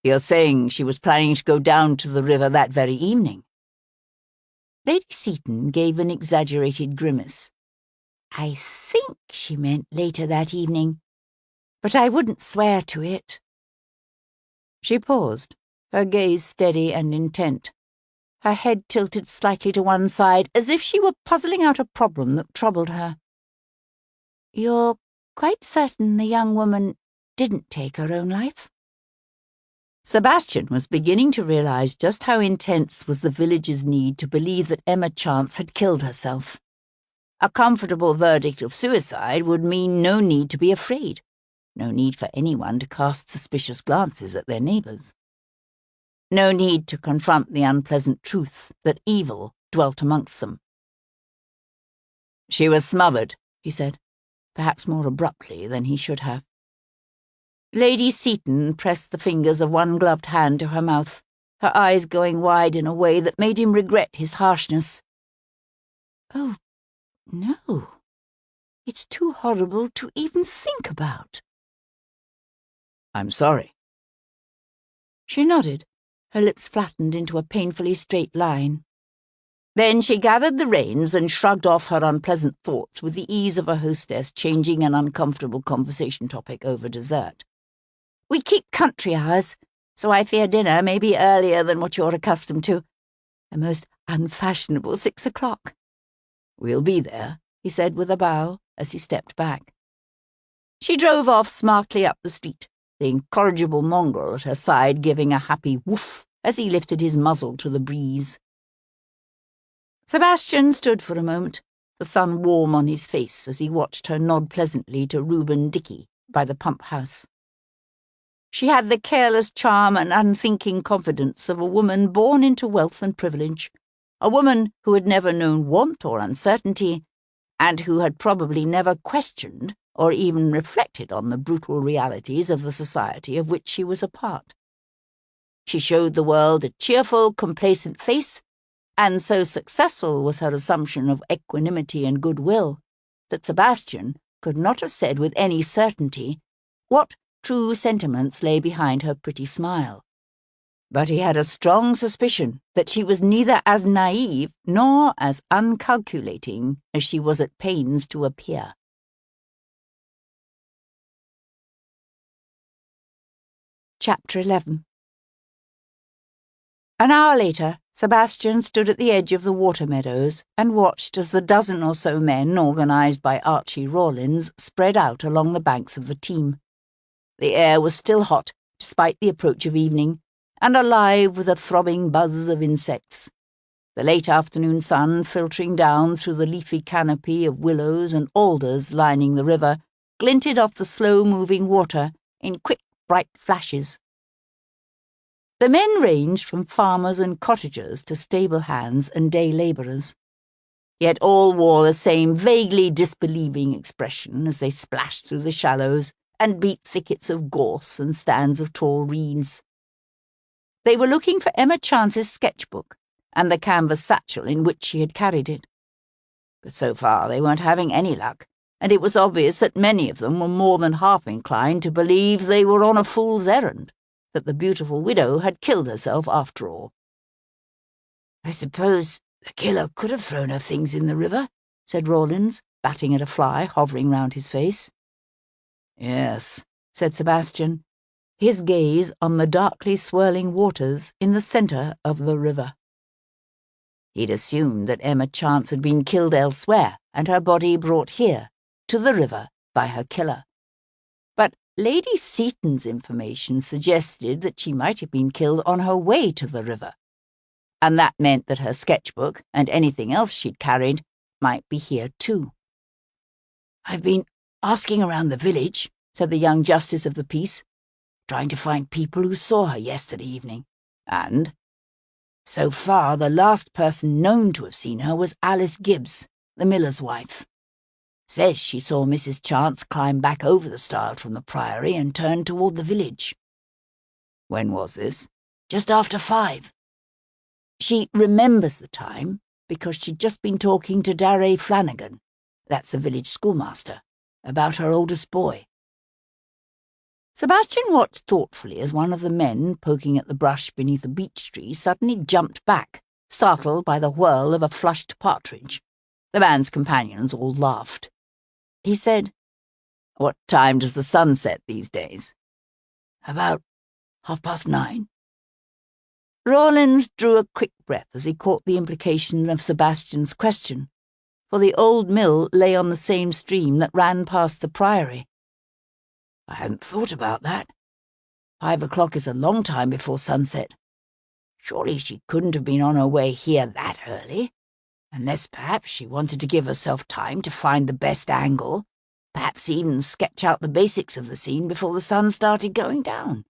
Speaker 2: You're saying she was planning to go down to the river that very evening?
Speaker 3: Lady Seaton gave an exaggerated grimace. I think she meant later that evening, but I wouldn't swear to it.
Speaker 1: She paused, her gaze steady and intent, her head tilted slightly to one side, as if she were puzzling out a problem that troubled her.
Speaker 3: You're quite certain the young woman didn't take her own life?
Speaker 1: Sebastian was beginning to realize just how intense was the village's need to believe that Emma Chance had killed herself. A comfortable verdict of suicide would mean no need to be afraid, no need for anyone to cast suspicious glances at their neighbors. No need to confront the unpleasant truth that evil dwelt amongst them.
Speaker 2: She was smothered,
Speaker 1: he said, perhaps more abruptly than he should have. Lady Seaton pressed the fingers of one gloved hand to her mouth, her eyes going wide in a way that made him regret his harshness. Oh, no. It's too horrible to even think about.
Speaker 2: I'm sorry.
Speaker 1: She nodded, her lips flattened into a painfully straight line. Then she gathered the reins and shrugged off her unpleasant thoughts with the ease of a hostess changing an uncomfortable conversation topic over dessert. We keep country hours, so I fear dinner may be earlier than what you're accustomed to. A most unfashionable 6 o'clock.
Speaker 2: We'll be there, he said with a bow as he stepped back.
Speaker 1: She drove off smartly up the street, the incorrigible mongrel at her side giving a happy woof as he lifted his muzzle to the breeze. Sebastian stood for a moment, the sun warm on his face as he watched her nod pleasantly to Reuben Dickey by the pump house. She had the careless charm and unthinking confidence of a woman born into wealth and privilege, a woman who had never known want or uncertainty, and who had probably never questioned or even reflected on the brutal realities of the society of which she was a part. She showed the world a cheerful, complacent face, and so successful was her assumption of equanimity and goodwill that Sebastian could not have said with any certainty what true sentiments lay behind her pretty smile. But he had a strong suspicion that she was neither as naive nor as uncalculating as she was at pains to appear. Chapter 11. An hour later, Sebastian stood at the edge of the water meadows and watched as the dozen or so men, organised by Archie Rawlins, spread out along the banks of the Team. The air was still hot, despite the approach of evening, and alive with a throbbing buzz of insects. The late afternoon sun, filtering down through the leafy canopy of willows and alders lining the river, glinted off the slow-moving water in quick, bright flashes. The men ranged from farmers and cottagers to stable hands and day labourers. Yet all wore the same vaguely disbelieving expression as they splashed through the shallows and beat thickets of gorse and stands of tall reeds. They were looking for Emma Chance's sketchbook and the canvas satchel in which she had carried it. But so far they weren't having any luck, and it was obvious that many of them were more than half inclined to believe they were on a fool's errand, that the beautiful widow had killed herself after all.
Speaker 3: I suppose the killer could have thrown her things in the river, said Rawlins, batting at a fly hovering round his face.
Speaker 1: Yes, said Sebastian, his gaze on the darkly swirling waters in the centre of the river. He'd assumed that Emma Chance had been killed elsewhere and her body brought here, to the river, by her killer. But Lady Seaton's information suggested that she might have been killed on her way to the river, and that meant that her sketchbook and anything else she'd carried might be here too.
Speaker 3: "I've been asking around the village," said the young justice of the peace, "trying to find people who saw her yesterday evening.
Speaker 1: And?
Speaker 3: So far, the last person known to have seen her was Alice Gibbs, the miller's wife. Says she saw Mrs. Chance climb back over the stile from the priory and turn toward the village."
Speaker 1: When was this?
Speaker 3: "Just after 5. She remembers the time because she'd just been talking to Darragh Flanagan, that's the village schoolmaster, about her oldest boy."
Speaker 1: Sebastian watched thoughtfully as one of the men poking at the brush beneath a beech tree suddenly jumped back, startled by the whirl of a flushed partridge. The man's companions all laughed. He said, "What time does the sun set these days?"
Speaker 3: "About 9:30.
Speaker 1: Rawlins drew a quick breath as he caught the implication of Sebastian's question, for the old mill lay on the same stream that ran past the priory.
Speaker 3: "I hadn't thought about that. 5 o'clock is a long time before sunset. Surely she couldn't have been on her way here that early, unless perhaps she wanted to give herself time to find the best angle, perhaps even sketch out the basics of the scene before the sun started going down.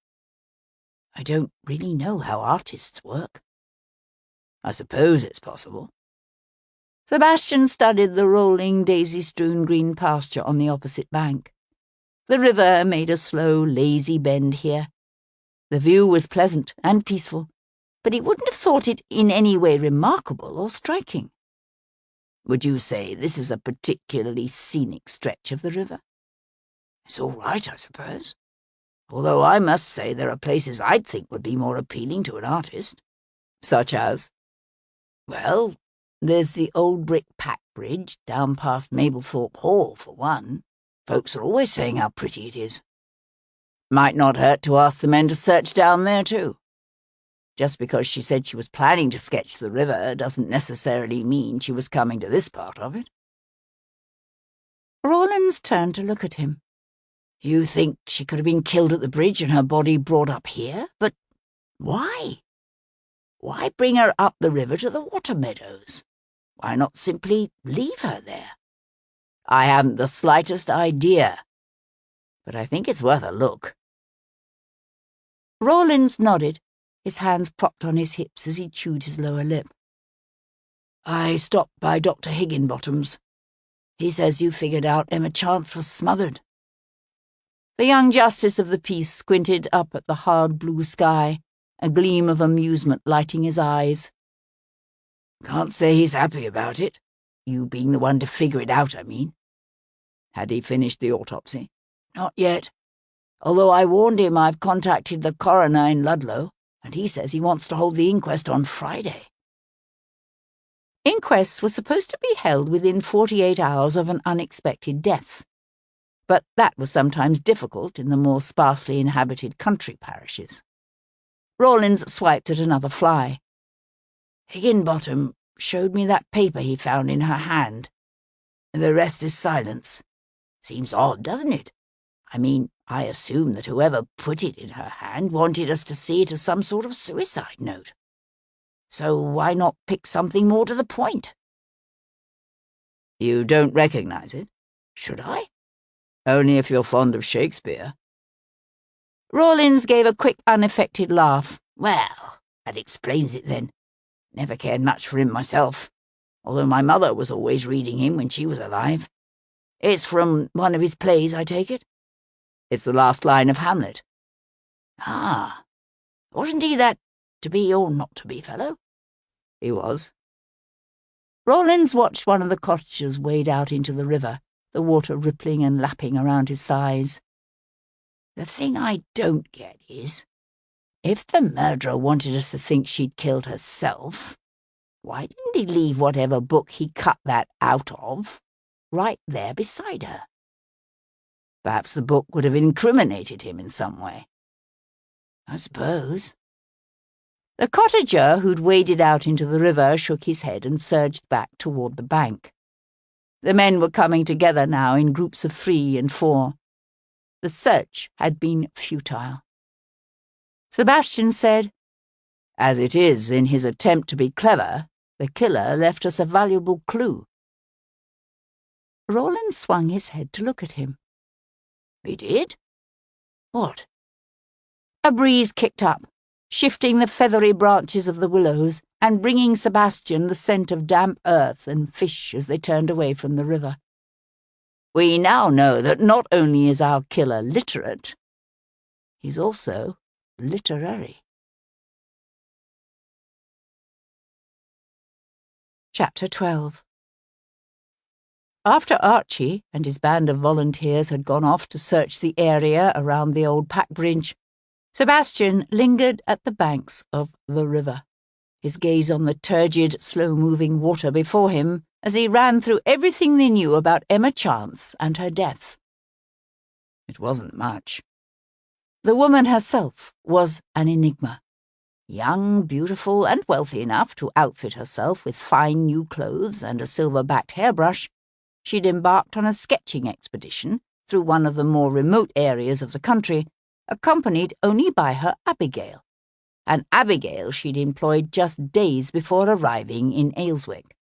Speaker 3: I don't really know how artists work."
Speaker 1: "I suppose it's possible." Sebastian studied the rolling, daisy-strewn green pasture on the opposite bank. The river made a slow, lazy bend here. The view was pleasant and peaceful, but he wouldn't have thought it in any way remarkable or striking.
Speaker 3: "Would you say this is a particularly scenic stretch of the river?" "It's all right, I suppose. Although I must say there are places I'd think would be more appealing to an artist."
Speaker 1: "Such as?"
Speaker 3: "Well, there's the old brick pack bridge down past Mablethorpe Hall, for one. Folks are always saying how pretty it is."
Speaker 1: "Might not hurt to ask the men to search down there too. Just because she said she was planning to sketch the river doesn't necessarily mean she was coming to this part of it." Rawlins turned to look at him.
Speaker 3: "You think she could have been killed at the bridge and her body brought up here? But why? Why bring her up the river to the water meadows? Why not simply leave her there?"
Speaker 1: "I haven't the slightest idea, but I think it's worth a look." Rawlins nodded, his hands propped on his hips as he chewed his lower lip.
Speaker 3: "I stopped by Dr. Higginbottom's. He says you figured out Emma Chance was smothered."
Speaker 1: The young justice of the peace squinted up at the hard blue sky, a gleam of amusement lighting his eyes.
Speaker 3: "Can't say he's happy about it. You being the one to figure it out, I mean."
Speaker 1: "Had he finished the autopsy?"
Speaker 3: "Not yet. Although I warned him I've contacted the coroner in Ludlow, and he says he wants to hold the inquest on Friday."
Speaker 1: Inquests were supposed to be held within 48 hours of an unexpected death, but that was sometimes difficult in the more sparsely inhabited country parishes. Rawlins swiped at another fly.
Speaker 3: "Higginbottom showed me that paper he found in her hand. The rest is silence. Seems odd, doesn't it? I mean, I assume that whoever put it in her hand wanted us to see it as some sort of suicide note. So why not pick something more to the point?"
Speaker 1: "You don't recognize it?"
Speaker 3: "Should I?"
Speaker 1: "Only if you're fond of Shakespeare." Rawlins gave a quick, unaffected laugh.
Speaker 3: "Well, that explains it then. Never cared much for him myself, although my mother was always reading him when she was alive. It's from one of his plays, I take it?"
Speaker 1: "It's the last line of Hamlet."
Speaker 3: "Ah. Wasn't he that to-be or not-to-be fellow?"
Speaker 1: "He was."
Speaker 3: Rawlins watched one of the cottagers wade out into the river, the water rippling and lapping around his thighs. "The thing I don't get is, if the murderer wanted us to think she'd killed herself, why didn't he leave whatever book he cut that out of right there beside her?"
Speaker 1: Perhaps the book would have incriminated him in some way.
Speaker 3: "I suppose."
Speaker 1: The cottager who'd waded out into the river shook his head and surged back toward the bank. The men were coming together now in groups of 3 and 4. The search had been futile. Sebastian said,
Speaker 3: As it is, in his attempt to be clever, the killer left us a valuable clue."
Speaker 1: Roland swung his head to look at him.
Speaker 3: "He did? What?"
Speaker 1: A breeze kicked up, shifting the feathery branches of the willows and bringing Sebastian the scent of damp earth and fish as they turned away from the river.
Speaker 3: "We now know that not only is our killer literate, he's also literary."
Speaker 1: Chapter 12. After Archie and his band of volunteers had gone off to search the area around the old pack bridge, Sebastian lingered at the banks of the river, his gaze on the turgid, slow-moving water before him as he ran through everything they knew about Emma Chance and her death.
Speaker 3: It wasn't much.
Speaker 1: The woman herself was an enigma. Young, beautiful, and wealthy enough to outfit herself with fine new clothes and a silver-backed hairbrush, she'd embarked on a sketching expedition through one of the more remote areas of the country, accompanied only by her Abigail, an Abigail she'd employed just days before arriving in Ayleswick.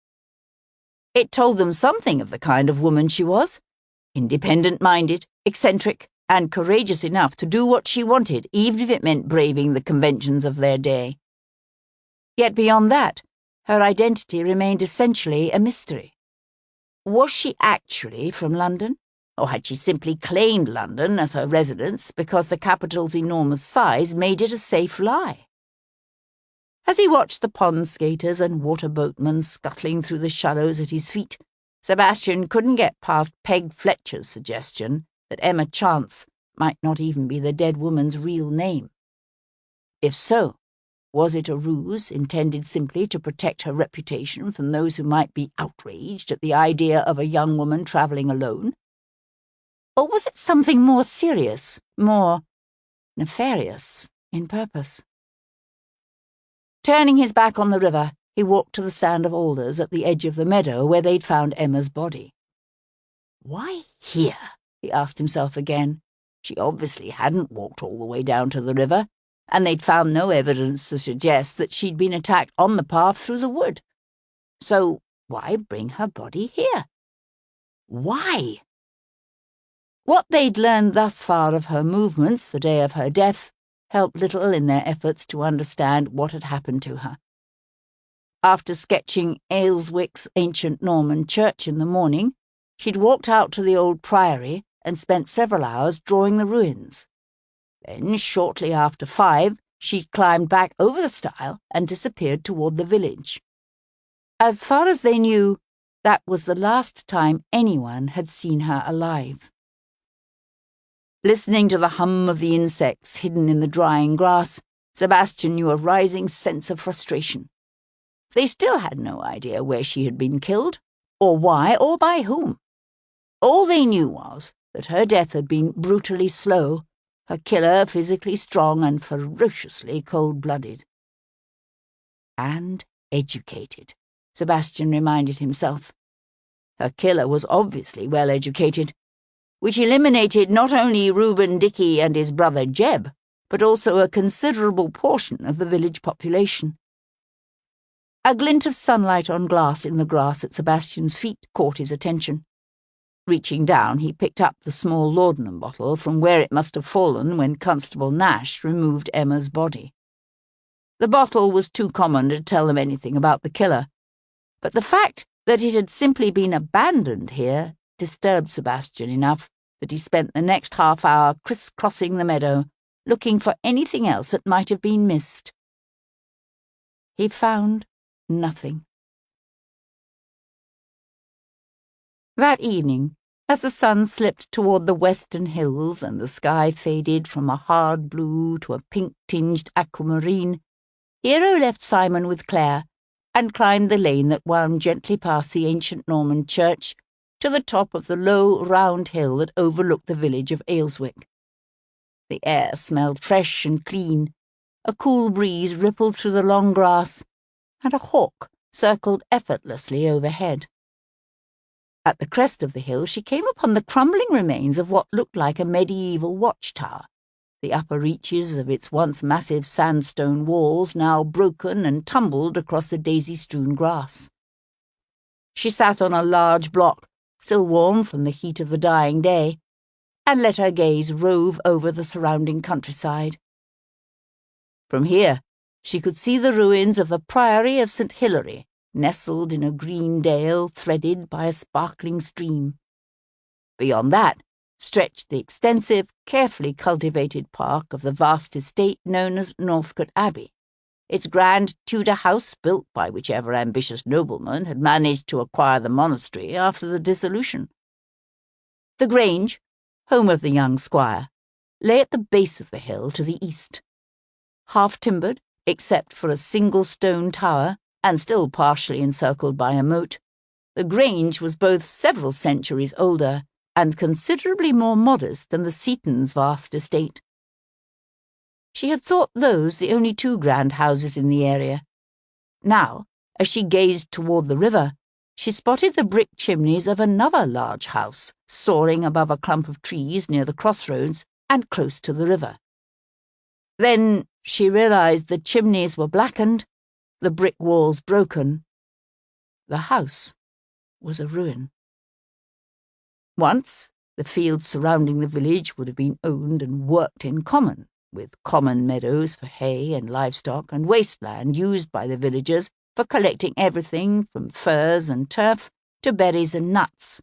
Speaker 1: It told them something of the kind of woman she was, independent-minded, eccentric, and courageous enough to do what she wanted, even if it meant braving the conventions of their day. Yet beyond that, her identity remained essentially a mystery. Was she actually from London, or had she simply claimed London as her residence because the capital's enormous size made it a safe lie? As he watched the pond skaters and water boatmen scuttling through the shallows at his feet, Sebastian couldn't get past Peg Fletcher's suggestion that Emma Chance might not even be the dead woman's real name. If so, was it a ruse intended simply to protect her reputation from those who might be outraged at the idea of a young woman travelling alone? Or was it something more serious, more nefarious in purpose? Turning his back on the river, he walked to the stand of alders at the edge of the meadow where they'd found Emma's body. Why here? He asked himself again. She obviously hadn't walked all the way down to the river, and they'd found no evidence to suggest that she'd been attacked on the path through the wood. So why bring her body here? Why? What they'd learned thus far of her movements the day of her death helped little in their efforts to understand what had happened to her. After sketching Ayleswick's ancient Norman church in the morning, she'd walked out to the old priory and spent several hours drawing the ruins. Then, shortly after 5, she'd climbed back over the stile and disappeared toward the village. As far as they knew, that was the last time anyone had seen her alive. Listening to the hum of the insects hidden in the drying grass, Sebastian knew a rising sense of frustration. They still had no idea where she had been killed, or why, or by whom. All they knew was that her death had been brutally slow, her killer physically strong and ferociously cold-blooded. And educated, Sebastian reminded himself. Her killer was obviously well-educated, which eliminated not only Reuben Dickey and his brother Jeb, but also a considerable portion of the village population. A glint of sunlight on glass in the grass at Sebastian's feet caught his attention. Reaching down, he picked up the small laudanum bottle from where it must have fallen when Constable Nash removed Emma's body. The bottle was too common to tell them anything about the killer, but the fact that it had simply been abandoned here disturbed Sebastian enough that he spent the next half-hour criss-crossing the meadow, looking for anything else that might have been missed. He found nothing. That evening, as the sun slipped toward the western hills and the sky faded from a hard blue to a pink-tinged aquamarine, Hero left Simon with Claire and climbed the lane that wound gently past the ancient Norman church to the top of the low, round hill that overlooked the village of Ayleswick. The air smelled fresh and clean, a cool breeze rippled through the long grass, and a hawk circled effortlessly overhead. At the crest of the hill she came upon the crumbling remains of what looked like a medieval watchtower, the upper reaches of its once massive sandstone walls now broken and tumbled across the daisy-strewn grass. She sat on a large block, still warm from the heat of the dying day, and let her gaze rove over the surrounding countryside. From here, she could see the ruins of the Priory of St. Hilary, nestled in a green dale threaded by a sparkling stream. Beyond that stretched the extensive, carefully cultivated park of the vast estate known as Northcote Abbey, its grand Tudor house built by whichever ambitious nobleman had managed to acquire the monastery after the dissolution. The Grange, home of the young squire, lay at the base of the hill to the east. Half-timbered, except for a single stone tower, and still partially encircled by a moat, the Grange was both several centuries older and considerably more modest than the Seatons' vast estate. She had thought those the only two grand houses in the area. Now, as she gazed toward the river, she spotted the brick chimneys of another large house, soaring above a clump of trees near the crossroads and close to the river. Then she realized the chimneys were blackened, the brick walls broken. The house was a ruin. Once, the fields surrounding the village would have been owned and worked in common, with common meadows for hay and livestock and wasteland used by the villagers for collecting everything from furze and turf to berries and nuts.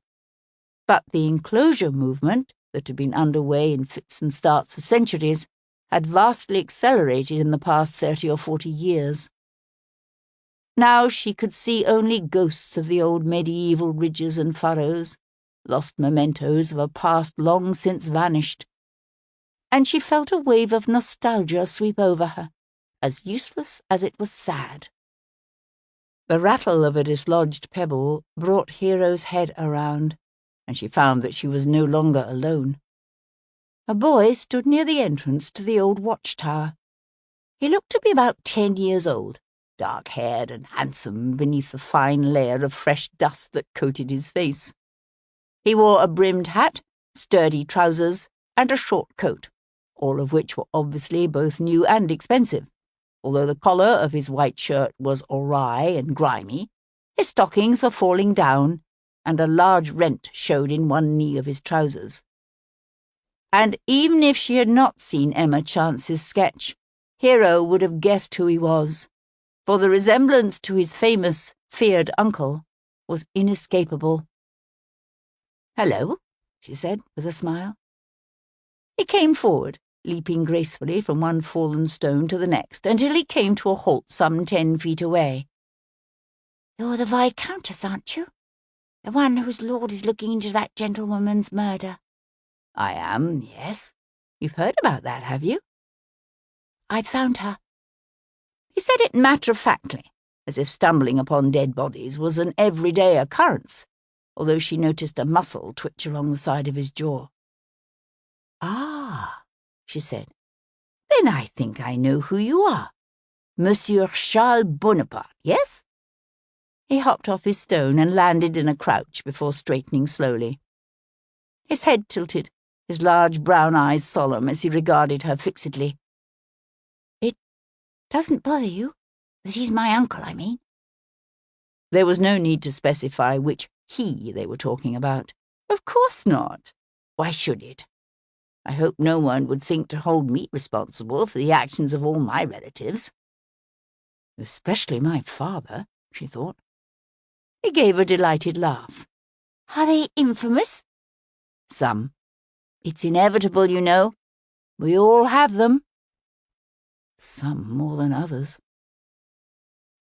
Speaker 1: But the enclosure movement, that had been underway in fits and starts for centuries, had vastly accelerated in the past 30 or 40 years. Now she could see only ghosts of the old medieval ridges and furrows, lost mementos of a past long since vanished, and she felt a wave of nostalgia sweep over her, as useless as it was sad. The rattle of a dislodged pebble brought Hero's head around, and she found that she was no longer alone. A boy stood near the entrance to the old watchtower. He looked to be about 10 years old, dark-haired and handsome beneath the fine layer of fresh dust that coated his face. He wore a brimmed hat, sturdy trousers, and a short coat, all of which were obviously both new and expensive. Although the collar of his white shirt was awry and grimy, his stockings were falling down, and a large rent showed in one knee of his trousers. And even if she had not seen Emma Chance's sketch, Hero would have guessed who he was, for the resemblance to his famous, feared uncle was inescapable. "Hello," she said, with a smile. He came forward, leaping gracefully from one fallen stone to the next, until he came to a halt some 10 feet away.
Speaker 3: "You're the Viscountess, aren't you? The one whose lord is looking into that gentlewoman's murder?"
Speaker 1: "I am, yes. You've heard about that, have you?"
Speaker 3: "I've found her."
Speaker 1: He said it matter-of-factly, as if stumbling upon dead bodies was an everyday occurrence, although she noticed a muscle twitch along the side of his jaw. "Ah," she said, "then I think I know who you are. Monsieur Charles Bonaparte, yes?" He hopped off his stone and landed in a crouch before straightening slowly. His head tilted, his large brown eyes solemn as he regarded her fixedly.
Speaker 3: "It doesn't bother you that he's my uncle, I mean?"
Speaker 1: There was no need to specify which he they were talking about. Of course not. Why should it? I hope no one would think to hold me responsible for the actions of all my relatives. Especially my father, she thought. He gave a delighted laugh.
Speaker 3: "Are they infamous?"
Speaker 1: "Some. It's inevitable, you know. We all have them." "Some more than others."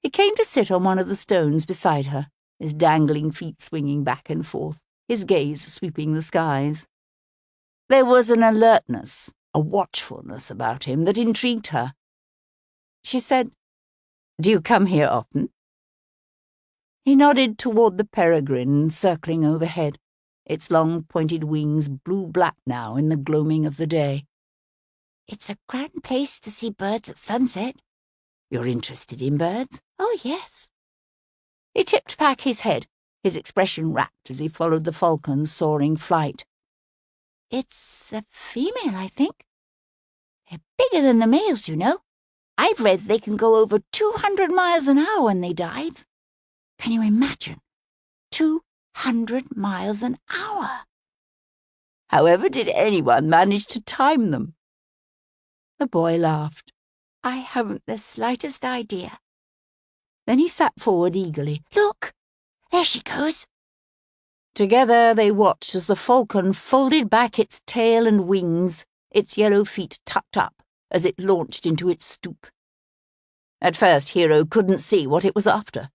Speaker 1: He came to sit on one of the stones beside her, his dangling feet swinging back and forth, his gaze sweeping the skies. There was an alertness, a watchfulness about him that intrigued her. She said, "Do you come here often?" He nodded toward the peregrine circling overhead, its long pointed wings blue-black now in the gloaming of the day.
Speaker 3: "It's a grand place to see birds at sunset."
Speaker 1: "You're interested in birds?"
Speaker 3: "Oh, yes."
Speaker 1: He tipped back his head, his expression rapt as he followed the falcon's soaring flight.
Speaker 3: "It's a female, I think." They're bigger than the males, you know. I've read they can go over 200 miles an hour when they dive. Can you imagine? 200 miles an hour.
Speaker 1: However did anyone manage to time them? The boy laughed.
Speaker 3: I haven't the slightest idea.
Speaker 1: Then he sat forward eagerly.
Speaker 3: Look, there she goes.
Speaker 1: Together they watched as the falcon folded back its tail and wings, its yellow feet tucked up as it launched into its stoop. At first Hero couldn't see what it was after.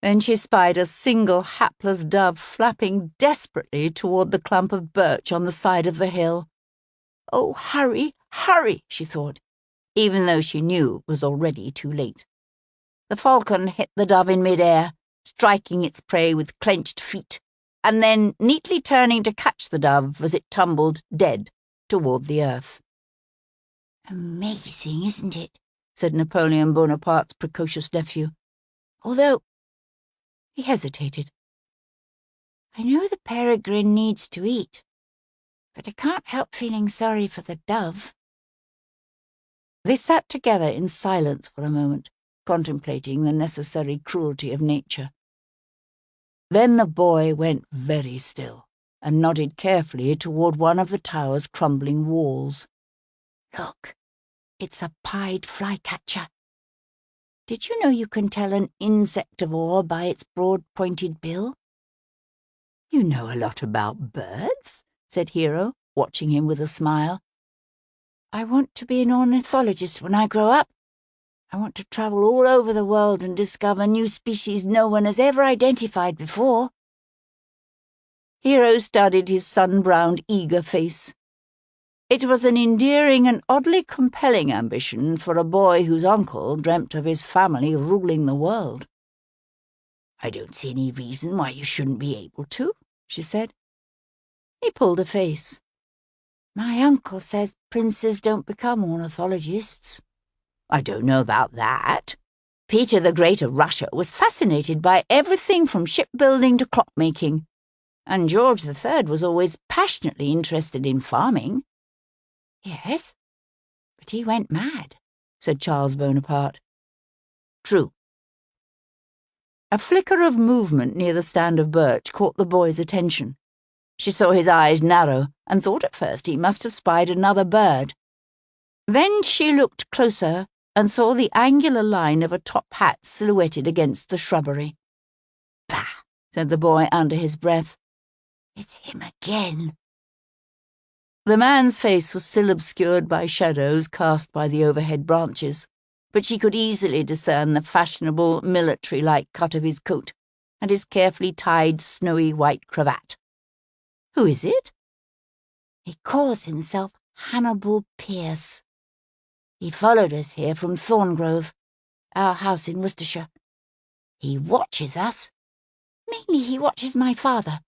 Speaker 1: Then she spied a single hapless dove flapping desperately toward the clump of birch on the side of the hill. Oh, hurry, hurry, she thought, even though she knew it was already too late. The falcon hit the dove in mid-air, striking its prey with clenched feet, and then neatly turning to catch the dove as it tumbled, dead, toward the earth.
Speaker 3: Amazing, isn't it?
Speaker 1: Said Napoleon Bonaparte's precocious nephew.
Speaker 3: Although,
Speaker 1: he hesitated.
Speaker 3: I know the peregrine needs to eat, but I can't help feeling sorry for the dove.
Speaker 1: They sat together in silence for a moment, contemplating the necessary cruelty of nature. Then the boy went very still and nodded carefully toward one of the tower's crumbling walls.
Speaker 3: Look, it's a pied flycatcher. Did you know you can tell an insectivore by its broad pointed bill?
Speaker 1: You know a lot about birds, said Hero, watching him with a smile.
Speaker 3: I want to be an ornithologist when I grow up. I want to travel all over the world and discover new species no one has ever identified before.
Speaker 1: Hero studied his sun-browned, eager face. It was an endearing and oddly compelling ambition for a boy whose uncle dreamt of his family ruling the world.
Speaker 3: I don't see any reason why you shouldn't be able to, she said.
Speaker 1: He pulled a face.
Speaker 3: My uncle says princes don't become ornithologists.
Speaker 1: I don't know about that. Peter the Great of Russia was fascinated by everything from shipbuilding to clockmaking, and George III was always passionately interested in farming.
Speaker 3: Yes, but he went mad,
Speaker 1: said Charles Bonaparte.
Speaker 3: True.
Speaker 1: A flicker of movement near the stand of birch caught the boy's attention. She saw his eyes narrow and thought at first he must have spied another bird. Then she looked closer and saw the angular line of a top hat silhouetted against the shrubbery.
Speaker 3: Bah,
Speaker 1: said the boy under his breath.
Speaker 3: It's him again.
Speaker 1: The man's face was still obscured by shadows cast by the overhead branches, but she could easily discern the fashionable, military-like cut of his coat and his carefully tied, snowy white cravat. Who is it?
Speaker 3: He calls himself Hannibal Pierce. He followed us here from Thorngrove, our house in Worcestershire. He watches us. Mainly he watches my father,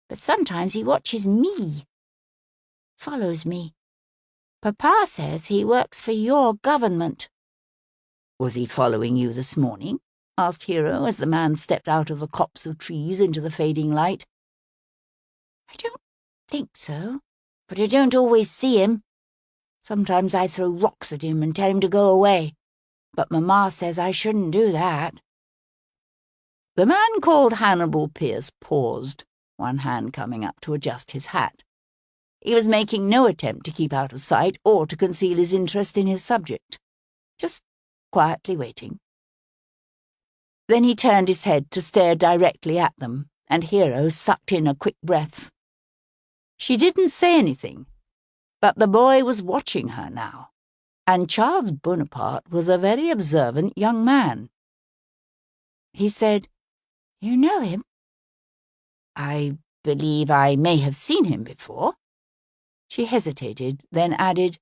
Speaker 3: but sometimes he watches me. Follows me. Papa says he works for your government.
Speaker 1: Was he following you this morning? Asked Hero as the man stepped out of the copse of trees into the fading light.
Speaker 3: I don't think so, but I don't always see him. Sometimes I throw rocks at him and tell him to go away, but Mamma says I shouldn't do that.
Speaker 1: The man called Hannibal Pierce paused, one hand coming up to adjust his hat. He was making no attempt to keep out of sight or to conceal his interest in his subject, just quietly waiting. Then he turned his head to stare directly at them, and Hero sucked in a quick breath. She didn't say anything, but the boy was watching her now, and Charles Bonaparte was a very observant young man. He said,
Speaker 3: You know him?
Speaker 1: I believe I may have seen him before. She hesitated, then added,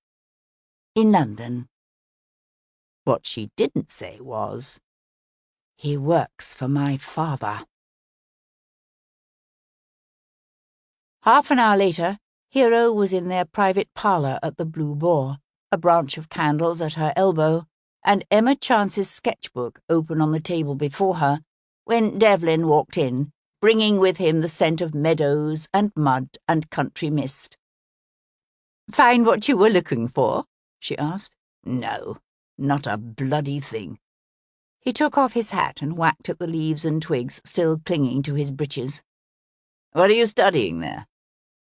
Speaker 1: In London. What she didn't say was, He works for my father. Half an hour later, Hero was in their private parlour at the Blue Boar, a branch of candles at her elbow, and Emma Chance's sketchbook open on the table before her, when Devlin walked in, bringing with him the scent of meadows and mud and country mist. Find what you were looking for?
Speaker 3: she asked. "No, not a bloody thing."
Speaker 1: He took off his hat and whacked at the leaves and twigs still clinging to his breeches.
Speaker 3: "What are you studying there?"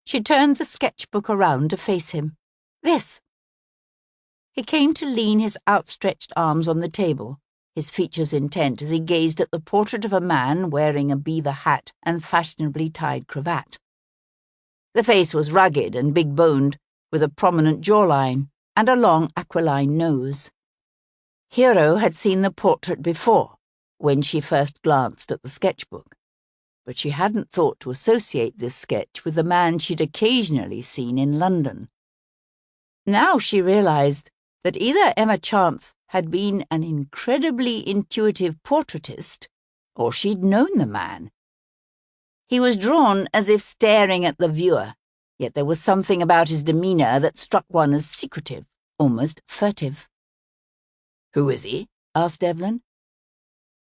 Speaker 1: She turned the sketchbook around to face him. "This." He came to lean his outstretched arms on the table, his features intent as he gazed at the portrait of a man wearing a beaver hat and fashionably tied cravat. The face was rugged and big-boned, with a prominent jawline and a long aquiline nose. Hero had seen the portrait before, when she first glanced at the sketchbook, but she hadn't thought to associate this sketch with the man she'd occasionally seen in London. Now she realized that either Emma Chance had been an incredibly intuitive portraitist, or she'd known the man. He was drawn as if staring at the viewer, yet there was something about his demeanor that struck one as secretive, almost furtive.
Speaker 3: "Who is he?"
Speaker 1: asked Devlin.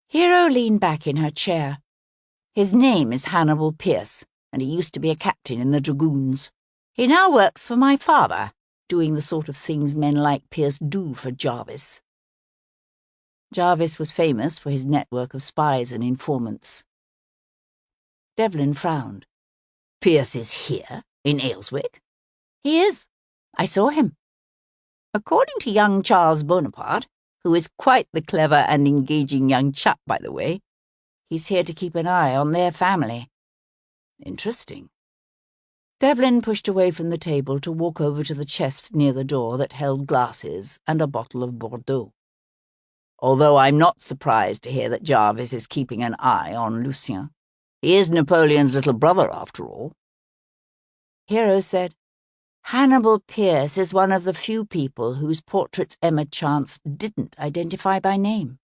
Speaker 1: Hero leaned back in her chair. "His name is Hannibal Pierce, and he used to be a captain in the Dragoons. He now works for my father, doing the sort of things men like Pierce do for Jarvis." Jarvis was famous for his network of spies and informants. Devlin frowned.
Speaker 3: "Pierce is here, in Ayleswick?"
Speaker 1: "He is. I saw him. According to young Charles Bonaparte, who is quite the clever and engaging young chap, by the way, he's here to keep an eye on their family."
Speaker 3: "Interesting."
Speaker 1: Devlin pushed away from the table to walk over to the chest near the door that held glasses and a bottle of Bordeaux.
Speaker 3: "Although I'm not surprised to hear that Jarvis is keeping an eye on Lucien. He is Napoleon's little brother, after all."
Speaker 1: Hero said, "Hannibal Pierce is one of the few people whose portraits Emma Chance didn't identify by name."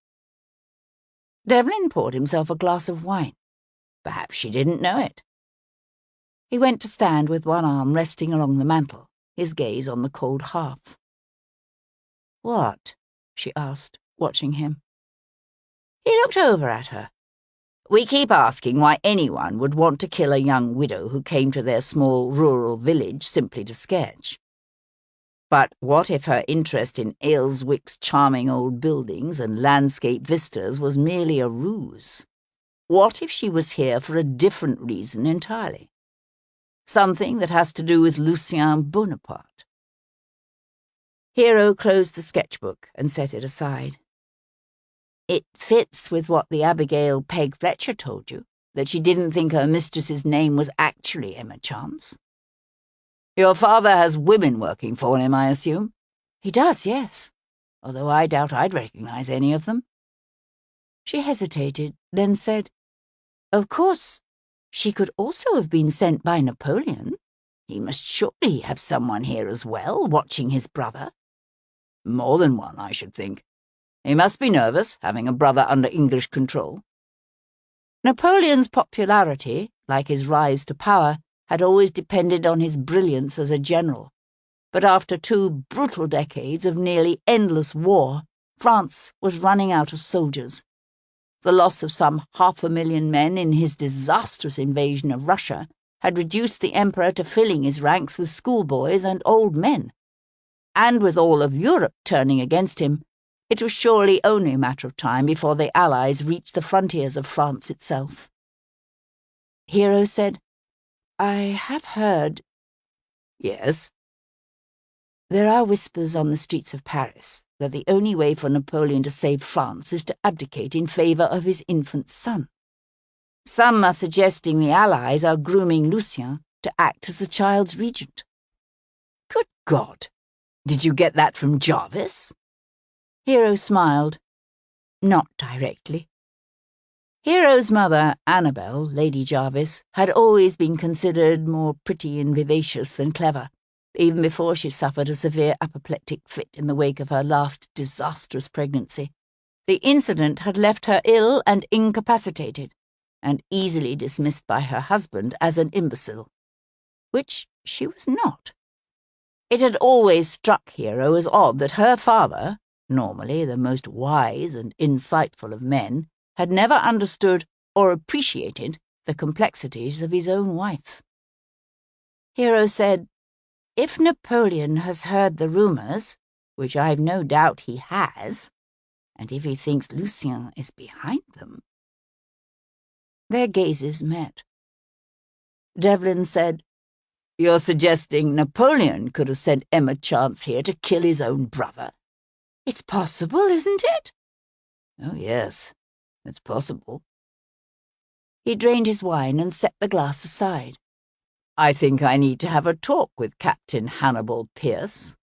Speaker 1: Devlin poured himself a glass of wine.
Speaker 3: Perhaps she didn't know it.
Speaker 1: He went to stand with one arm resting along the mantel, his gaze on the cold hearth. "What?" she asked, watching him. He looked over at her.
Speaker 3: "We keep asking why anyone would want to kill a young widow who came to their small rural village simply to sketch. But what if her interest in Ayleswick's charming old buildings and landscape vistas was merely a ruse? What if she was here for a different reason entirely? Something that has to do with Lucien Bonaparte?"
Speaker 1: Hero closed the sketchbook and set it aside. "It fits with what the Abigail Peg Fletcher told you, that she didn't think her mistress's name was actually Emma Chance."
Speaker 3: "Your father has women working for him, I assume?"
Speaker 1: "He does, yes, although I doubt I'd recognize any of them." She hesitated, then said, "Of course, she could also have been sent by Napoleon. He must surely have someone here as well, watching his brother."
Speaker 3: "More than one, I should think. He must be nervous, having a brother under English control."
Speaker 1: Napoleon's popularity, like his rise to power, had always depended on his brilliance as a general. But after 2 brutal decades of nearly endless war, France was running out of soldiers. The loss of some 500,000 men in his disastrous invasion of Russia had reduced the emperor to filling his ranks with schoolboys and old men. And with all of Europe turning against him, it was surely only a matter of time before the Allies reached the frontiers of France itself. Hero said, "I have heard—"
Speaker 3: "Yes?"
Speaker 1: "There are whispers on the streets of Paris that the only way for Napoleon to save France is to abdicate in favor of his infant son. Some are suggesting the Allies are grooming Lucien to act as the child's regent."
Speaker 3: "Good God! Did you get that from Jarvis?"
Speaker 1: Hero smiled. "Not directly." Hero's mother, Annabel, Lady Jarvis, had always been considered more pretty and vivacious than clever, even before she suffered a severe apoplectic fit in the wake of her last disastrous pregnancy. The incident had left her ill and incapacitated, and easily dismissed by her husband as an imbecile, which she was not. It had always struck Hero as odd that her father, normally the most wise and insightful of men, had never understood or appreciated the complexities of his own wife. Hero said, "If Napoleon has heard the rumors, which I've no doubt he has, and if he thinks Lucien is behind them—" Their gazes met. Devlin said, "You're suggesting Napoleon could have sent Emma Chance here to kill his own brother?" "It's possible, isn't it?" "Oh, yes, it's possible." He drained his wine and set the glass aside. "I think I need to have a talk with Captain Hannibal Pierce."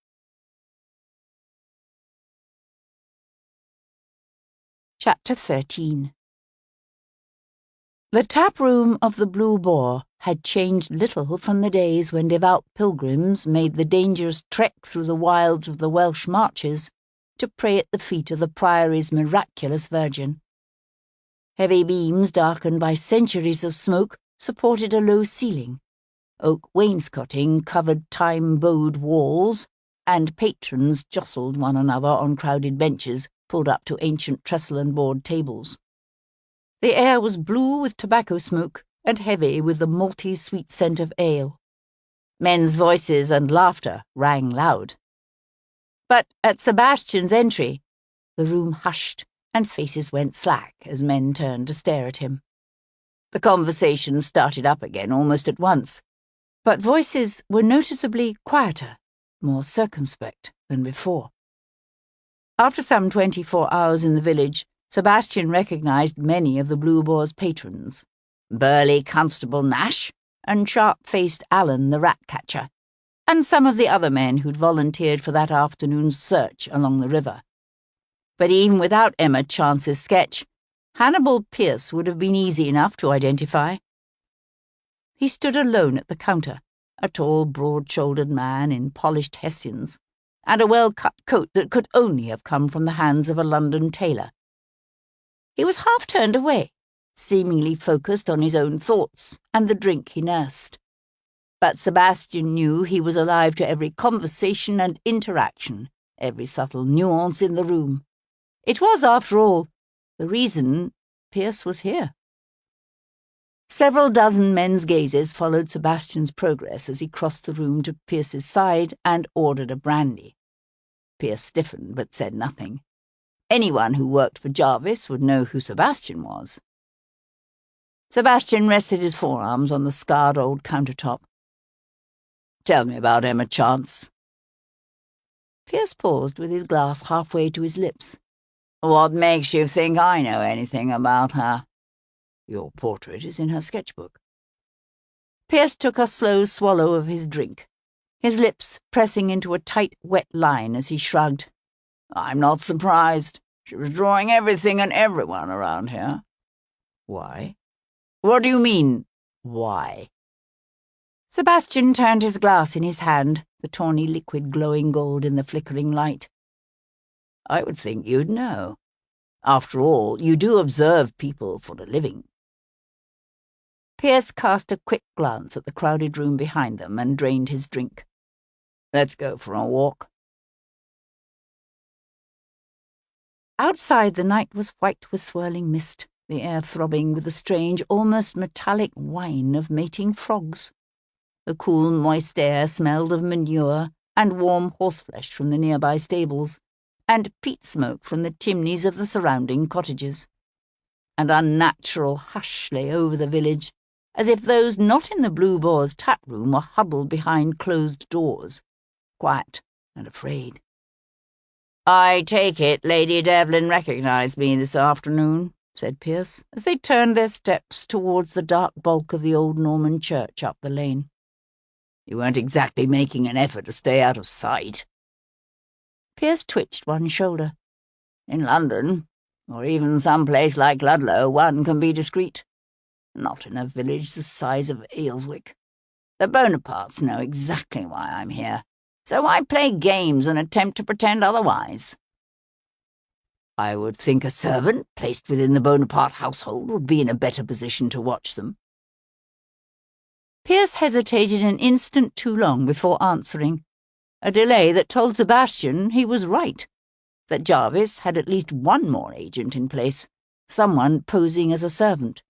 Speaker 1: Chapter 13. The tap room of the Blue Boar had changed little from the days when devout pilgrims made the dangerous trek through the wilds of the Welsh marches to pray at the feet of the Priory's miraculous Virgin. Heavy beams darkened by centuries of smoke supported a low ceiling. Oak wainscoting covered time-bowed walls, and patrons jostled one another on crowded benches pulled up to ancient trestle-and-board tables. The air was blue with tobacco smoke and heavy with the malty sweet scent of ale. Men's voices and laughter rang loud. But at Sebastian's entry, the room hushed and faces went slack as men turned to stare at him. The conversation started up again almost at once, but voices were noticeably quieter, more circumspect than before. After some 24 hours in the village, Sebastian recognized many of the Blue Boar's patrons: burly Constable Nash and sharp-faced Allen the rat-catcher, and some of the other men who'd volunteered for that afternoon's search along the river. But even without Emma Chance's sketch, Hannibal Pierce would have been easy enough to identify. He stood alone at the counter, a tall, broad-shouldered man in polished hessians, and a well-cut coat that could only have come from the hands of a London tailor. He was half turned away, seemingly focused on his own thoughts and the drink he nursed. But Sebastian knew he was alive to every conversation and interaction, every subtle nuance in the room. It was, after all, the reason Pierce was here. Several dozen men's gazes followed Sebastian's progress as he crossed the room to Pierce's side and ordered a brandy. Pierce stiffened but said nothing. Anyone who worked for Jarvis would know who Sebastian was. Sebastian rested his forearms on the scarred old countertop. "Tell me about Emma Chance." Pierce paused with his glass halfway to his lips. "What makes you think I know anything about her?" "Your portrait is in her sketchbook." Pierce took a slow swallow of his drink, his lips pressing into a tight, wet line as he shrugged. "I'm not surprised. She was drawing everything and everyone around here." "Why?" "What do you mean, why?" Sebastian turned his glass in his hand, the tawny liquid glowing gold in the flickering light. "I would think you'd know. After all, you do observe people for a living." Pierce cast a quick glance at the crowded room behind them and drained his drink. "Let's go for a walk." Outside, the night was white with swirling mist, the air throbbing with the strange, almost metallic whine of mating frogs. The cool, moist air smelled of manure and warm horseflesh from the nearby stables, and peat smoke from the chimneys of the surrounding cottages. An unnatural hush lay over the village, as if those not in the Blue Boar's tap room were huddled behind closed doors, quiet and afraid. "I take it Lady Devlin recognized me this afternoon," said Pierce, as they turned their steps towards the dark bulk of the old Norman church up the lane. "You weren't exactly making an effort to stay out of sight." Pierce twitched one shoulder. "In London, or even some place like Ludlow, one can be discreet. Not in a village the size of Ayleswick. The Bonapartes know exactly why I'm here, so I play games and attempt to pretend otherwise." "I would think a servant placed within the Bonaparte household would be in a better position to watch them." Pierce hesitated an instant too long before answering, a delay that told Sebastian he was right, that Jarvis had at least one more agent in place, someone posing as a servant.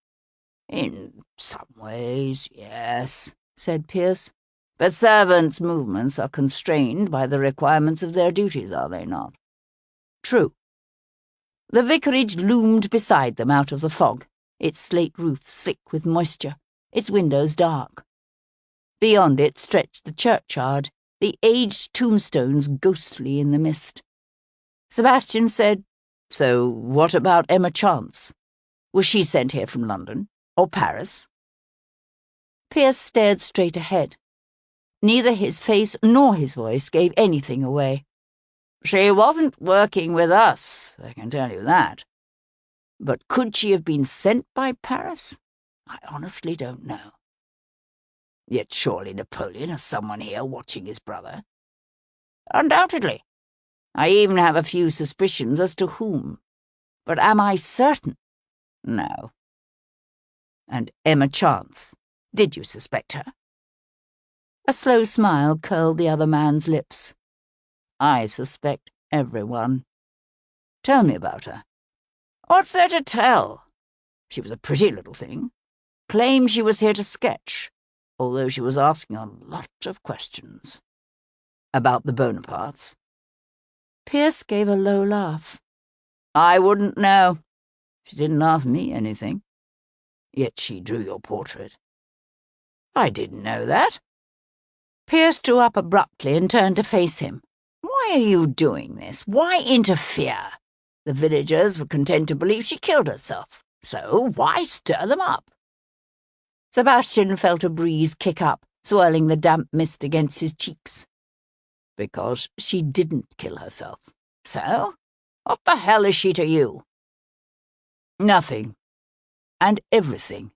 Speaker 1: "In some ways, yes," said Pierce,
Speaker 3: But servants' movements are constrained by the requirements of their duties, are they not? True. The vicarage loomed beside them out of the fog, its slate roof slick with moisture, its windows dark. Beyond it stretched the churchyard, the aged tombstones ghostly in the mist. Sebastian said, "So what about Emma Chance? Was she sent here from London, or Paris?" Pierce stared straight ahead. Neither his face nor his voice gave anything away. "She wasn't working with us, I can tell you that. But could she have been sent by Paris? I honestly don't know. Yet surely Napoleon has someone here watching his brother." "Undoubtedly. I even have a few suspicions as to whom. But am I certain? No." "And Emma Chance, did you suspect her?" A slow smile curled the other man's lips. "I suspect everyone. Tell me about her." "What's there to tell? She was a pretty little thing. Claimed she was here to sketch, although she was asking a lot of questions." "About the Bonapartes?"
Speaker 1: Pierce gave a low laugh.
Speaker 3: "I wouldn't know. She didn't ask me anything. Yet she drew your portrait." "I didn't know that." Pierce drew up abruptly and turned to face him. "Why are you doing this? Why interfere? The villagers were content to believe she killed herself, so why stir them up?" Sebastian felt a breeze kick up, swirling the damp mist against his cheeks. "Because she didn't kill herself. So? What the hell is she to you?" "Nothing. And everything."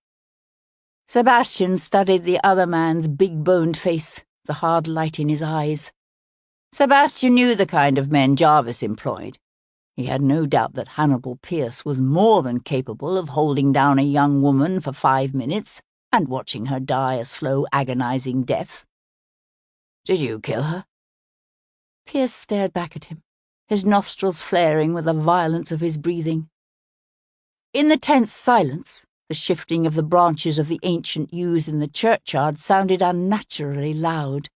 Speaker 3: Sebastian studied the other man's big-boned face, the hard light in his eyes. Sebastian knew the kind of men Jarvis employed. He had no doubt that Hannibal Pierce was more than capable of holding down a young woman for 5 minutes and watching her die a slow, agonizing death. "Did you kill her?" Pierce stared back at him, his nostrils flaring with the violence of his breathing. In the tense silence, the shifting of the branches of the ancient yews in the churchyard sounded unnaturally loud.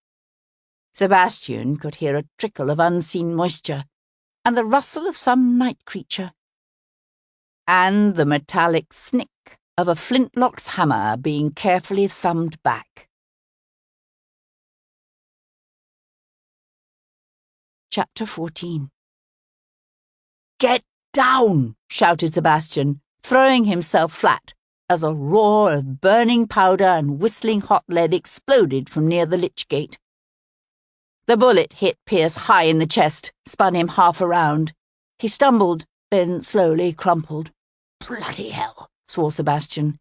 Speaker 3: Sebastian could hear a trickle of unseen moisture and the rustle of some night creature, and the metallic snick of a flintlock's hammer being carefully thumbed back. Chapter 14. "Get down!" shouted Sebastian, throwing himself flat as a roar of burning powder and whistling hot lead exploded from near the lich gate. The bullet hit Pierce high in the chest, spun him half around. He stumbled, then slowly crumpled. "Bloody hell," swore Sebastian.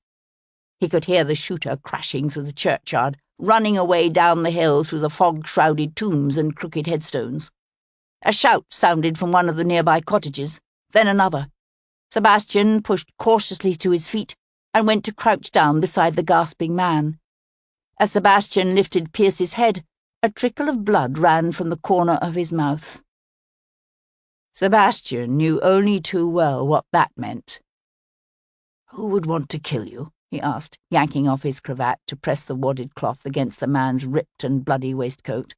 Speaker 3: He could hear the shooter crashing through the churchyard, running away down the hill through the fog-shrouded tombs and crooked headstones. A shout sounded from one of the nearby cottages, then another. Sebastian pushed cautiously to his feet and went to crouch down beside the gasping man. As Sebastian lifted Pierce's head, a trickle of blood ran from the corner of his mouth. Sebastian knew only too well what that meant. "Who would want to kill you?" he asked, yanking off his cravat to press the wadded cloth against the man's ripped and bloody waistcoat.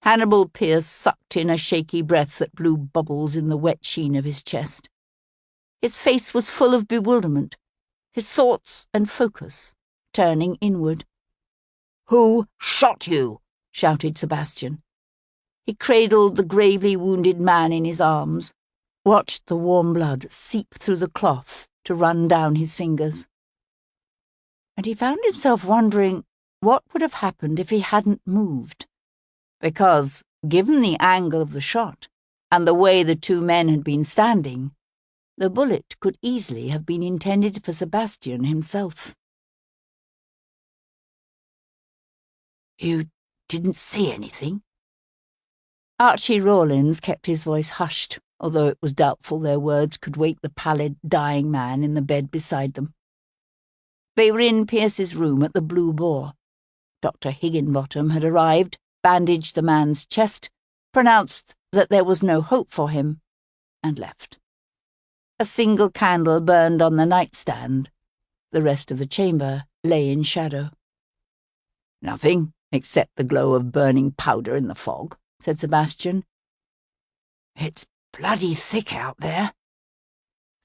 Speaker 3: Hannibal Pierce sucked in a shaky breath that blew bubbles in the wet sheen of his chest. His face was full of bewilderment, his thoughts and focus turning inward. "Who shot you?" shouted Sebastian. He cradled the gravely wounded man in his arms, watched the warm blood seep through the cloth to run down his fingers. And he found himself wondering what would have happened if he hadn't moved. Because, given the angle of the shot and the way the two men had been standing, the bullet could easily have been intended for Sebastian himself. "You didn't see anything?" Archie Rawlins kept his voice hushed, although it was doubtful their words could wake the pallid, dying man in the bed beside them. They were in Pierce's room at the Blue Boar. Dr. Higginbottom had arrived, bandaged the man's chest, pronounced that there was no hope for him, and left. A single candle burned on the nightstand. The rest of the chamber lay in shadow. "Nothing?" except the glow of burning powder in the fog," said Sebastian.
Speaker 2: "It's bloody thick out there."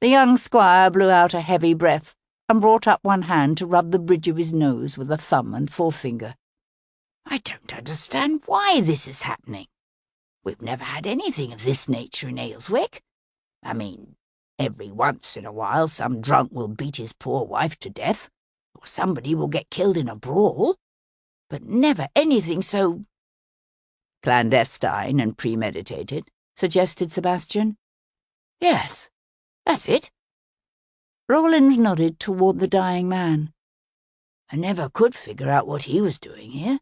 Speaker 1: The young squire blew out a heavy breath and brought up one hand to rub the bridge of his nose with a thumb and forefinger.
Speaker 2: "I don't understand why this is happening. We've never had anything of this nature in Ayleswick. I mean, every once in a while some drunk will beat his poor wife to death, or somebody will get killed in a brawl, but never anything so—"
Speaker 3: "Clandestine and premeditated," suggested Sebastian.
Speaker 2: "Yes, that's it."
Speaker 1: Rawlins nodded toward the dying man.
Speaker 2: "I never could figure out what he was doing here."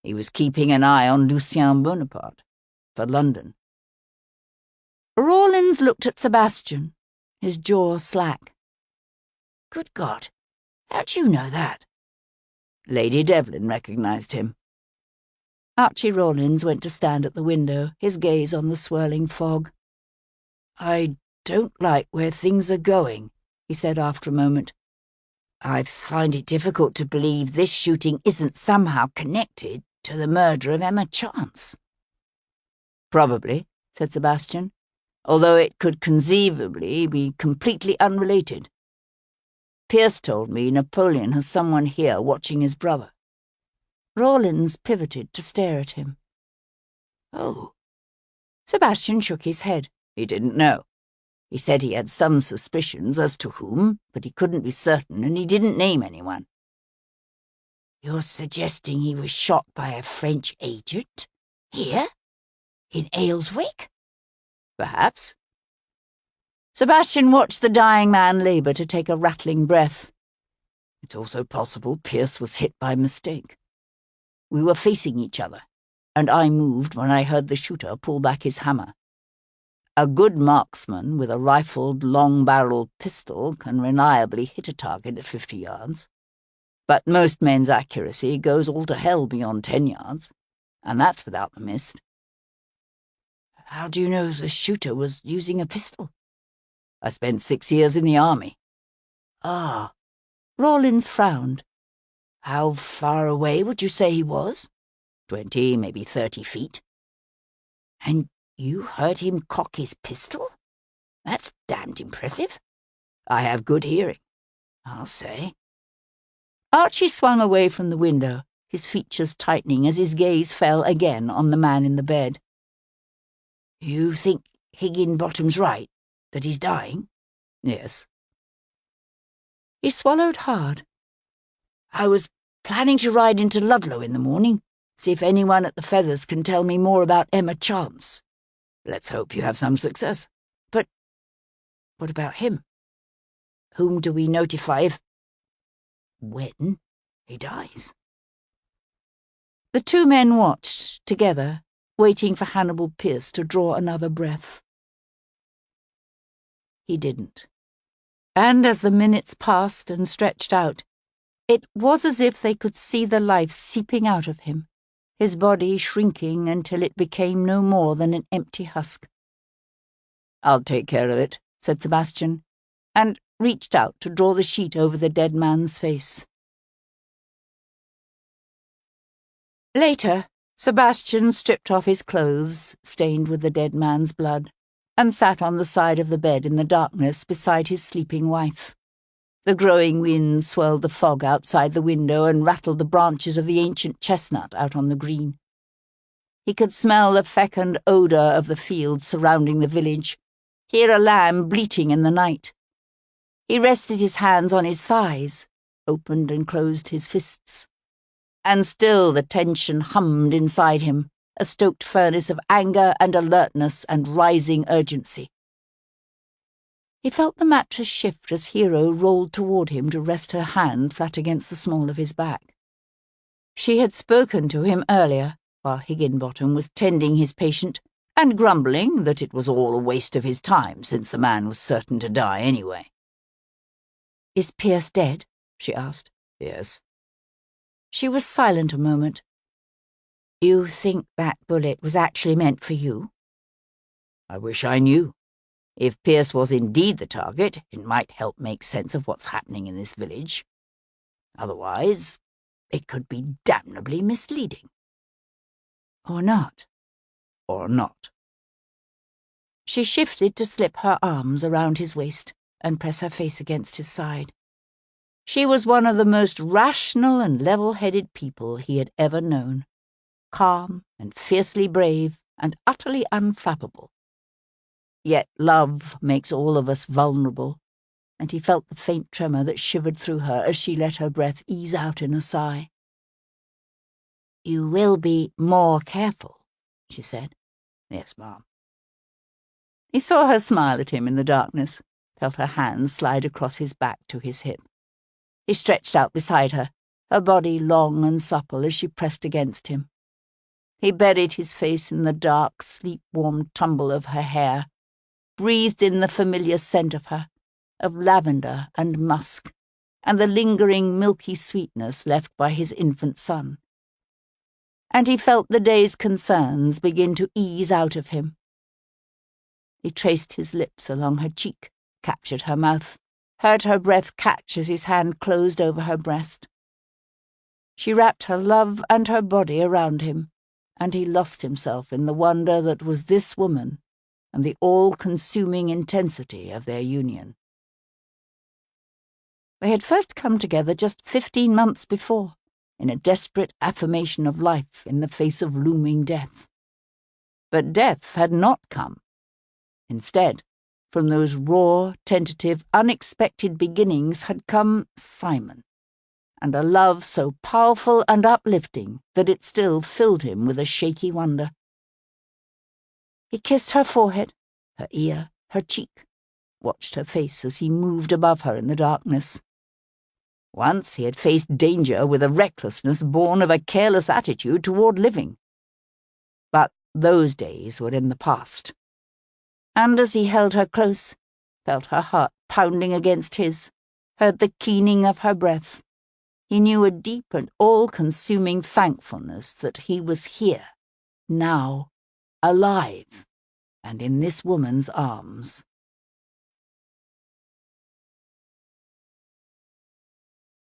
Speaker 3: "He was keeping an eye on Lucien Bonaparte, for London."
Speaker 1: Rawlins looked at Sebastian, his jaw slack.
Speaker 2: "Good God, how'd you know that?"
Speaker 3: Lady Devlin recognized him.
Speaker 1: Archie Rawlins went to stand at the window, his gaze on the swirling fog.
Speaker 2: "I don't like where things are going,"
Speaker 1: he said after a moment.
Speaker 2: "I find it difficult to believe this shooting isn't somehow connected to the murder of Emma Chance."
Speaker 3: "Probably," said Sebastian, "although it could conceivably be completely unrelated. Pierce told me Napoleon has someone here watching his brother."
Speaker 1: Rawlins pivoted to stare at him.
Speaker 2: "Oh."
Speaker 1: Sebastian shook his head.
Speaker 3: He didn't know. He said he had some suspicions as to whom, but he couldn't be certain, and he didn't name anyone.
Speaker 2: "You're suggesting he was shot by a French agent? Here? In Ayleswick?"
Speaker 3: Perhaps.
Speaker 1: Sebastian watched the dying man labour to take a rattling breath.
Speaker 3: It's also possible Pierce was hit by mistake. We were facing each other, and I moved when I heard the shooter pull back his hammer. A good marksman with a rifled, long-barreled pistol can reliably hit a target at 50 yards. But most men's accuracy goes all to hell beyond 10 yards, and that's without the mist.
Speaker 2: "How do you know the shooter was using a pistol?"
Speaker 3: "I spent 6 years in the army."
Speaker 2: "Ah."
Speaker 1: Rawlins frowned.
Speaker 2: "How far away would you say he was?"
Speaker 3: 20, maybe 30 feet.
Speaker 2: "And you heard him cock his pistol? That's damned impressive."
Speaker 3: "I have good hearing."
Speaker 2: "I'll say."
Speaker 1: Archie swung away from the window, his features tightening as his gaze fell again on the man in the bed.
Speaker 2: "You think Higginbottom's right, that he's dying?"
Speaker 3: "Yes."
Speaker 1: He swallowed hard.
Speaker 2: "I was planning to ride into Ludlow in the morning, see if anyone at the Feathers can tell me more about Emma Chance."
Speaker 3: "Let's hope you have some success."
Speaker 2: "But what about him? Whom do we notify when he dies?"
Speaker 1: The two men watched, together, waiting for Hannibal Pierce to draw another breath. He didn't. And as the minutes passed and stretched out, it was as if they could see the life seeping out of him, his body shrinking until it became no more than an empty husk.
Speaker 3: "I'll take care of it," said Sebastian, and reached out to draw the sheet over the dead man's face.
Speaker 1: Later, Sebastian stripped off his clothes, stained with the dead man's blood, and sat on the side of the bed in the darkness beside his sleeping wife. The growing wind swirled the fog outside the window and rattled the branches of the ancient chestnut out on the green. He could smell the fecund odour of the fields surrounding the village, hear a lamb bleating in the night. He rested his hands on his thighs, opened and closed his fists. And still the tension hummed inside him, a stoked furnace of anger and alertness and rising urgency. He felt the mattress shift as Hero rolled toward him to rest her hand flat against the small of his back. She had spoken to him earlier, while Higginbottom was tending his patient, and grumbling that it was all a waste of his time since the man was certain to die anyway. "Is Pierce dead?" she asked.
Speaker 3: "Yes."
Speaker 1: She was silent a moment. "You think that bullet was actually meant for you?"
Speaker 3: "I wish I knew. If Pierce was indeed the target, it might help make sense of what's happening in this village. Otherwise,
Speaker 2: It could be damnably misleading.
Speaker 1: Or not.
Speaker 2: Or not.
Speaker 1: She shifted to slip her arms around his waist and press her face against his side. She was one of the most rational and level-headed people he had ever known, calm and fiercely brave and utterly unflappable. Yet love makes all of us vulnerable, and he felt the faint tremor that shivered through her as she let her breath ease out in a sigh. "You will be more careful," she said.
Speaker 2: "Yes, Ma'am."
Speaker 1: He saw her smile at him in the darkness, felt her hands slide across his back to his hip. He stretched out beside her, her body long and supple as she pressed against him. He buried his face in the dark, sleep-warm tumble of her hair, breathed in the familiar scent of her, of lavender and musk, and the lingering milky sweetness left by his infant son. And he felt the day's concerns begin to ease out of him. He traced his lips along her cheek, captured her mouth, heard her breath catch as his hand closed over her breast. She wrapped her love and her body around him, and he lost himself in the wonder that was this woman and the all-consuming intensity of their union. They had first come together just 15 months before, in a desperate affirmation of life in the face of looming death. But death had not come. Instead, from those raw, tentative, unexpected beginnings had come Simon, and a love so powerful and uplifting that it still filled him with a shaky wonder. He kissed her forehead, her ear, her cheek, watched her face as he moved above her in the darkness. Once he had faced danger with a recklessness born of a careless attitude toward living. But those days were in the past. And as he held her close, felt her heart pounding against his, heard the keening of her breath, he knew a deep and all-consuming thankfulness that he was here, now, alive, and in this woman's arms.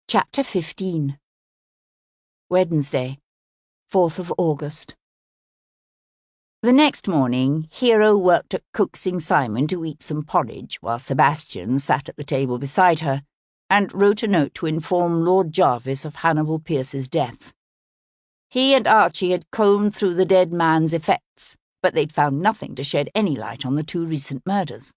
Speaker 1: Chapter 15. Wednesday, 4th of August. The next morning, Hero worked at coaxing Simon to eat some porridge while Sebastian sat at the table beside her and wrote a note to inform Lord Jarvis of Hannibal Pierce's death. He and Archie had combed through the dead man's effects, but they'd found nothing to shed any light on the 2 recent murders.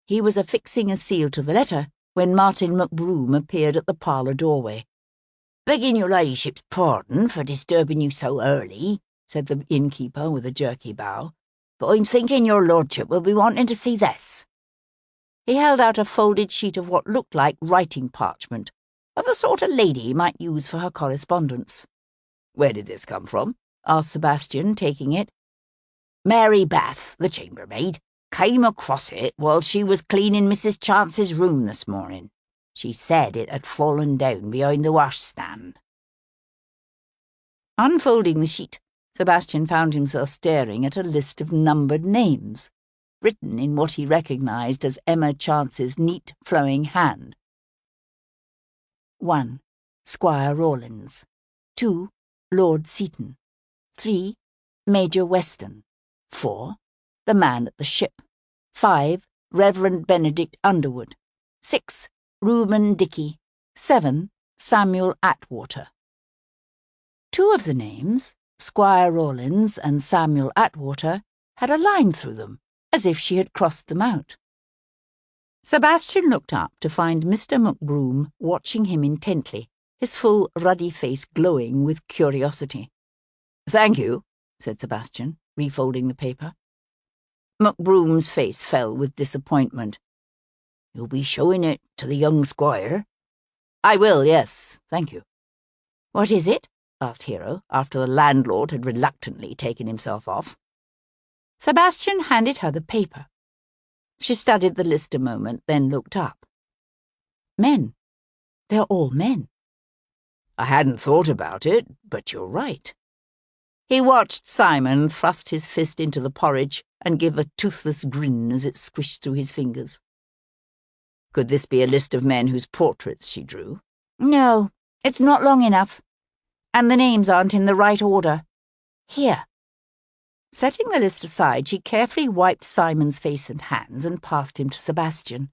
Speaker 1: He was affixing a seal to the letter when Martin McBroom appeared at the parlour doorway.
Speaker 2: "Begging your ladyship's pardon for disturbing you so early," said the innkeeper with a jerky bow, "but I'm thinking your lordship will be wanting to see this."
Speaker 1: He held out a folded sheet of what looked like writing parchment, of the sort a lady might use for her correspondence.
Speaker 2: "Where did this come from?"
Speaker 1: asked Sebastian, taking it.
Speaker 2: "Mary Bath, the chambermaid, came across it while she was cleaning Mrs. Chance's room this morning. She said it had fallen down behind the washstand."
Speaker 1: Unfolding the sheet, Sebastian found himself staring at a list of numbered names, written in what he recognized as Emma Chance's neat, flowing hand. 1. Squire Rawlins. 2. Lord Seaton. 3. Major Weston. 4. The man at the ship. 5. Reverend Benedict Underwood. 6. Reuben Dickey. 7. Samuel Atwater. 2 of the names, Squire Rawlins and Samuel Atwater, had a line through them, as if she had crossed them out. Sebastian looked up to find Mr. McBroom watching him intently, his full ruddy face glowing with curiosity.
Speaker 2: "Thank you,"
Speaker 1: said Sebastian, refolding the paper. McBroom's face fell with disappointment.
Speaker 2: "You'll be showing it to the young squire?"
Speaker 1: "I will, yes, thank you." "What is it?" asked Hero, after the landlord had reluctantly taken himself off. Sebastian handed her the paper. She studied the list a moment, then looked up. "Men. They're all men."
Speaker 2: "I hadn't thought about it, but you're right."
Speaker 1: He watched Simon thrust his fist into the porridge and give a toothless grin as it squished through his fingers.
Speaker 2: "Could this be a list of men whose portraits she drew?"
Speaker 1: "No, It's not long enough, and the names aren't in the right order. Here." Setting the list aside, she carefully wiped Simon's face and hands and passed him to Sebastian.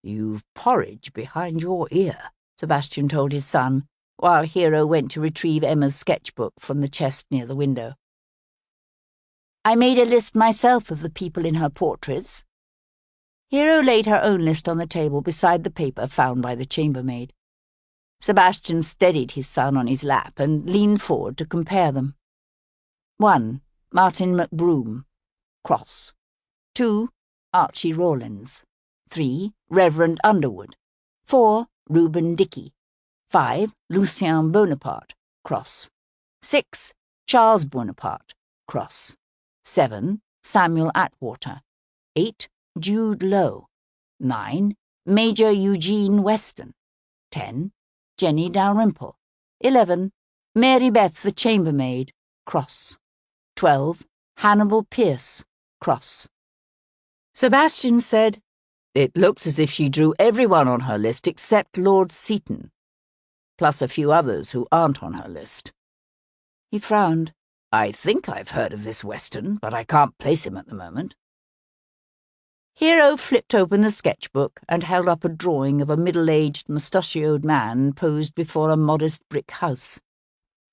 Speaker 2: "You've porridge behind your ear,"
Speaker 1: Sebastian told his son, while Hero went to retrieve Emma's sketchbook from the chest near the window. "I made a list myself of the people in her portraits." Hero laid her own list on the table beside the paper found by the chambermaid. Sebastian steadied his son on his lap and leaned forward to compare them. 1. Martin McBroom, Cross. 2. Archie Rawlins. 3. Reverend Underwood. 4. Reuben Dickey. 5. Lucien Bonaparte, Cross. 6. Charles Bonaparte, Cross. 7. Samuel Atwater. 8. Jude Lowe. 9. Major Eugene Weston. 10. Jenny Dalrymple. 11. Mary Beth the chambermaid, Cross. 12. Hannibal Pierce, Cross. Sebastian said,
Speaker 2: "It looks as if she drew everyone on her list except Lord Seaton, plus a few others who aren't on her list."
Speaker 1: He frowned.
Speaker 2: "I think I've heard of this Weston, but I can't place him at the moment."
Speaker 1: Hero flipped open the sketchbook and held up a drawing of a middle-aged, mustachioed man posed before a modest brick house.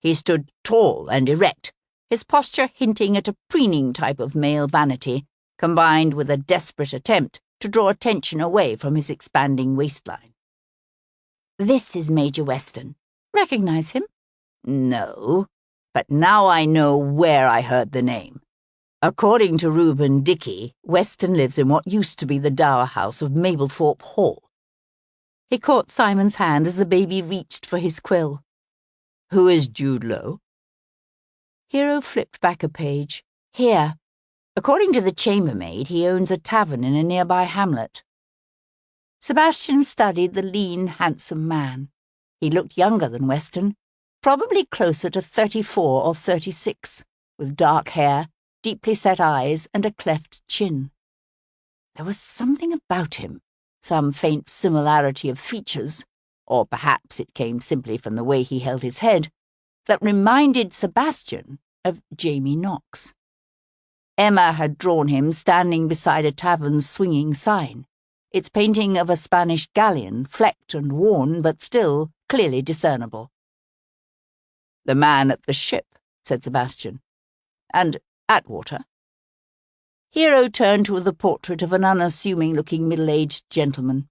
Speaker 1: He stood tall and erect, his posture hinting at a preening type of male vanity, combined with a desperate attempt to draw attention away from his expanding waistline. "This is Major Weston. Recognize him?"
Speaker 2: "No, but now I know where I heard the name. According to Reuben Dickey, Weston lives in what used to be the dower house of Mablethorpe Hall."
Speaker 1: He caught Simon's hand as the baby reached for his quill.
Speaker 2: "Who is Jude Lowe?"
Speaker 1: Hero flipped back a page. "Here. According to the chambermaid, he owns a tavern in a nearby hamlet." Sebastian studied the lean, handsome man. He looked younger than Weston, probably closer to 34 or 36, with dark hair, deeply set eyes, and a cleft chin. There was something about him, some faint similarity of features, or perhaps it came simply from the way he held his head, that reminded Sebastian of Jamie Knox. Emma had drawn him standing beside a tavern's swinging sign, its painting of a Spanish galleon, flecked and worn, but still clearly discernible.
Speaker 2: "The man at the ship," said Sebastian. "And Atwater?"
Speaker 1: Hero turned to the portrait of an unassuming-looking middle-aged gentleman.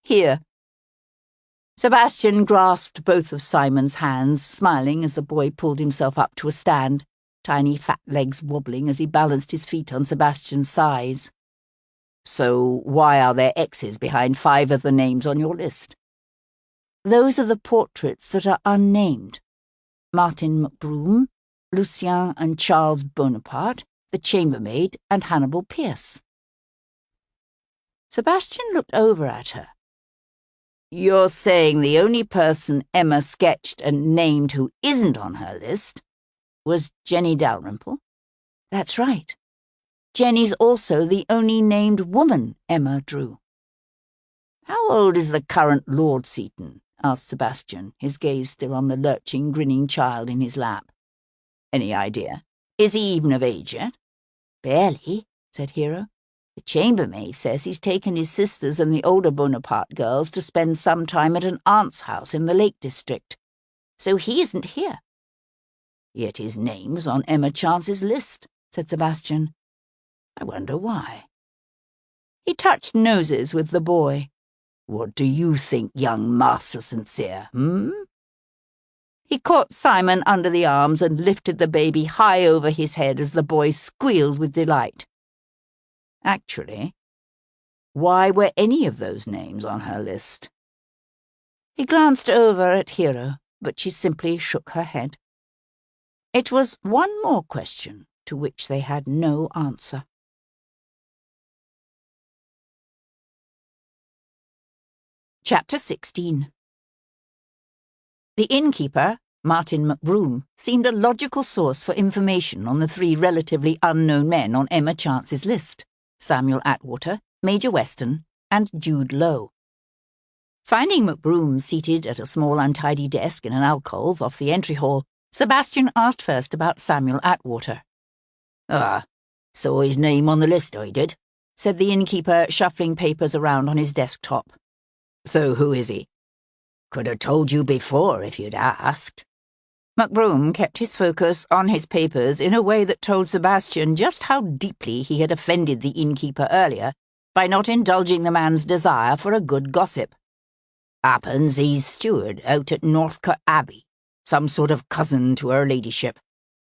Speaker 1: "Here." Sebastian grasped both of Simon's hands, smiling as the boy pulled himself up to a stand, tiny fat legs wobbling as he balanced his feet on Sebastian's thighs.
Speaker 2: "So why are there X's behind 5 of the names on your list?"
Speaker 1: "Those are the portraits that are unnamed. Martin McBroom, Lucien and Charles Bonaparte, the chambermaid, and Hannibal Pierce." Sebastian looked over at her.
Speaker 2: "You're saying the only person Emma sketched and named who isn't on her list was Jenny Dalrymple?"
Speaker 1: "That's right. Jenny's also the only named woman Emma drew."
Speaker 2: "How old is the current Lord Seaton?" asked Sebastian, his gaze still on the lurching, grinning child in his lap. "Any idea? Is he even of age yet?"
Speaker 1: "Barely," said Hero. "The chambermaid says he's taken his sisters and the older Bonaparte girls to spend some time at an aunt's house in the Lake District. So he isn't here."
Speaker 2: "Yet his name was on Emma Chance's list," said Sebastian. "I wonder why."
Speaker 1: He touched noses with the boy.
Speaker 2: "What do you think, young Master Sincere,
Speaker 1: He caught Simon under the arms and lifted the baby high over his head as the boy squealed with delight.
Speaker 2: "Actually, why were any of those names on her list?"
Speaker 1: He glanced over at Hero, but she simply shook her head. It was one more question to which they had no answer. Chapter 16. The innkeeper, Martin McBroom, seemed a logical source for information on the 3 relatively unknown men on Emma Chance's list: Samuel Atwater, Major Weston, and Jude Lowe. Finding McBroom seated at a small untidy desk in an alcove off the entry hall, Sebastian asked first about Samuel Atwater.
Speaker 2: "Ah, saw his name on the list, I did,"
Speaker 1: said the innkeeper, shuffling papers around on his desktop.
Speaker 2: "So who is he?" "Could have told you before if you'd asked."
Speaker 1: McBroom kept his focus on his papers in a way that told Sebastian just how deeply he had offended the innkeeper earlier by not indulging the man's desire for a good gossip.
Speaker 2: "Happens he's steward out at Northcote Abbey, some sort of cousin to her ladyship.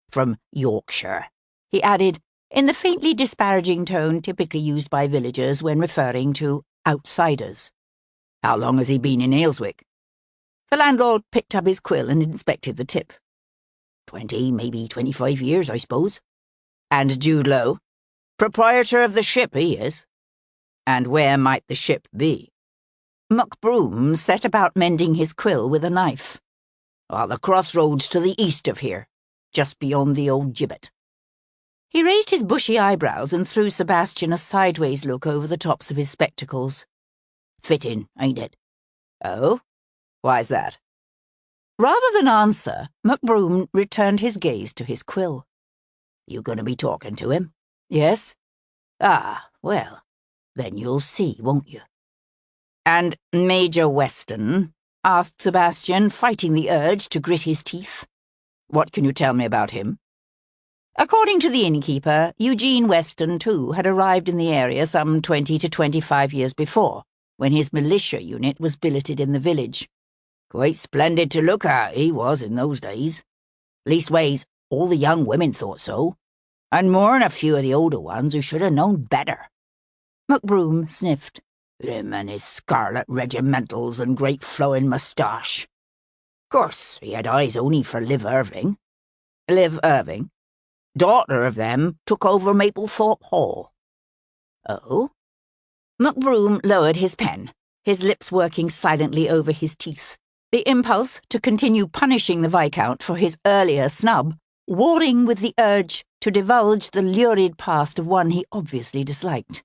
Speaker 2: From Yorkshire,"
Speaker 1: he added, in the faintly disparaging tone typically used by villagers when referring to outsiders.
Speaker 2: "How long has he been in Ayleswick?"
Speaker 1: The landlord picked up his quill and inspected the tip.
Speaker 2: 20, maybe 25 years, I suppose."
Speaker 1: "And Jude Lowe?"
Speaker 2: "Proprietor of the ship, he is."
Speaker 1: "And where might the ship be?" McBroom set about mending his quill with a knife.
Speaker 2: "At the crossroads to the east of here, just beyond the old gibbet."
Speaker 1: He raised his bushy eyebrows and threw Sebastian a sideways look over the tops of his spectacles.
Speaker 2: "Fitting, ain't it?"
Speaker 1: "Oh? Why's that?" Rather than answer, McBroom returned his gaze to his quill.
Speaker 2: "You going to be talking to him?"
Speaker 1: "Yes."
Speaker 2: "Ah, well, then you'll see, won't you?"
Speaker 1: "And Major Weston?" asked Sebastian, fighting the urge to grit his teeth. "What can you tell me about him?" According to the innkeeper, Eugene Weston, too, had arrived in the area some 20 to 25 years before, when his militia unit was billeted in the village.
Speaker 2: Quite splendid to look at, he was in those days. Leastways, all the young women thought so, and more'n a few of the older ones who should have known better.
Speaker 1: McBroom sniffed.
Speaker 2: Him and his scarlet regimentals and great flowing moustache. Course, he had eyes only for Liv Irving.
Speaker 1: Liv Irving?
Speaker 2: Daughter of them took over Maplethorpe Hall."
Speaker 1: "Oh?" McBroom lowered his pen, his lips working silently over his teeth, the impulse to continue punishing the Viscount for his earlier snub, warring with the urge to divulge the lurid past of one he obviously disliked.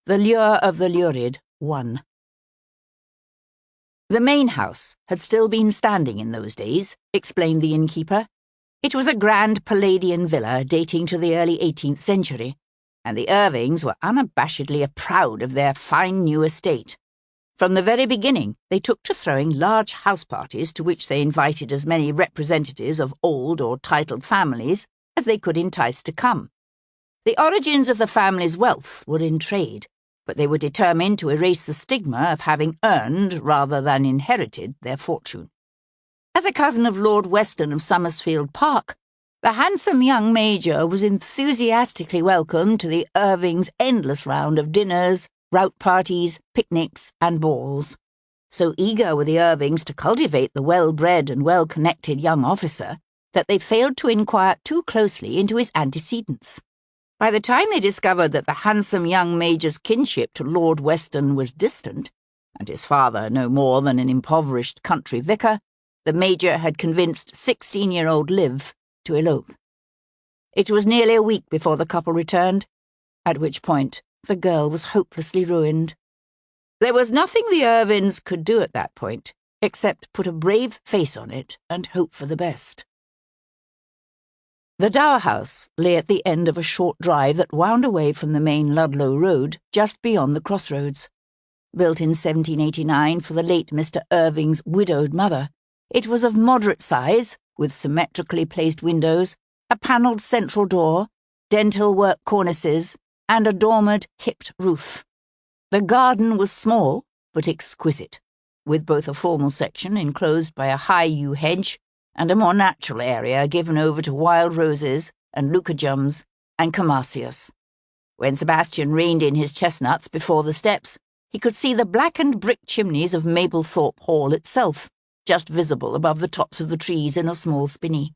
Speaker 1: The lure of the lurid won. The main house had still been standing in those days, explained the innkeeper. It was a grand Palladian villa dating to the early 18th century, and the Irvings were unabashedly proud of their fine new estate. From the very beginning, they took to throwing large house parties to which they invited as many representatives of old or titled families as they could entice to come. The origins of the family's wealth were in trade, but they were determined to erase the stigma of having earned rather than inherited their fortune. As a cousin of Lord Weston of Summersfield Park, the handsome young Major was enthusiastically welcomed to the Irvings' endless round of dinners, rout parties, picnics, and balls. So eager were the Irvings to cultivate the well-bred and well-connected young officer that they failed to inquire too closely into his antecedents. By the time they discovered that the handsome young Major's kinship to Lord Weston was distant, and his father no more than an impoverished country vicar, the Major had convinced 16-year-old Liv to elope. It was nearly a week before the couple returned, at which point the girl was hopelessly ruined. There was nothing the Irvins could do at that point, except put a brave face on it and hope for the best. The Dower House lay at the end of a short drive that wound away from the main Ludlow Road just beyond the crossroads. Built in 1789 for the late Mr. Irving's widowed mother, it was of moderate size, with symmetrically placed windows, a panelled central door, dentil work cornices, and a dormered, hipped roof. The garden was small, but exquisite, with both a formal section enclosed by a high yew hedge and a more natural area given over to wild roses and leucojums and camasias. When Sebastian reined in his chestnuts before the steps, he could see the blackened brick chimneys of Maplethorpe Hall itself, just visible above the tops of the trees in a small spinney.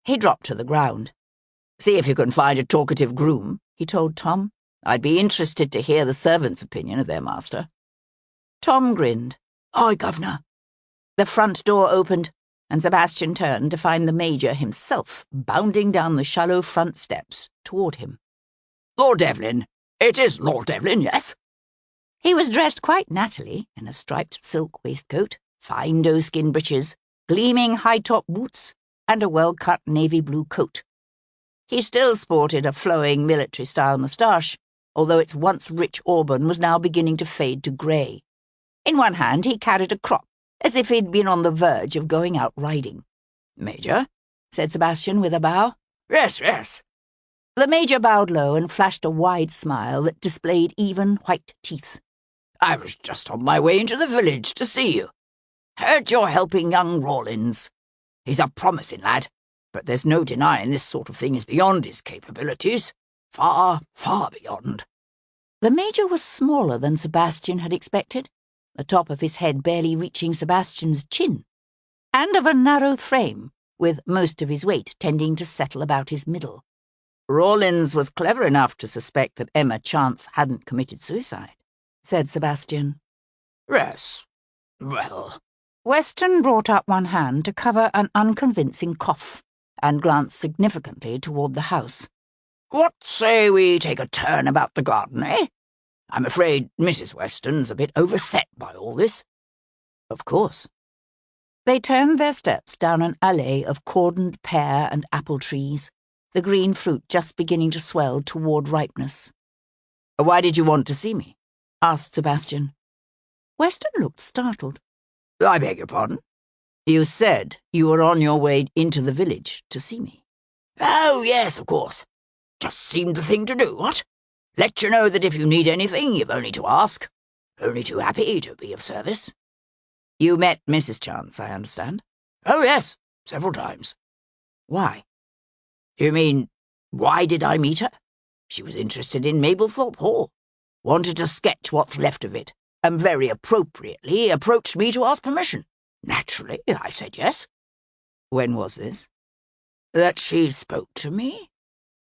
Speaker 1: He dropped to the ground.
Speaker 2: "See if you can find a talkative groom," he told Tom. "I'd be interested to hear the servants' opinion of their master."
Speaker 1: Tom grinned.
Speaker 2: "Aye, governor."
Speaker 1: The front door opened, and Sebastian turned to find the Major himself bounding down the shallow front steps toward him.
Speaker 2: "Lord Devlin. It is Lord Devlin, yes?"
Speaker 1: He was dressed quite nattily in a striped silk waistcoat, fine doeskin breeches, gleaming high-top boots, and a well-cut navy blue coat. He still sported a flowing military-style moustache, although its once rich auburn was now beginning to fade to grey. In one hand he carried a crop, as if he'd been on the verge of going out riding. "Major?" said Sebastian with a bow.
Speaker 2: Yes, yes.
Speaker 1: The Major bowed low and flashed a wide smile that displayed even white teeth.
Speaker 2: I was just on my way into the village to see you. Heard you're helping young Rawlins. He's a promising lad, but there's no denying this sort of thing is beyond his capabilities. Far, far beyond."
Speaker 1: The Major was smaller than Sebastian had expected, the top of his head barely reaching Sebastian's chin, and of a narrow frame, with most of his weight tending to settle about his middle.
Speaker 3: Rawlins was clever enough to suspect that Emma Chance hadn't committed suicide, said Sebastian.
Speaker 2: Yes, well.
Speaker 1: Weston brought up one hand to cover an unconvincing cough, and glanced significantly toward the house.
Speaker 2: What say we take a turn about the garden, eh? I'm afraid Mrs. Weston's a bit overset by all this.
Speaker 3: Of course.
Speaker 1: They turned their steps down an alley of cordoned pear and apple trees, the green fruit just beginning to swell toward ripeness.
Speaker 3: "Why did you want to see me?" asked Sebastian.
Speaker 1: Weston looked startled.
Speaker 2: I beg your pardon?
Speaker 3: "You said you were on your way into the village to see me."
Speaker 2: Oh, yes, of course. Just seemed the thing to do, what? Let you know that if you need anything, you've only to ask. Only too happy to be of service.
Speaker 3: "You met Mrs. Chance, I understand?"
Speaker 2: Oh, yes, several times.
Speaker 3: "Why?"
Speaker 2: You mean, why did I meet her? She was interested in Mablethorpe Hall, wanted to sketch what's left of it, and very appropriately approached me to ask permission. Naturally, I said yes.
Speaker 3: "When was this?"
Speaker 2: That she spoke to me?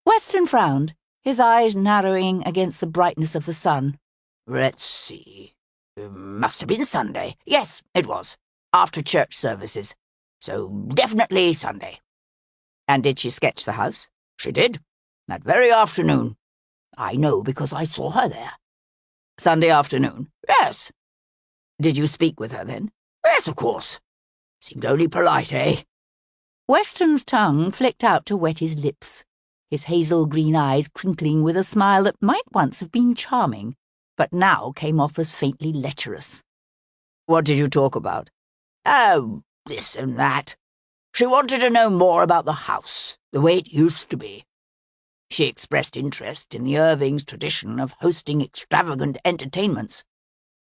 Speaker 1: Weston frowned, his eyes narrowing against the brightness of the sun.
Speaker 2: Let's see. Must have been Sunday. Yes, it was. After church services. So definitely Sunday.
Speaker 3: "And did she sketch the house?"
Speaker 2: She did. That very afternoon. I know because I saw her there.
Speaker 3: "Sunday afternoon?"
Speaker 2: Yes.
Speaker 3: "Did you speak with her then?"
Speaker 2: Yes, of course. Seemed only polite, eh?
Speaker 1: Weston's tongue flicked out to wet his lips, his hazel green eyes crinkling with a smile that might once have been charming, but now came off as faintly lecherous.
Speaker 3: "What did you talk about?"
Speaker 2: Oh, this and that. She wanted to know more about the house, the way it used to be. She expressed interest in the Irvings' tradition of hosting extravagant entertainments,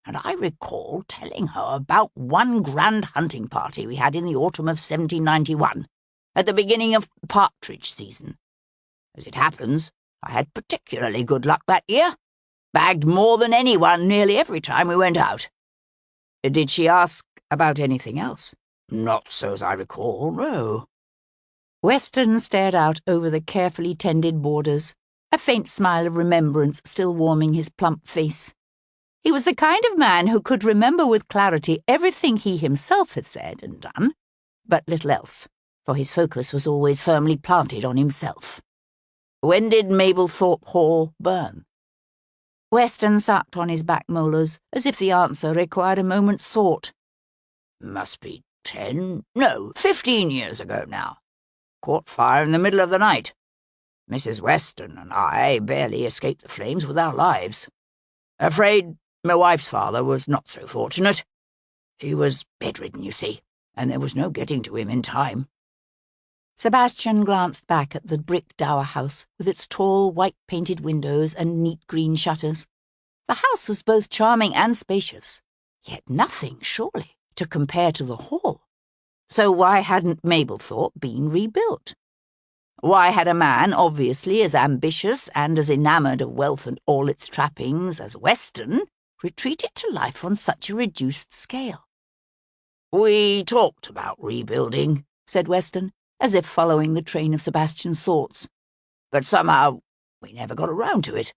Speaker 2: and I recall telling her about one grand hunting party we had in the autumn of 1791, at the beginning of partridge season. As it happens, I had particularly good luck that year. Bagged more than anyone nearly every time we went out.
Speaker 3: "Did she ask about anything else?"
Speaker 2: Not so as I recall, no.
Speaker 1: Weston stared out over the carefully tended borders, a faint smile of remembrance still warming his plump face. He was the kind of man who could remember with clarity everything he himself had said and done, but little else, for his focus was always firmly planted on himself.
Speaker 3: "When did Mablethorpe Hall burn?"
Speaker 1: Weston sucked on his back molars, as if the answer required a moment's thought.
Speaker 2: Must be 15 years ago now. Caught fire in the middle of the night. Mrs. Weston and I barely escaped the flames with our lives. Afraid my wife's father was not so fortunate. He was bedridden, you see, and there was no getting to him in time.
Speaker 1: Sebastian glanced back at the brick dower house with its tall white-painted windows and neat green shutters. The house was both charming and spacious, yet nothing, surely, to compare to the hall. So why hadn't Mablethorpe been rebuilt? Why had a man obviously as ambitious and as enamoured of wealth and all its trappings as Weston retreated to life on such a reduced scale?
Speaker 2: "We talked about rebuilding,"
Speaker 1: said Weston, as if following the train of Sebastian's thoughts.
Speaker 2: "But somehow we never got around to it.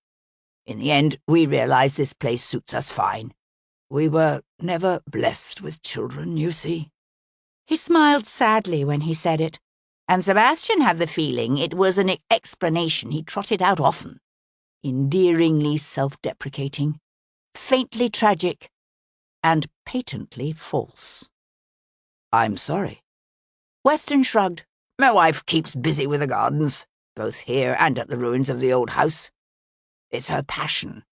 Speaker 2: In the end, we realized this place suits us fine. We were never blessed with children, you see."
Speaker 1: He smiled sadly when he said it, and Sebastian had the feeling it was an explanation he trotted out often, endearingly self-deprecating. faintly tragic, and patently false.
Speaker 3: I'm sorry.
Speaker 1: Weston shrugged.
Speaker 2: My wife keeps busy with the gardens, both here and at the ruins of the old house. It's her passion.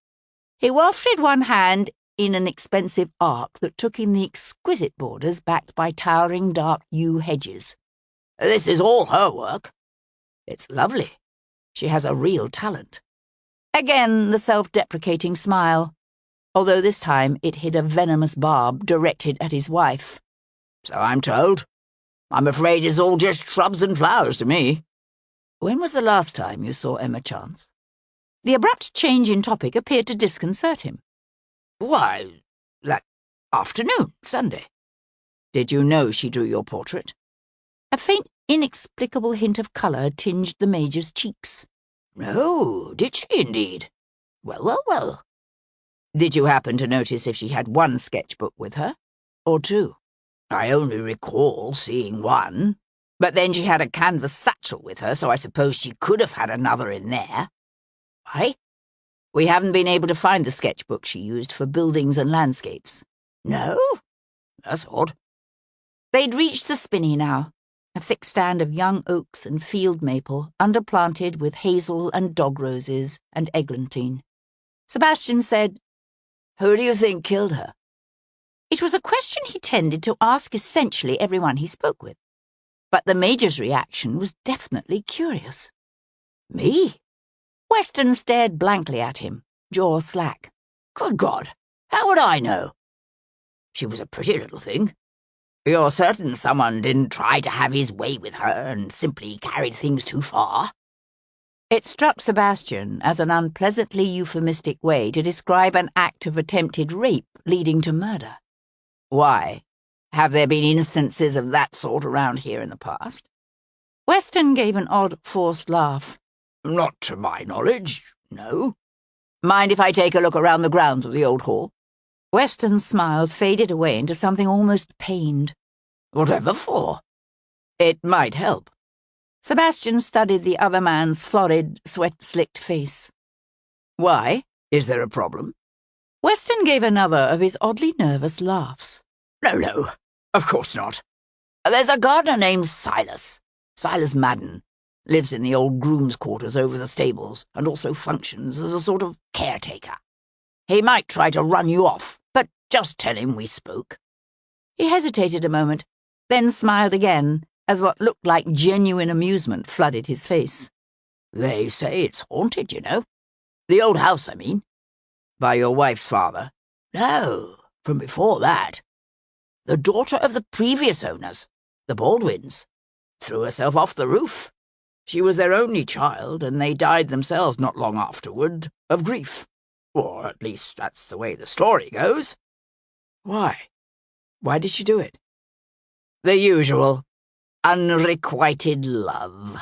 Speaker 1: He wafted one hand in an expensive arc that took in the exquisite borders backed by towering dark yew hedges.
Speaker 2: This is all her work.
Speaker 1: It's lovely. She has a real talent. Again the self-deprecating smile, although this time it hid a venomous barb directed at his wife.
Speaker 2: So I'm told. I'm afraid it's all just shrubs and flowers to me.
Speaker 1: When was the last time you saw Emma Chance? The abrupt change in topic appeared to disconcert him.
Speaker 2: Why, that afternoon, Sunday.
Speaker 1: Did you know she drew your portrait? A faint, inexplicable hint of colour tinged the Major's cheeks.
Speaker 2: No, did she indeed? Well, well, well.
Speaker 1: Did you happen to notice if she had one sketchbook with her, or two?
Speaker 2: I only recall seeing one.
Speaker 1: But then she had a canvas satchel with her, so I suppose she could have had another in there.
Speaker 2: Why?
Speaker 1: We haven't been able to find the sketchbook she used for buildings and landscapes.
Speaker 2: No? That's odd.
Speaker 1: They'd reached the spinney now, a thick stand of young oaks and field maple underplanted with hazel and dog roses and eglantine. Sebastian said,
Speaker 2: "Who do you think killed her?"
Speaker 1: It was a question he tended to ask essentially everyone he spoke with. But the Major's reaction was definitely curious.
Speaker 2: Me?
Speaker 1: Weston stared blankly at him, jaw slack.
Speaker 2: Good God, how would I know? She was a pretty little thing. You're certain someone didn't try to have his way with her and simply carried things too far?
Speaker 1: It struck Sebastian as an unpleasantly euphemistic way to describe an act of attempted rape leading to murder.
Speaker 2: Why? Have there been instances of that sort around here in the past?
Speaker 1: Weston gave an odd, forced laugh.
Speaker 2: Not to my knowledge, no.
Speaker 1: Mind if I take a look around the grounds of the old hall? Weston's smile faded away into something almost pained.
Speaker 2: Whatever for?
Speaker 1: It might help. Sebastian studied the other man's florid, sweat-slicked face.
Speaker 2: Why? Is there a problem?
Speaker 1: Weston gave another of his oddly nervous laughs.
Speaker 2: No, of course not. There's a gardener named Silas Madden. Lives in the old groom's quarters over the stables and also functions as a sort of caretaker. He might try to run you off, but just tell him we spoke.
Speaker 1: He hesitated a moment, then smiled again as what looked like genuine amusement flooded his face.
Speaker 2: They say it's haunted, you know. The old house, I mean.
Speaker 1: By your wife's father?
Speaker 2: No, from before that. The daughter of the previous owners, the Baldwins, threw herself off the roof. She was their only child, and they died themselves not long afterward of grief. Or at least that's the way the story goes.
Speaker 1: Why? Why did she do it?
Speaker 2: The usual. Unrequited love.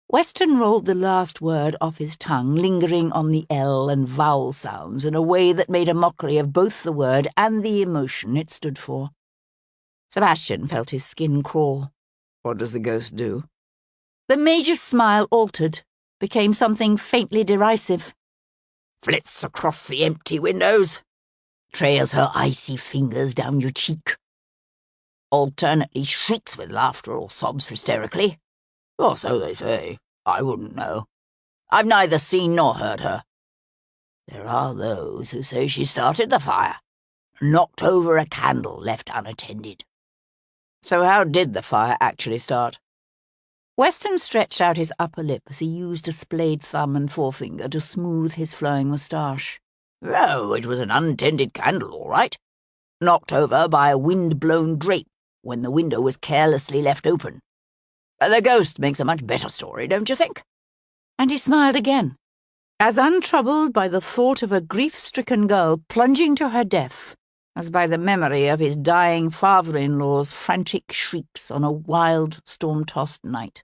Speaker 1: Weston rolled the last word off his tongue, lingering on the L and vowel sounds in a way that made a mockery of both the word and the emotion it stood for. Sebastian felt his skin crawl.
Speaker 2: What does the ghost do?
Speaker 1: The Major's smile altered, became something faintly derisive.
Speaker 2: Flits across the empty windows, trails her icy fingers down your cheek, alternately shrieks with laughter or sobs hysterically. Or so they say. I wouldn't know. I've neither seen nor heard her. There are those who say she started the fire, knocked over a candle left unattended.
Speaker 1: So how did the fire actually start? Weston stretched out his upper lip as he used a splayed thumb and forefinger to smooth his flowing moustache.
Speaker 2: Oh, it was an untended candle, all right. Knocked over by a wind-blown drape when the window was carelessly left open. The ghost makes a much better story, don't you think?
Speaker 1: And he smiled again, as untroubled by the thought of a grief-stricken girl plunging to her death as by the memory of his dying father-in-law's frantic shrieks on a wild, storm-tossed night.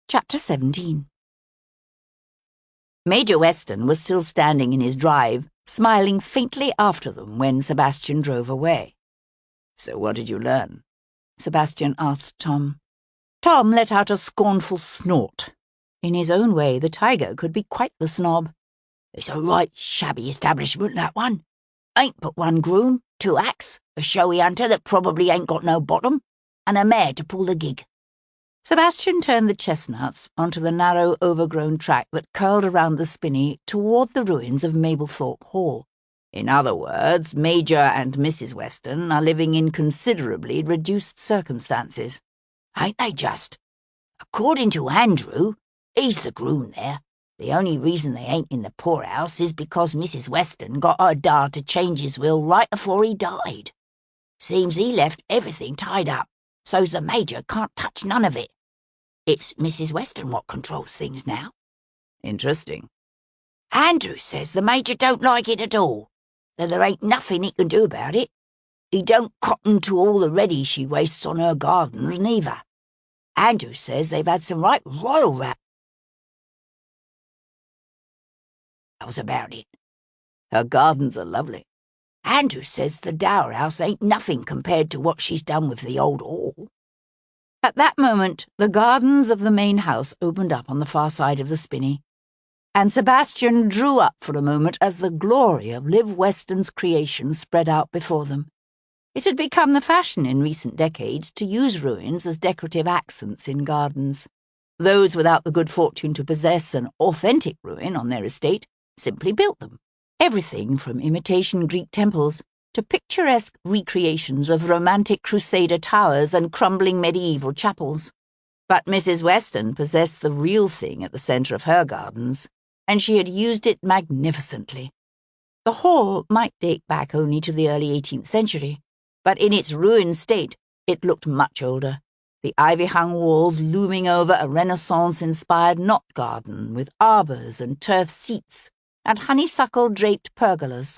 Speaker 1: Chapter 17. Major Weston was still standing in his drive, smiling faintly after them when Sebastian drove away.
Speaker 2: So what did you learn?
Speaker 1: Sebastian asked Tom. Tom let out a scornful snort. In his own way, the tiger could be quite the snob.
Speaker 2: It's a right shabby establishment, that one. Ain't but one groom, 2 hacks, a showy hunter that probably ain't got no bottom, and a mare to pull the gig.
Speaker 1: Sebastian turned the chestnuts onto the narrow, overgrown track that curled around the spinney toward the ruins of Mablethorpe Hall. In other words, Major and Mrs. Weston are living in considerably reduced circumstances.
Speaker 2: Ain't they just? According to Andrew, he's the groom there, the only reason they ain't in the poorhouse is because Mrs. Weston got her dad to change his will right afore he died. Seems he left everything tied up, so's the Major can't touch none of it. It's Mrs. Weston what controls things now.
Speaker 1: Interesting.
Speaker 2: Andrew says the Major don't like it at all, that there ain't nothing he can do about it. He don't cotton to all the ready she wastes on her gardens, neither. Andrew says they've had some right royal rows about it.
Speaker 1: Her gardens are lovely.
Speaker 2: Andrew says the dower house ain't nothing compared to what she's done with the old hall.
Speaker 1: At that moment, the gardens of the main house opened up on the far side of the spinney, and Sebastian drew up for a moment as the glory of Liv Weston's creation spread out before them. It had become the fashion in recent decades to use ruins as decorative accents in gardens. Those without the good fortune to possess an authentic ruin on their estate simply built them. Everything from imitation Greek temples to picturesque recreations of romantic Crusader towers and crumbling medieval chapels. But Mrs. Weston possessed the real thing at the centre of her gardens, and she had used it magnificently. The hall might date back only to the early 18th century, but in its ruined state it looked much older, the ivy-hung walls looming over a Renaissance-inspired knot garden with arbours and turf seats and honeysuckle-draped pergolas.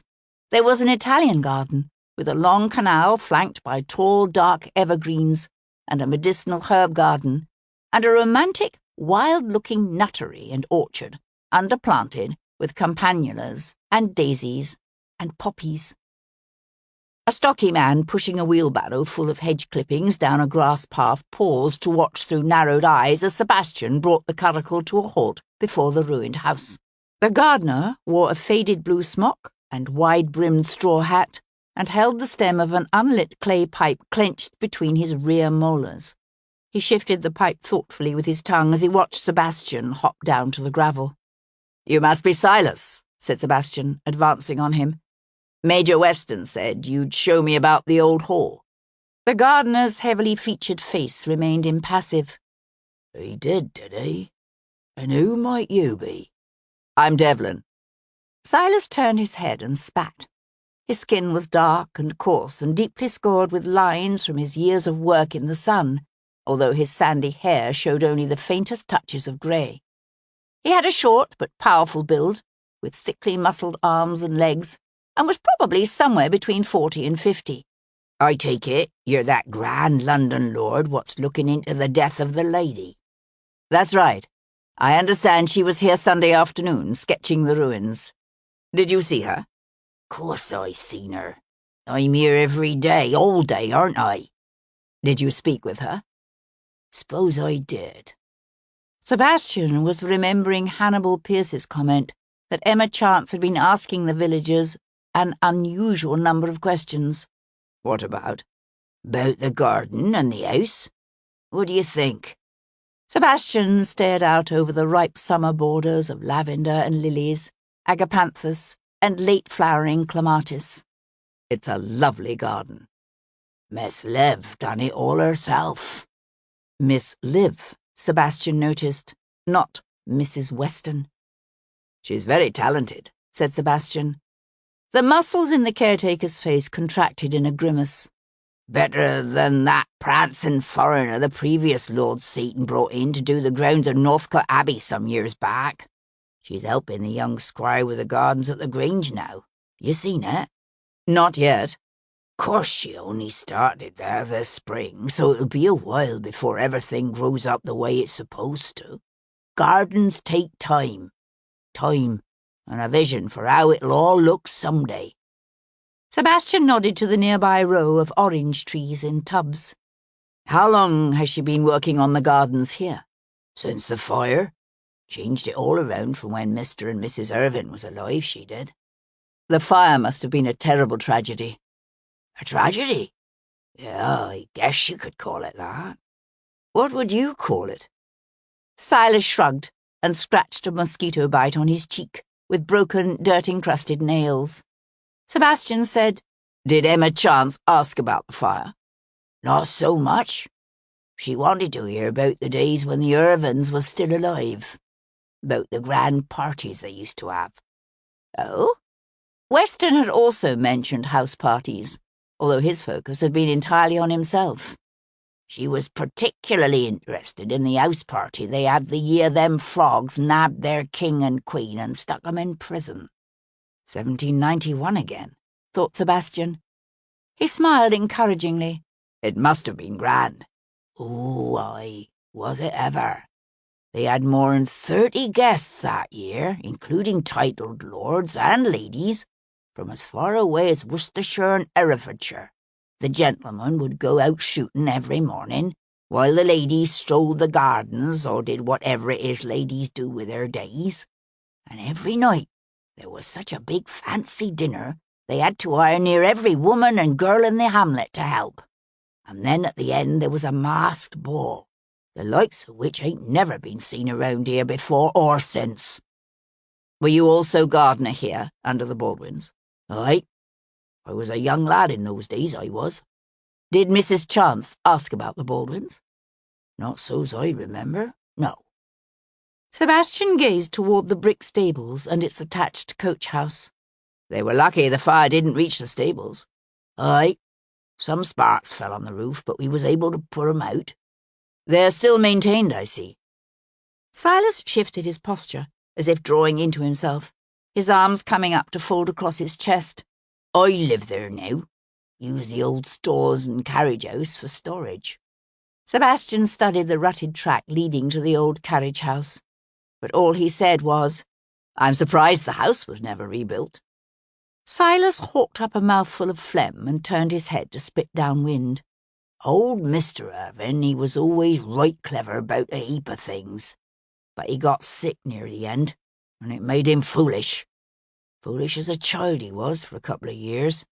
Speaker 1: There was an Italian garden, with a long canal flanked by tall, dark evergreens, and a medicinal herb garden, and a romantic, wild-looking nuttery and orchard, underplanted with campanulas and daisies and poppies. A stocky man pushing a wheelbarrow full of hedge clippings down a grass path paused to watch through narrowed eyes as Sebastian brought the curricle to a halt before the ruined house. The gardener wore a faded blue smock and wide-brimmed straw hat, and held the stem of an unlit clay pipe clenched between his rear molars. He shifted the pipe thoughtfully with his tongue as he watched Sebastian hop down to the gravel. "You must be Silas," said Sebastian, advancing on him. "Major Weston said you'd show me about the old hall." The gardener's heavily featured face remained impassive.
Speaker 2: He did he? And who might you be?
Speaker 1: "I'm Devlin." Silas turned his head and spat. His skin was dark and coarse and deeply scored with lines from his years of work in the sun, although his sandy hair showed only the faintest touches of grey. He had a short but powerful build, with thickly muscled arms and legs, and was probably somewhere between 40 and 50.
Speaker 2: I take it you're that grand London lord what's looking into the death of the lady.
Speaker 1: "That's right. I understand she was here Sunday afternoon, sketching the ruins. Did you see her?"
Speaker 2: Course I seen her. I'm here every day, all day, aren't I?
Speaker 1: Did you speak with her?
Speaker 2: Suppose I did.
Speaker 1: Sebastian was remembering Hannibal Pierce's comment that Emma Chance had been asking the villagers an unusual number of questions.
Speaker 2: What about? About the garden and the house? What do you think?
Speaker 1: Sebastian stared out over the ripe summer borders of lavender and lilies, agapanthus, and late-flowering clematis. "It's a lovely garden."
Speaker 2: Miss Liv done it all herself.
Speaker 1: Miss Liv, Sebastian noticed, not Mrs. Weston. "She's very talented," said Sebastian. The muscles in the caretaker's face contracted in a grimace.
Speaker 2: Better than that prancing foreigner the previous Lord Seaton brought in to do the grounds of Northcote Abbey some years back. She's helping the young squire with the gardens at the Grange now. You seen it?
Speaker 1: Not yet.
Speaker 2: Course she only started there this spring, so it'll be a while before everything grows up the way it's supposed to. Gardens take time. Time, and a vision for how it'll all look someday.
Speaker 1: Sebastian nodded to the nearby row of orange trees in tubs. "How long has she been working on the gardens here?"
Speaker 2: Since the fire. Changed it all around from when Mr. and Mrs. Irvin was alive, she did.
Speaker 3: The fire must have been a terrible tragedy.
Speaker 2: A tragedy? Yeah, I guess you could call it that.
Speaker 3: What would you call it? Silas shrugged and scratched a mosquito bite on his cheek with broken, dirt-encrusted nails. Sebastian said, "Did Emma Chance ask about the fire?"
Speaker 2: Not so much. She wanted to hear about the days when the Irvins was still alive, about the grand parties they used to have.
Speaker 3: Oh? Weston had also mentioned house parties, although his focus had been entirely on himself.
Speaker 2: She was particularly interested in the house party they had the year them frogs nabbed their king and queen and stuck 'em in prison.
Speaker 3: 1791 again, thought Sebastian. He smiled encouragingly.
Speaker 2: It must have been grand. Oh, aye, was it ever? They had more'n 30 guests that year, including titled lords and ladies, from as far away as Worcestershire and Herefordshire. The gentlemen would go out shooting every morning, while the ladies strolled the gardens or did whatever it is ladies do with their days. And every night there was such a big fancy dinner they had to hire near every woman and girl in the hamlet to help. And then at the end there was a masked ball, the likes of which ain't never been seen around here before or since.
Speaker 3: Were you also gardener here, under the Baldwins?
Speaker 2: Aye. I was a young lad in those days, I was.
Speaker 3: Did Mrs. Chance ask about the Baldwins?
Speaker 2: Not so's I remember, no.
Speaker 3: Sebastian gazed toward the brick stables and its attached coach house. They were lucky the fire didn't reach the stables.
Speaker 2: Aye. Some sparks fell on the roof, but we was able to put 'em out.
Speaker 3: They're still maintained, I see. Silas shifted his posture, as if drawing into himself, his arms coming up to fold across his chest.
Speaker 2: I live there now. Use the old stores and carriage house for storage.
Speaker 3: Sebastian studied the rutted track leading to the old carriage house, but all he said was, "I'm surprised the house was never rebuilt." Silas hawked up a mouthful of phlegm and turned his head to spit downwind.
Speaker 2: Old Mr. Irvin, he was always right clever about a heap of things, but he got sick near the end, and it made him foolish. Foolish as a child he was for a couple of years.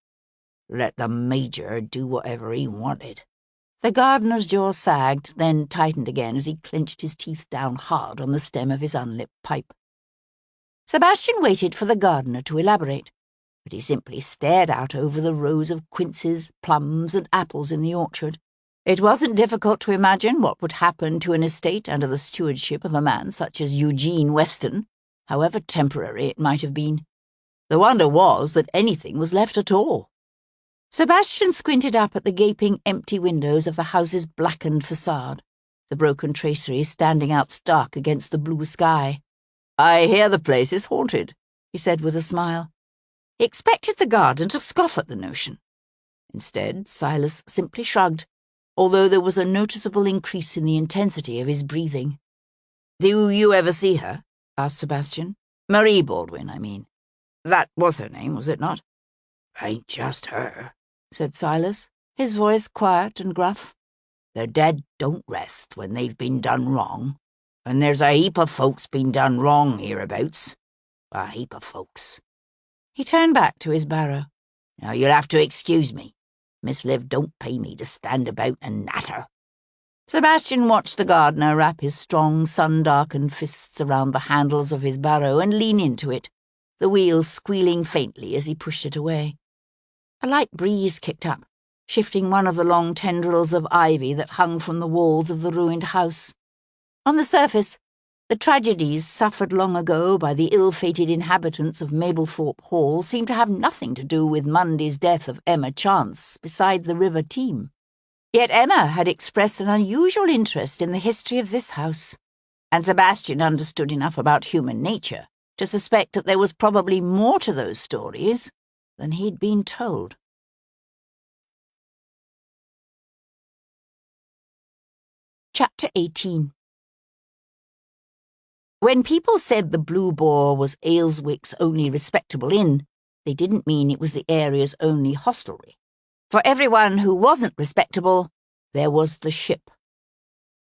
Speaker 2: Let the Major do whatever he wanted.
Speaker 3: The gardener's jaw sagged, then tightened again as he clenched his teeth down hard on the stem of his unlit pipe. Sebastian waited for the gardener to elaborate, but he simply stared out over the rows of quinces, plums, and apples in the orchard. It wasn't difficult to imagine what would happen to an estate under the stewardship of a man such as Eugene Weston, however temporary it might have been. The wonder was that anything was left at all. Sebastian squinted up at the gaping empty windows of the house's blackened facade, the broken tracery standing out stark against the blue sky. "I hear the place is haunted," he said with a smile. He expected the gardener to scoff at the notion. Instead, Silas simply shrugged, although there was a noticeable increase in the intensity of his breathing. "Do you ever see her?" asked Sebastian. "Marie Baldwin, I mean. That was her name, was it not?"
Speaker 2: "Ain't just her,"
Speaker 3: said Silas, his voice quiet and gruff.
Speaker 2: "The dead don't rest when they've been done wrong, and there's a heap of folks been done wrong hereabouts. A heap of folks."
Speaker 3: He turned back to his barrow.
Speaker 2: "Now you'll have to excuse me. Miss Liv don't pay me to stand about and natter."
Speaker 3: Sebastian watched the gardener wrap his strong, sun-darkened fists around the handles of his barrow and lean into it, the wheels squealing faintly as he pushed it away. A light breeze kicked up, shifting one of the long tendrils of ivy that hung from the walls of the ruined house. On the surface, the tragedies suffered long ago by the ill-fated inhabitants of Mablethorpe Hall seemed to have nothing to do with Monday's death of Emma Chance beside the River Team. Yet Emma had expressed an unusual interest in the history of this house, and Sebastian understood enough about human nature to suspect that there was probably more to those stories than he'd been told. Chapter 18. When people said the Blue Boar was Ayleswick's only respectable inn, they didn't mean it was the area's only hostelry. For everyone who wasn't respectable, there was the Ship.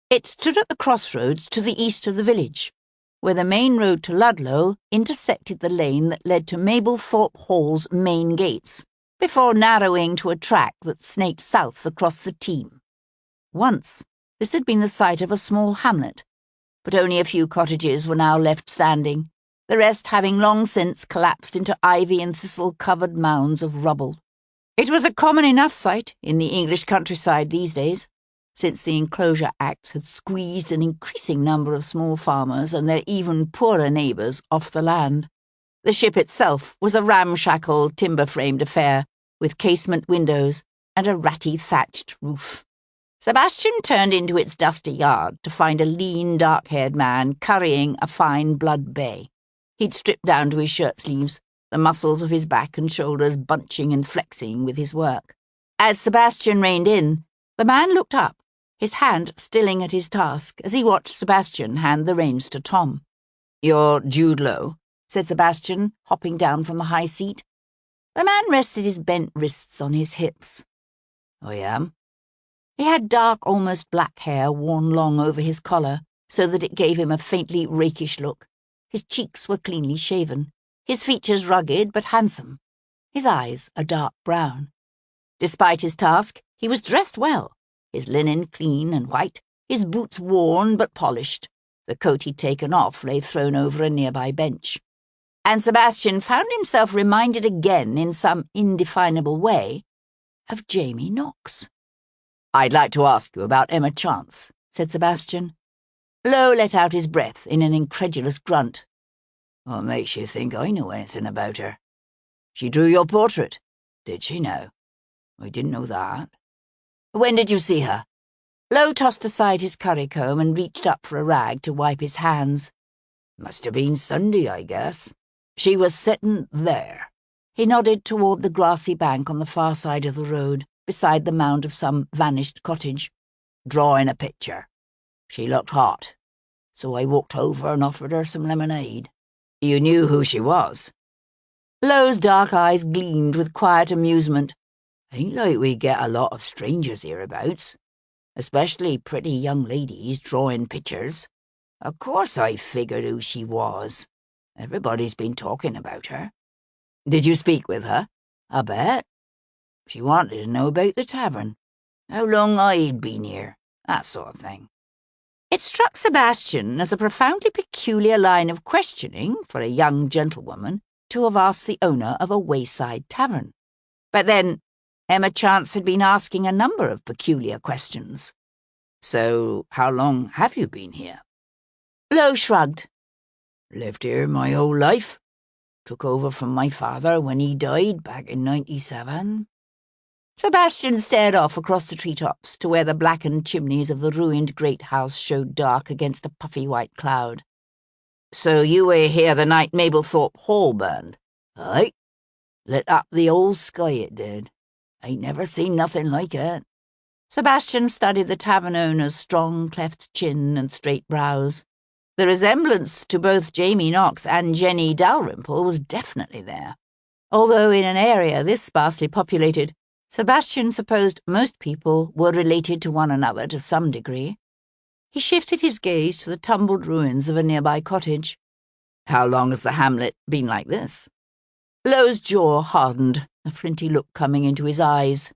Speaker 3: It stood at the crossroads to the east of the village,
Speaker 1: where the main road to Ludlow intersected the lane that led to Mablethorpe Hall's main gates, before narrowing to a track that snaked south across the Team. Once, this had been the site of a small hamlet, but only a few cottages were now left standing, the rest having long since collapsed into ivy and thistle-covered mounds of rubble. It was a common enough sight in the English countryside these days, since the Enclosure Acts had squeezed an increasing number of small farmers and their even poorer neighbours off the land. The ship itself was a ramshackle timber-framed affair, with casement windows and a ratty thatched roof. Sebastian turned into its dusty yard to find a lean, dark-haired man currying a fine blood bay. He'd stripped down to his shirt sleeves, the muscles of his back and shoulders bunching and flexing with his work. As Sebastian reined in, the man looked up, his hand stilling at his task as he watched Sebastian hand the reins to Tom. "You're Jude Lowe," said Sebastian, hopping down from the high seat. The man rested his bent wrists on his hips. "I am." He had dark, almost black hair worn long over his collar, so that it gave him a faintly rakish look. His cheeks were cleanly shaven, his features rugged but handsome, his eyes a dark brown. Despite his task, he was dressed well, his linen clean and white, his boots worn but polished. The coat he'd taken off lay thrown over a nearby bench. And Sebastian found himself reminded again, in some indefinable way, of Jamie Knox. "I'd like to ask you about Emma Chance," said Sebastian. Lowe let out his breath in an incredulous grunt. "What makes you think I know anything about her? She drew your portrait, did she now? I didn't know that. When did you see her?" Lowe tossed aside his currycomb and reached up for a rag to wipe his hands. "Must have been Sunday, I guess. She was sitting there." He nodded toward the grassy bank on the far side of the road, beside the mound of some vanished cottage, "drawing a picture. She looked hot, so I walked over and offered her some lemonade." "You knew who she was?" Lowe's dark eyes gleamed with quiet amusement. "Ain't like we get a lot of strangers hereabouts, especially pretty young ladies drawing pictures. Of course I figured who she was. Everybody's been talking about her." "Did you speak with her?" "I bet. She wanted to know about the tavern, how long I'd been here, that sort of thing." It struck Sebastian as a profoundly peculiar line of questioning for a young gentlewoman to have asked the owner of a wayside tavern. But then, Emma Chance had been asking a number of peculiar questions. "So, how long have you been here?" Lowe shrugged. "Lived here my whole life. Took over from my father when he died back in 97. Sebastian stared off across the treetops to where the blackened chimneys of the ruined great house showed dark against a puffy white cloud. "So you were here the night Mablethorpe Hall burned?" "Aye. Lit up the old sky, it did. Ain't never seen nothing like it." Sebastian studied the tavern owner's strong cleft chin and straight brows. The resemblance to both Jamie Knox and Jenny Dalrymple was definitely there, although in an area this sparsely populated, Sebastian supposed most people were related to one another to some degree. He shifted his gaze to the tumbled ruins of a nearby cottage. "How long has the hamlet been like this?" Lowe's jaw hardened, a flinty look coming into his eyes.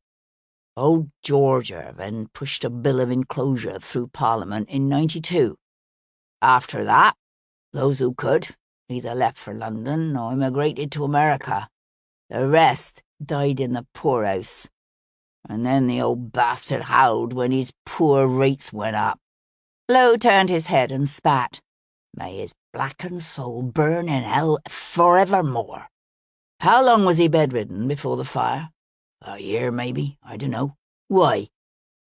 Speaker 1: "Old George Irvine pushed a bill of enclosure through Parliament in 92. After that, those who could either left for London or emigrated to America. The rest died in the poorhouse. And then the old bastard howled when his poor rates went up." Lowe turned his head and spat. "May his blackened soul burn in hell forevermore." "How long was he bedridden before the fire?" "A year, maybe. I dunno. Why?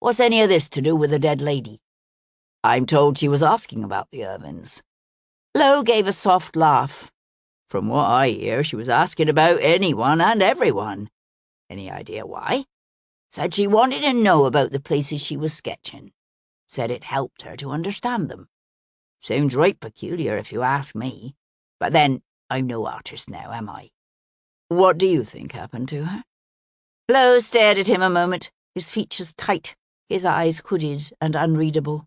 Speaker 1: What's any of this to do with the dead lady?" "I'm told she was asking about the Irvines." Lowe gave a soft laugh. "From what I hear, she was asking about anyone and everyone." "Any idea why?" "Said she wanted to know about the places she was sketching. Said it helped her to understand them. Sounds right peculiar if you ask me. But then, I'm no artist now, am I?" "What do you think happened to her?" Lowe stared at him a moment, his features tight, his eyes hooded and unreadable.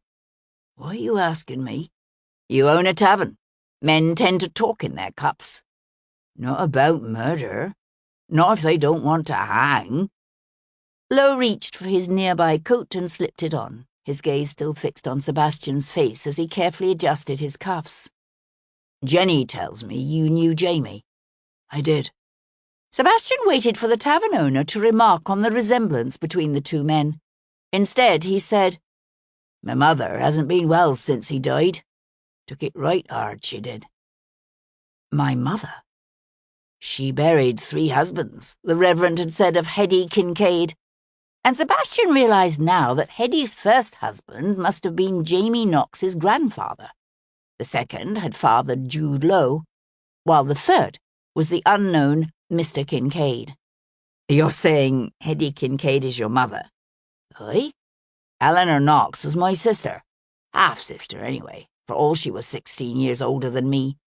Speaker 1: "Why are you asking me?" "You own a tavern.
Speaker 2: Men tend to talk in their cups. Not about murder. Not if they don't want to hang.
Speaker 1: Lowe reached for his nearby coat and slipped it on, his gaze still fixed on Sebastian's face as he carefully adjusted his cuffs.
Speaker 2: Jenny tells me you knew Jamie.
Speaker 3: I did.
Speaker 1: Sebastian waited for the tavern owner to remark on the resemblance between the two men. Instead, he said,
Speaker 2: My mother hasn't been well since he died. Took it right hard, she did.
Speaker 3: My mother?
Speaker 2: She buried 3 husbands, the Reverend had said of Hetty Kincaid.
Speaker 1: And Sebastian realized now that Hetty's first husband must have been Jamie Knox's grandfather. The second had fathered Jude Lowe, while the third was the unknown Mr. Kincaid.
Speaker 2: You're saying Hetty Kincaid is your mother?
Speaker 3: Aye?
Speaker 2: Eleanor Knox was my sister. Half-sister, anyway, for all she was 16 years older than me.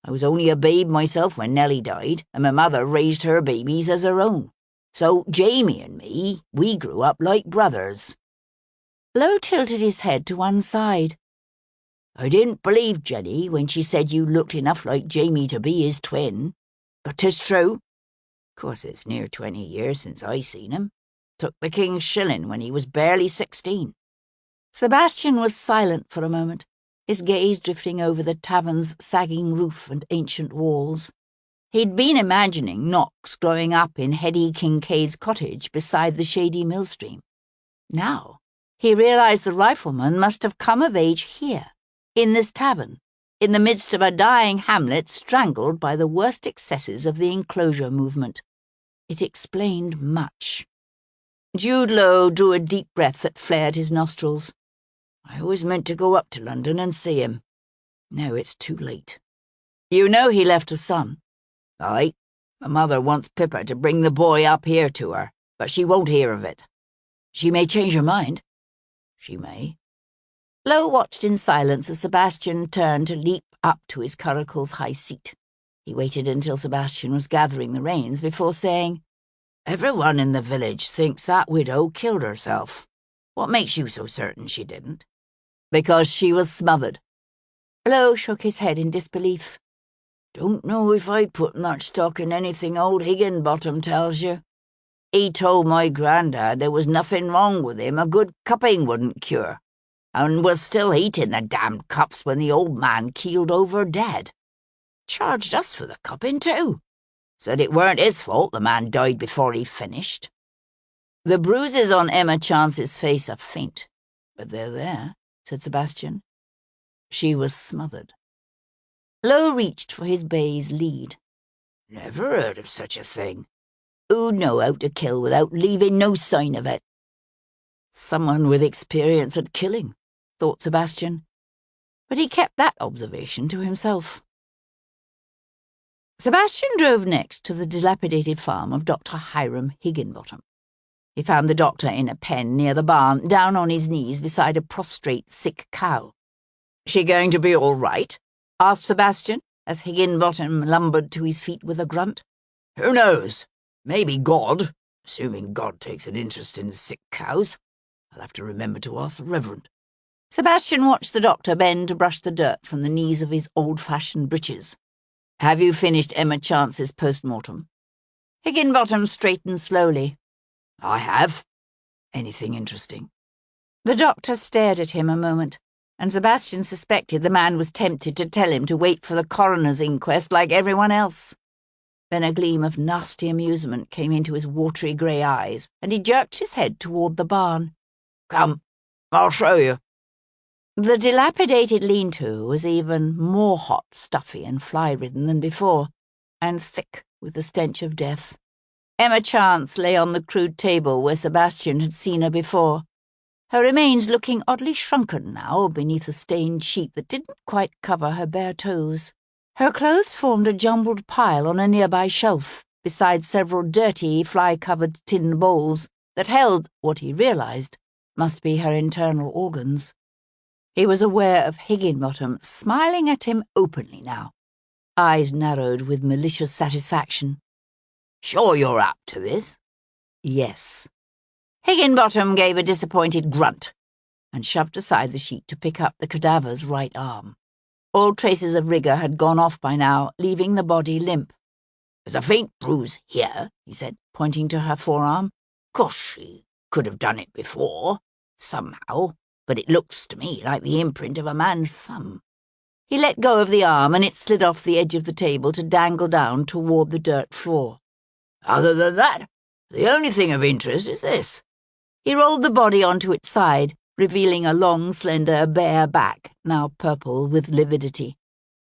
Speaker 2: I was only a babe myself when Nellie died, and my mother raised her babies as her own. So Jamie and me, we grew up like brothers.
Speaker 1: Lowe tilted his head to one side.
Speaker 2: I didn't believe Jenny when she said you looked enough like Jamie to be his twin. But 'tis true. Of course, it's near 20 years since I seen him. Took the king's shilling when he was barely 16.
Speaker 1: Sebastian was silent for a moment, his gaze drifting over the tavern's sagging roof and ancient walls. He'd been imagining Knox growing up in Hetty Kincaid's cottage beside the shady millstream. Now, he realized the rifleman must have come of age here, in this tavern, in the midst of a dying hamlet strangled by the worst excesses of the enclosure movement. It explained much. Jude Lowe drew a deep breath that flared his nostrils.
Speaker 2: I always meant to go up to London and see him. Now it's too late.
Speaker 1: You know he left a son.
Speaker 2: Aye, my mother wants Pippa to bring the boy up here to her, but she won't hear of it.
Speaker 3: She may change her mind.
Speaker 2: She may.
Speaker 1: Lowe watched in silence as Sebastian turned to leap up to his curricle's high seat. He waited until Sebastian was gathering the reins before saying,
Speaker 2: Everyone in the village thinks that widow killed herself. What makes you so certain she didn't?
Speaker 1: Because she was smothered. Lowe shook his head in disbelief.
Speaker 2: Don't know if I'd put much stock in anything old Higginbottom tells you. He told my grandad there was nothing wrong with him a good cupping wouldn't cure, and was still eating the damned cups when the old man keeled over dead. Charged us for the cupping too. Said it weren't his fault the man died before he finished.
Speaker 1: The bruises on Emma Chance's face are faint, but they're there, said Sebastian. She was smothered. Lowe reached for his bay's lead.
Speaker 2: Never heard of such a thing. Who'd know how to kill without leaving no sign of it?
Speaker 1: Someone with experience at killing, thought Sebastian, but he kept that observation to himself. Sebastian drove next to the dilapidated farm of Dr. Hiram Higginbottom. He found the doctor in a pen near the barn, down on his knees beside a prostrate, sick cow. She going to be all right? Asked Sebastian, as Higginbottom lumbered to his feet with a grunt.
Speaker 2: Who knows? Maybe God, assuming God takes an interest in sick cows. I'll have to remember to ask the Reverend.
Speaker 1: Sebastian watched the doctor bend to brush the dirt from the knees of his old-fashioned breeches. Have you finished Emma Chance's post-mortem? Higginbottom straightened slowly.
Speaker 2: I have. Anything interesting?
Speaker 1: The doctor stared at him a moment, and Sebastian suspected the man was tempted to tell him to wait for the coroner's inquest like everyone else. Then a gleam of nasty amusement came into his watery grey eyes, and he jerked his head toward the barn.
Speaker 2: Come, I'll show you.
Speaker 1: The dilapidated lean-to was even more hot, stuffy, and fly-ridden than before, and thick with the stench of death. Emma Chance lay on the crude table where Sebastian had seen her before, her remains looking oddly shrunken now beneath a stained sheet that didn't quite cover her bare toes. Her clothes formed a jumbled pile on a nearby shelf, beside several dirty, fly-covered tin bowls that held what he realized must be her internal organs. He was aware of Higginbottom smiling at him openly now, eyes narrowed with malicious satisfaction.
Speaker 2: Sure you're up to this?
Speaker 1: Yes. Higginbottom gave a disappointed grunt and shoved aside the sheet to pick up the cadaver's right arm. All traces of rigour had gone off by now, leaving the body limp.
Speaker 2: "There's a faint bruise here," he said, pointing to her forearm. "Course she could have done it before, somehow, but it looks to me like the imprint of a man's thumb."
Speaker 1: He let go of the arm and it slid off the edge of the table to dangle down toward the dirt floor.
Speaker 2: "Other than that, the only thing of interest is this."
Speaker 1: He rolled the body onto its side, revealing a long, slender, bare back, now purple with lividity.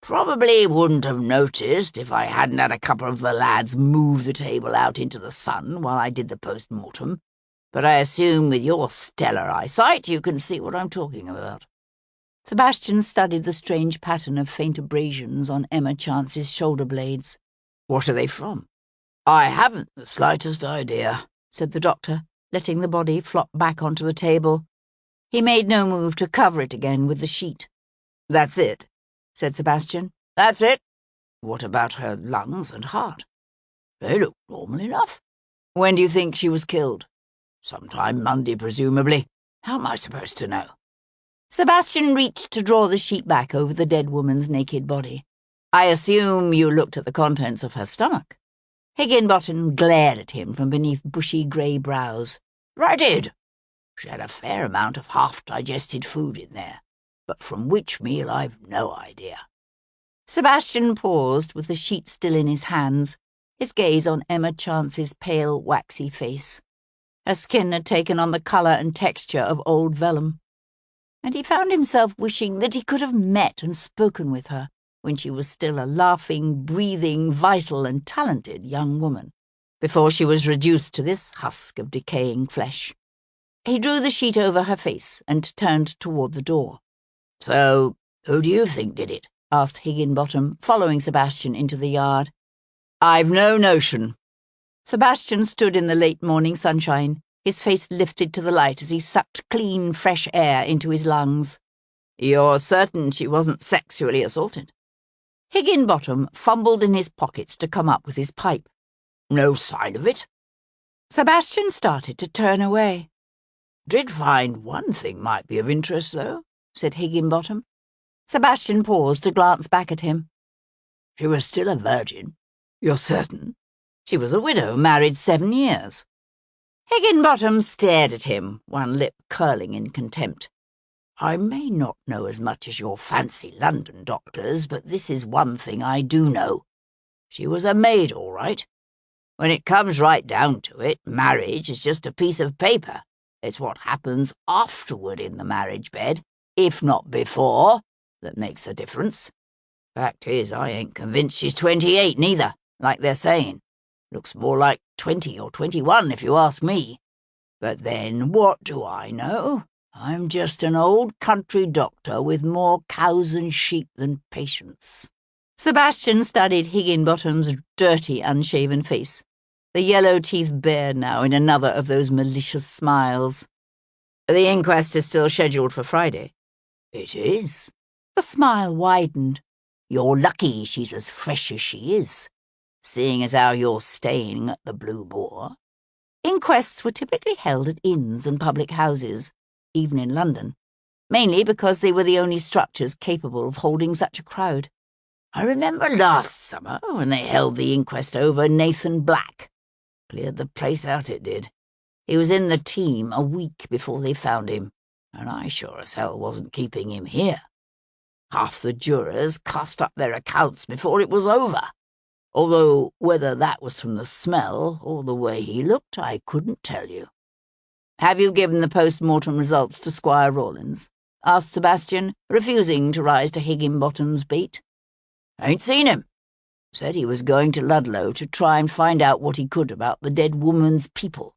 Speaker 2: "Probably wouldn't have noticed if I hadn't had a couple of the lads move the table out into the sun while I did the post-mortem, but I assume with your stellar eyesight you can see what I'm talking about."
Speaker 1: Sebastian studied the strange pattern of faint abrasions on Emma Chance's shoulder blades.
Speaker 2: "What are they from?" "I haven't the slightest idea,"
Speaker 1: said the doctor, letting the body flop back onto the table. He made no move to cover it again with the sheet.
Speaker 2: "That's it,"
Speaker 1: said Sebastian.
Speaker 2: "That's it. What about her lungs and heart?" "They look normal enough."
Speaker 1: "When do you think she was killed?"
Speaker 2: "Sometime Monday, presumably. How am I supposed to know?"
Speaker 1: Sebastian reached to draw the sheet back over the dead woman's naked body. "I assume you looked at the contents of her stomach." Higginbottom glared at him from beneath bushy grey brows.
Speaker 2: "I did. She had a fair amount of half-digested food in there, but from which meal I've no idea."
Speaker 1: Sebastian paused with the sheet still in his hands, his gaze on Emma Chance's pale, waxy face. Her skin had taken on the colour and texture of old vellum, and he found himself wishing that he could have met and spoken with her when she was still a laughing, breathing, vital and talented young woman, before she was reduced to this husk of decaying flesh. He drew the sheet over her face and turned toward the door.
Speaker 2: "So, who do you think did it?"
Speaker 1: asked Higginbottom, following Sebastian into the yard.
Speaker 2: "I've no notion."
Speaker 1: Sebastian stood in the late morning sunshine, his face lifted to the light as he sucked clean, fresh air into his lungs.
Speaker 2: "You're certain she wasn't sexually assaulted?"
Speaker 1: Higginbottom fumbled in his pockets to come up with his pipe.
Speaker 2: "No sign of it."
Speaker 1: Sebastian started to turn away.
Speaker 2: "Did find one thing might be of interest, though," said Higginbottom.
Speaker 1: Sebastian paused to glance back at him.
Speaker 2: "She was still a virgin. You're certain?"
Speaker 1: "She was a widow, married 7 years. Higginbottom stared at him, one lip curling in contempt.
Speaker 2: "I may not know as much as your fancy London doctors, but this is one thing I do know. She was a maid, all right. When it comes right down to it, marriage is just a piece of paper. It's what happens afterward in the marriage bed, if not before, that makes a difference. Fact is, I ain't convinced she's 28 neither, like they're saying. Looks more like 20 or 21 if you ask me. But then what do I know? I'm just an old country doctor with more cows and sheep than patients."
Speaker 1: Sebastian studied Higginbottom's dirty, unshaven face, the yellow teeth bared now in another of those malicious smiles. "The inquest is still scheduled for Friday."
Speaker 2: "It is."
Speaker 1: The smile widened.
Speaker 2: "You're lucky she's as fresh as she is, seeing as how you're staying at the Blue Boar."
Speaker 1: Inquests were typically held at inns and public houses, even in London, mainly because they were the only structures capable of holding such a crowd.
Speaker 2: "I remember last summer when they held the inquest over Nathan Black. Cleared the place out, it did. He was in the team a week before they found him, and I sure as hell wasn't keeping him here. Half the jurors cast up their accounts before it was over, although whether that was from the smell or the way he looked, I couldn't tell you."
Speaker 1: "Have you given the post-mortem results to Squire Rawlins?" asked Sebastian, refusing to rise to Higginbottom's bait.
Speaker 2: "Ain't seen him. Said he was going to Ludlow to try and find out what he could about the dead woman's people.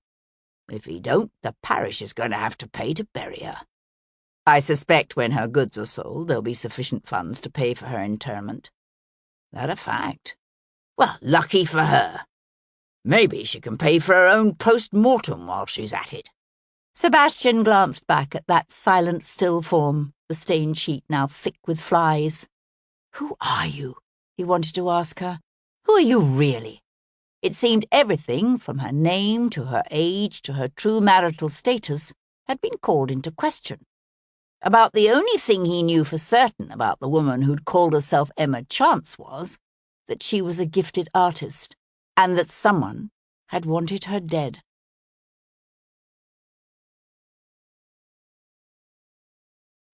Speaker 2: If he don't, the parish is going to have to pay to bury her."
Speaker 1: "I suspect when her goods are sold, there'll be sufficient funds to pay for her interment."
Speaker 2: "That a fact? Well, lucky for her. Maybe she can pay for her own post-mortem while she's at it."
Speaker 1: Sebastian glanced back at that silent, still form, the stained sheet now thick with flies. "Who are you?" he wanted to ask her. "Who are you really?" It seemed everything, from her name to her age to her true marital status, had been called into question. About the only thing he knew for certain about the woman who'd called herself Emma Chance was that she was a gifted artist, and that someone had wanted her dead.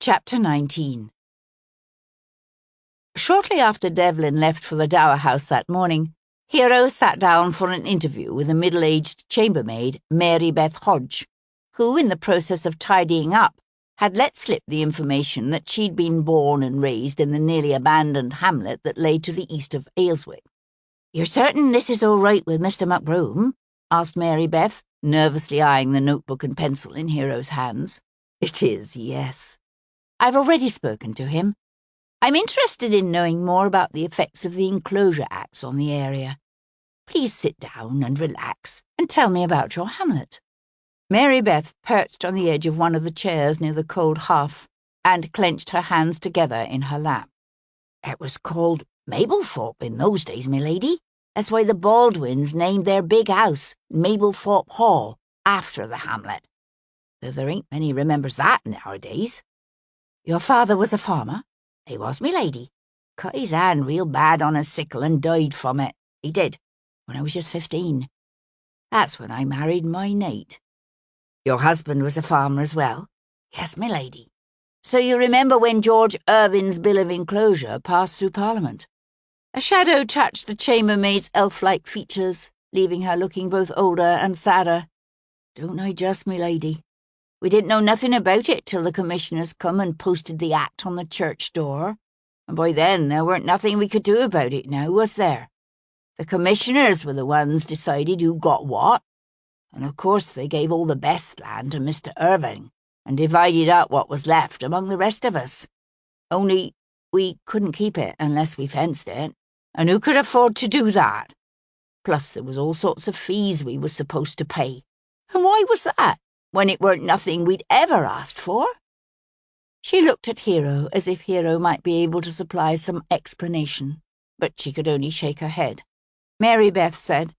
Speaker 1: Chapter 19. Shortly after Devlin left for the Dower House that morning, Hero sat down for an interview with a middle-aged chambermaid, Mary Beth Hodge, who, in the process of tidying up, had let slip the information that she'd been born and raised in the nearly abandoned hamlet that lay to the east of Ayleswick. "You're certain this is all right with Mr. McBroom?" asked Mary Beth, nervously eyeing the notebook and pencil in Hero's hands. "It is, yes. I've already spoken to him. I'm interested in knowing more about the effects of the Enclosure Acts on the area. Please sit down and relax and tell me about your hamlet." Mary Beth perched on the edge of one of the chairs near the cold hearth and clenched her hands together in her lap. "It was called Mablethorpe in those days, milady. That's why the Baldwins named their big house Mablethorpe Hall after the hamlet. Though there ain't many remembers that nowadays." "Your father was a farmer?" "He was, milady. Cut his hand real bad on a sickle and died from it. He did, when I was just 15. That's when I married my Nate." "Your husband was a farmer as well?" "Yes, milady." "So you remember when George Irvin's Bill of Enclosure passed through Parliament?" A shadow touched the chambermaid's elf-like features, leaving her looking both older and sadder. "Don't I just, milady? We didn't know nothing about it till the commissioners come and posted the act on the church door, and by then there weren't nothing we could do about it now, was there? The commissioners were the ones decided who got what, and of course they gave all the best land to Mr. Irving and divided up what was left among the rest of us. Only we couldn't keep it unless we fenced it, and who could afford to do that? Plus there was all sorts of fees we was supposed to pay. And why was that, when it weren't nothing we'd ever asked for?" She looked at Hero as if Hero might be able to supply some explanation, but she could only shake her head. Mary Beth said,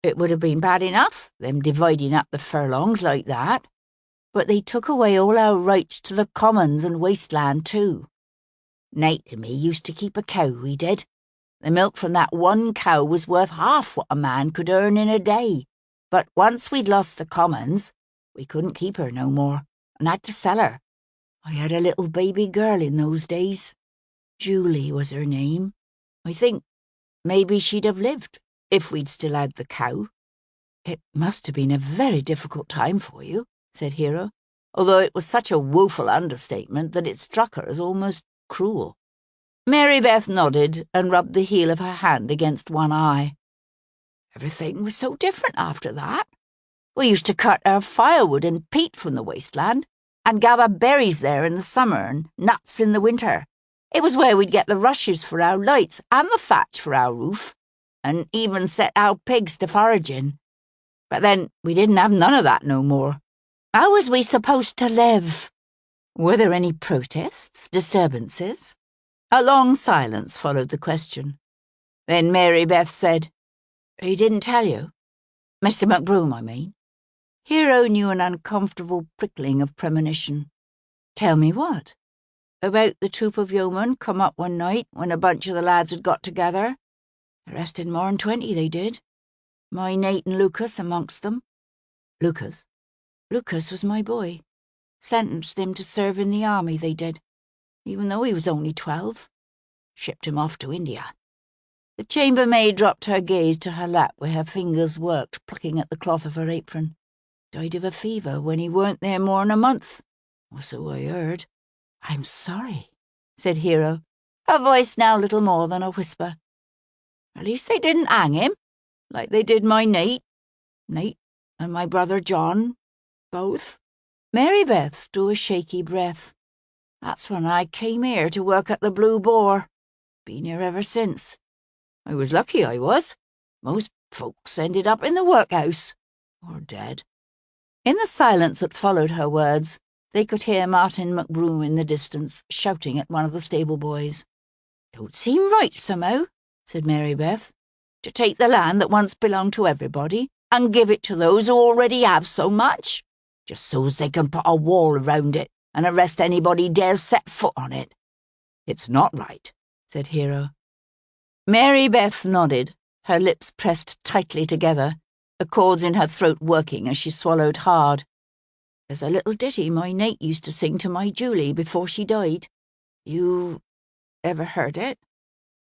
Speaker 1: "It would have been bad enough, them dividing up the furlongs like that, but they took away all our rights to the commons and wasteland too. Nate and me used to keep a cow, we did. The milk from that one cow was worth half what a man could earn in a day, but once we'd lost the commons, we couldn't keep her no more, and had to sell her. I had a little baby girl in those days. Julie was her name. I think maybe she'd have lived if we'd still had the cow." "It must have been a very difficult time for you," said Hero, although it was such a woeful understatement that it struck her as almost cruel. Mary Beth nodded and rubbed the heel of her hand against one eye. "Everything was so different after that. We used to cut our firewood and peat from the wasteland, and gather berries there in the summer and nuts in the winter. It was where we'd get the rushes for our lights and the thatch for our roof, and even set our pigs to foraging. But then we didn't have none of that no more. How was we supposed to live?" "Were there any protests, disturbances?" A long silence followed the question. Then Mary Beth said, "He didn't tell you? Mr. McBroom, I mean." Hero knew an uncomfortable prickling of premonition. "Tell me what?" "About the troop of yeomen come up one night when a bunch of the lads had got together. Arrested more'n 20, they did. My Nate and Lucas amongst them." "Lucas?" "Lucas was my boy. Sentenced him to serve in the army, they did, even though he was only 12. Shipped him off to India." The chambermaid dropped her gaze to her lap where her fingers worked, plucking at the cloth of her apron. "Died of a fever when he weren't there more'n a month, or so I heard." "I'm sorry," said Hero, her voice now little more than a whisper. "At least they didn't hang him, like they did my Nate and my brother John, both." Mary Beth drew a shaky breath. "That's when I came here to work at the Blue Boar. Been here ever since. I was lucky, I was. Most folks ended up in the workhouse, or dead." In the silence that followed her words, they could hear Martin McBroom in the distance, shouting at one of the stable boys. "Don't seem right, somehow," said Mary Beth, "to take the land that once belonged to everybody and give it to those who already have so much, just so's they can put a wall around it
Speaker 2: and arrest anybody dares set foot on it."
Speaker 3: "It's not right," said Hero.
Speaker 1: Mary Beth nodded, her lips pressed tightly together, the chords in her throat working as she swallowed hard.
Speaker 3: "There's a little ditty my Nate used to sing to my Julie before she died. You ever heard it?"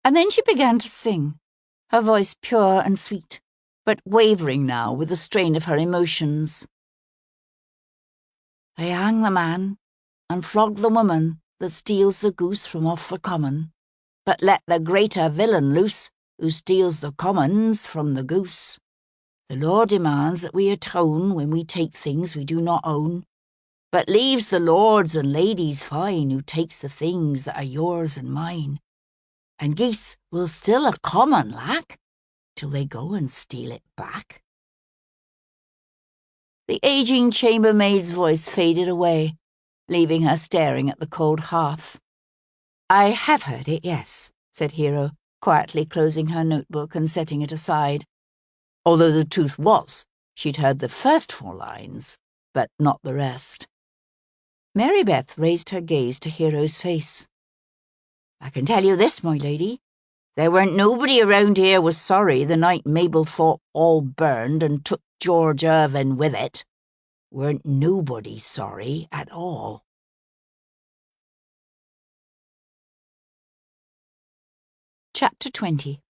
Speaker 1: And then she began to sing, her voice pure and sweet, but wavering now with the strain of her emotions.
Speaker 3: "They hang the man and flog the woman that steals the goose from off the common, but let the greater villain loose who steals the commons from the goose. The law demands that we atone when we take things we do not own, but leaves the lords and ladies fine who takes the things that are yours and mine. And geese will still a common lack till they go and steal it back."
Speaker 1: The aging chambermaid's voice faded away, leaving her staring at the cold hearth.
Speaker 3: "I have heard it, yes," said Hero, quietly closing her notebook and setting it aside. Although the truth was, she'd heard the first 4 lines, but not the rest. Mary Beth raised her gaze to Hero's face. "I can tell you this, my lady. There weren't nobody around here was sorry the night Mabel thought all burned and took George Irvin with it. Weren't nobody sorry at all."
Speaker 1: Chapter 20.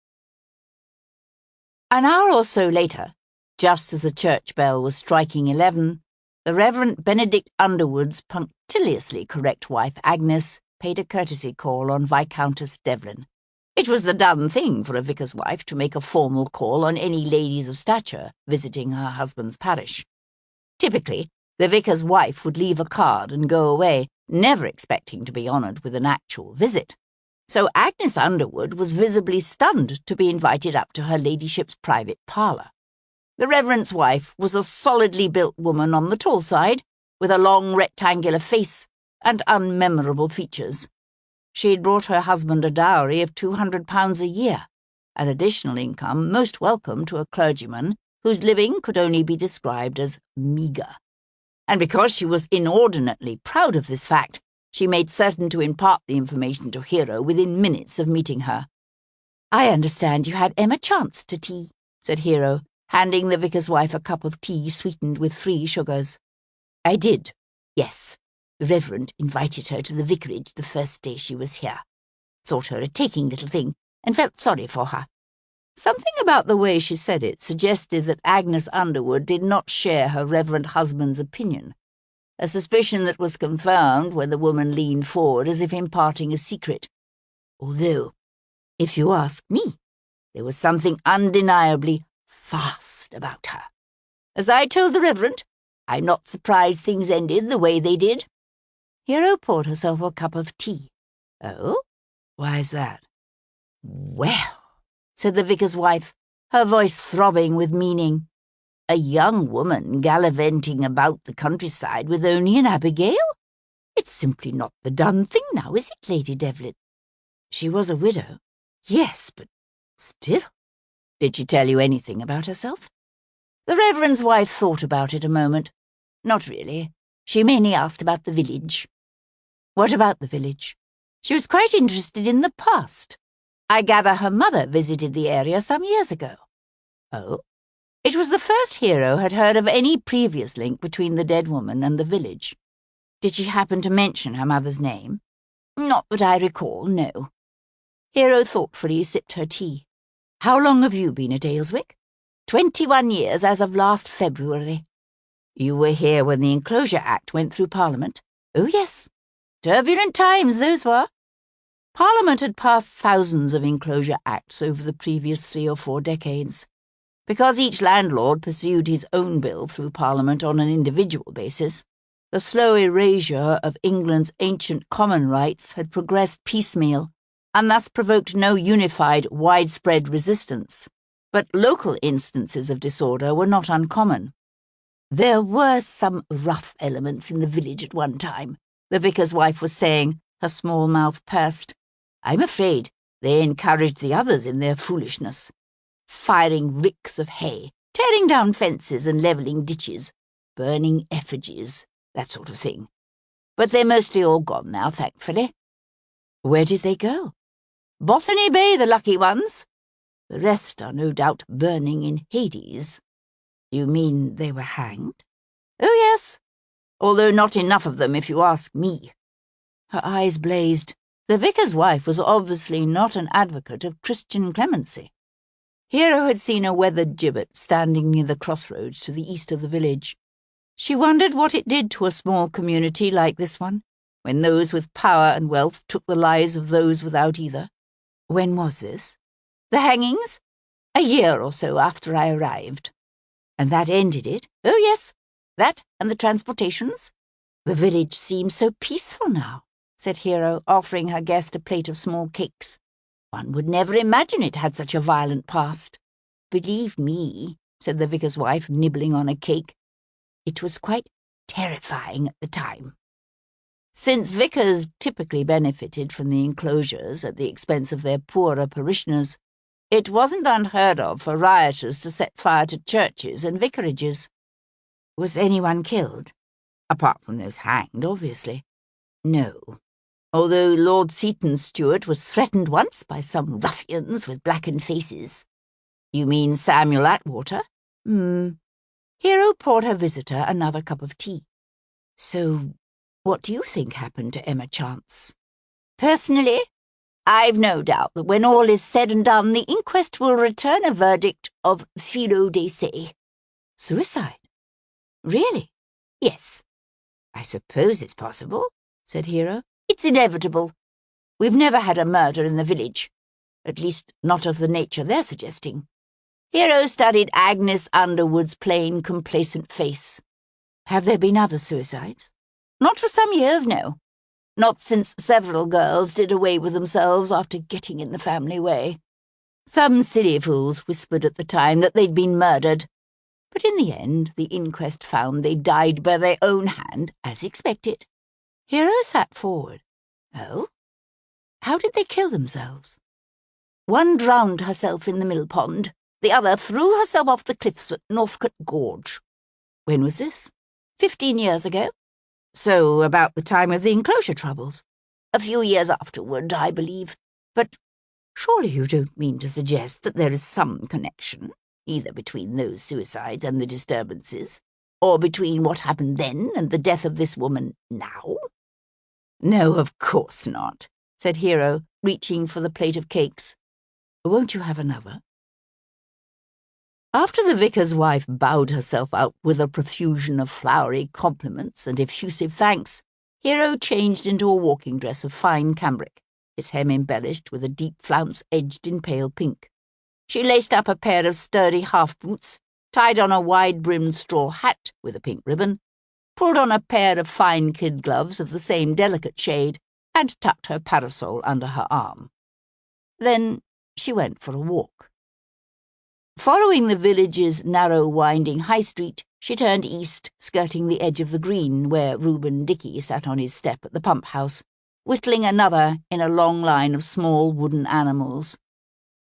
Speaker 1: An hour or so later, just as the church bell was striking 11, the Reverend Benedict Underwood's punctiliously correct wife Agnes paid a courtesy call on Viscountess Devlin. It was the done thing for a vicar's wife to make a formal call on any ladies of stature visiting her husband's parish. Typically, the vicar's wife would leave a card and go away, never expecting to be honoured with an actual visit. So Agnes Underwood was visibly stunned to be invited up to her ladyship's private parlour. The Reverend's wife was a solidly built woman on the tall side, with a long rectangular face and unmemorable features. She had brought her husband a dowry of £200 a year, an additional income most welcome to a clergyman whose living could only be described as meagre. And because she was inordinately proud of this fact, she made certain to impart the information to Hero within minutes of meeting her.
Speaker 3: "I understand you had Emma Chance to tea," said Hero, handing the vicar's wife a cup of tea sweetened with 3 sugars. "I did, yes. The Reverend invited her to the vicarage the first day she was here. Thought her a taking little thing, and felt sorry for her."
Speaker 1: Something about the way she said it suggested that Agnes Underwood did not share her reverend husband's opinion, a suspicion that was confirmed when the woman leaned forward as if imparting a secret.
Speaker 3: "Although, if you ask me, there was something undeniably fast about her. As I told the Reverend, I'm not surprised things ended the way they did." Hero poured herself a cup of tea.
Speaker 1: "Oh?
Speaker 3: Why's that?" "Well," said the vicar's wife, her voice throbbing with meaning, "a young woman gallivanting about the countryside with only an Abigail? It's simply not the done thing now, is it, Lady Devlin?"
Speaker 1: "She was a widow."
Speaker 3: "Yes, but still. Did she tell you anything about herself?" The Reverend's wife thought about it a moment. "Not really. She mainly asked about the village."
Speaker 1: "What about the village?"
Speaker 3: "She was quite interested in the past. I gather her mother visited the area some years ago."
Speaker 1: "Oh?"
Speaker 3: It was the first Hero had heard of any previous link between the dead woman and the village.
Speaker 1: "Did she happen to mention her mother's name?"
Speaker 3: "Not that I recall, no." Hero thoughtfully sipped her tea. "How long have you been at Daleswick?" 21 years as of last February."
Speaker 1: "You were here when the Enclosure Act went through Parliament?"
Speaker 3: "Oh, yes. Turbulent times those were."
Speaker 1: Parliament had passed thousands of Enclosure Acts over the previous 3 or 4 decades. Because each landlord pursued his own bill through Parliament on an individual basis, the slow erasure of England's ancient common rights had progressed piecemeal, and thus provoked no unified, widespread resistance. But local instances of disorder were not uncommon.
Speaker 3: "There were some rough elements in the village at one time," the vicar's wife was saying, her small mouth pursed. "I'm afraid they encouraged the others in their foolishness. Firing ricks of hay, tearing down fences and levelling ditches, burning effigies, that sort of thing.
Speaker 2: but they're mostly all gone now, thankfully.
Speaker 1: Where did they go?
Speaker 2: Botany Bay, the lucky ones. The rest are no doubt burning in Hades.
Speaker 1: You mean they were hanged?
Speaker 2: Oh, yes, although not enough of them, if you ask me.
Speaker 1: Her eyes blazed.
Speaker 2: The vicar's wife was obviously not an advocate of Christian clemency.
Speaker 1: Hero had seen a weathered gibbet standing near the crossroads to the east of the village. She wondered what it did to a small community like this one, when those with power and wealth took the lives of those without either. When was this?
Speaker 2: The hangings? A year or so after I arrived.
Speaker 1: And that ended it?
Speaker 2: Oh, yes. That and the transportations.
Speaker 1: The village seems so peaceful now, said Hero, offering her guest a plate of small cakes.
Speaker 2: One would never imagine it had such a violent past.
Speaker 1: Believe me, said the vicar's wife, nibbling on a cake, it was quite terrifying at the time.
Speaker 2: Since vicars typically benefited from the enclosures at the expense of their poorer parishioners, it wasn't unheard of for rioters to set fire to churches and vicarages.
Speaker 1: Was anyone killed?
Speaker 2: Apart from those hanged, obviously.
Speaker 1: No.
Speaker 2: Although Lord Seaton's steward was threatened once by some ruffians with blackened faces.
Speaker 1: You mean Samuel Atwater?
Speaker 2: Hero poured her visitor another cup of tea.
Speaker 1: So, what do you think happened to Emma Chance?
Speaker 2: Personally, I've no doubt that when all is said and done, the inquest will return a verdict of filo de se.
Speaker 1: Suicide?
Speaker 2: Really? Yes.
Speaker 1: I suppose it's possible, said Hero.
Speaker 2: It's inevitable. We've never had a murder in the village. At least, not of the nature they're suggesting. Hero studied Agnes Underwood's plain, complacent face.
Speaker 1: Have there been other suicides?
Speaker 2: Not for some years, no. Not since several girls did away with themselves after getting in the family way. Some silly fools whispered at the time that they'd been murdered. But in the end, the inquest found they died by their own hand, as expected.
Speaker 1: Hero sat forward.
Speaker 2: Oh?
Speaker 1: How did they kill themselves?
Speaker 2: One drowned herself in the mill pond. The other threw herself off the cliffs at Northcote Gorge.
Speaker 1: When was this?
Speaker 2: 15 years ago.
Speaker 1: So, about the time of the enclosure troubles?
Speaker 2: A few years afterward, I believe.
Speaker 1: But surely you don't mean to suggest that there is some connection, either between those suicides and the disturbances,
Speaker 2: or between what happened then and the death of this woman now?
Speaker 1: No, of course not, said Hero, reaching for the plate of cakes. Won't you have another?
Speaker 2: After the vicar's wife bowed herself out with a profusion of flowery compliments and effusive thanks, Hero changed into a walking dress of fine cambric, its hem embellished with a deep flounce edged in pale pink. She laced up a pair of sturdy half-boots, tied on a wide-brimmed straw hat with a pink ribbon, pulled on a pair of fine kid gloves of the same delicate shade, and tucked her parasol under her arm. Then she went for a walk. Following the village's narrow, winding high street, she turned east, skirting the edge of the green where Reuben Dickey sat on his step at the pump house, whittling another in a long line of small wooden animals.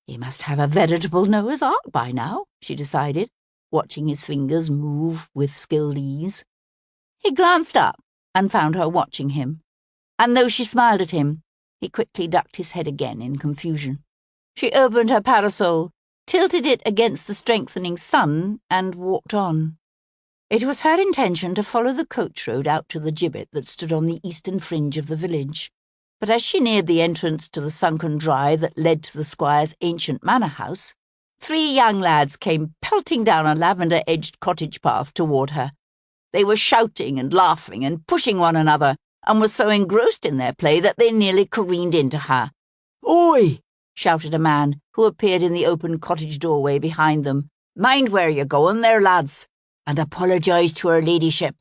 Speaker 2: He must have a veritable Noah's Ark by now, she decided, watching his fingers move with skilled ease. He glanced up and found her watching him, and though she smiled at him, he quickly ducked his head again in confusion. She opened her parasol, tilted it against the strengthening sun, and walked on. It was her intention to follow the coach road out to the gibbet that stood on the eastern fringe of the village. But as she neared the entrance to the sunken dry that led to the squire's ancient manor house, 3 young lads came pelting down a lavender-edged cottage path toward her. They were shouting and laughing and pushing one another, and were so engrossed in their play that they nearly careened into her. "Oi!" shouted a man, who appeared in the open cottage doorway behind them. "Mind where you're going there, lads, and apologise to her ladyship."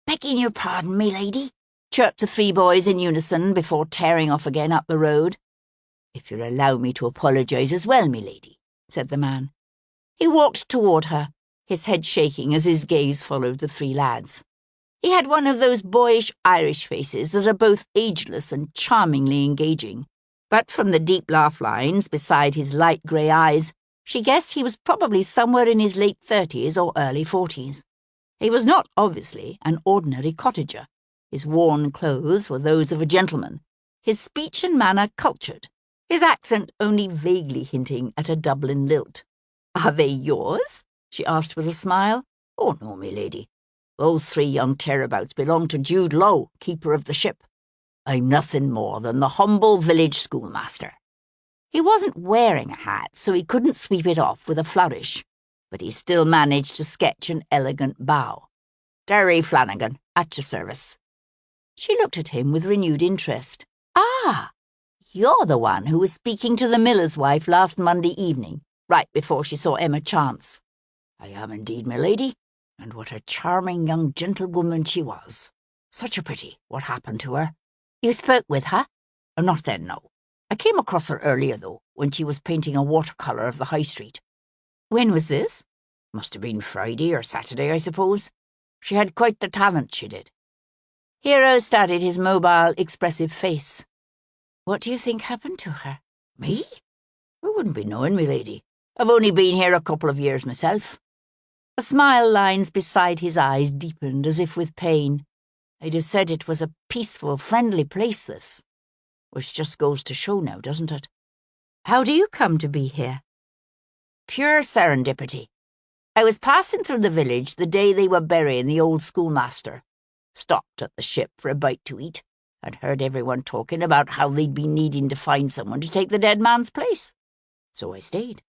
Speaker 3: "Begging your pardon, me lady,"
Speaker 2: chirped the 3 boys in unison before tearing off again up the road. "If you'll allow me to apologise as well, me lady," said the man. He walked toward her, his head shaking as his gaze followed the 3 lads. He had one of those boyish Irish faces that are both ageless and charmingly engaging, but from the deep laugh lines beside his light grey eyes, she guessed he was probably somewhere in his late 30s or early 40s. He was not, obviously, an ordinary cottager.
Speaker 1: His worn clothes were those of a gentleman, his speech and manner cultured, his accent only vaguely hinting at a Dublin lilt. "Are they yours?" she asked with a smile. "Oh, no, me lady. Those 3 young tearabouts belong to Jude Lowe, keeper of the ship. I'm nothing more than the humble village schoolmaster." He wasn't wearing a hat, so he couldn't sweep it off with a flourish, but he still managed to sketch an elegant bow. "Derry Flanagan, at your service." She looked at him with renewed interest. "Ah, you're the one who was speaking to the miller's wife last Monday evening, right before she saw Emma Chance." "I am indeed, my lady, and what a charming young gentlewoman she was. Such a pity what happened to her." "You spoke with her?" "Not then, no. I came across her earlier, though, when she was painting a watercolour of the High Street." "When was this?" "Must have been Friday or Saturday, I suppose. She had quite the talent, she did." Hero studied his mobile, expressive face. "What do you think happened to her?" "Me? I wouldn't be knowing, me lady. I've only been here a couple of years myself." The smile lines beside his eyes deepened as if with pain. "I'd have said it was a peaceful, friendly place, this. Which just goes to show now, doesn't it?" "How do you come to be here?" "Pure serendipity. I was passing through the village the day they were burying the old schoolmaster. Stopped at the ship for a bite to eat, and heard everyone talking about how they'd be needing to find someone to take the dead man's place. So I stayed."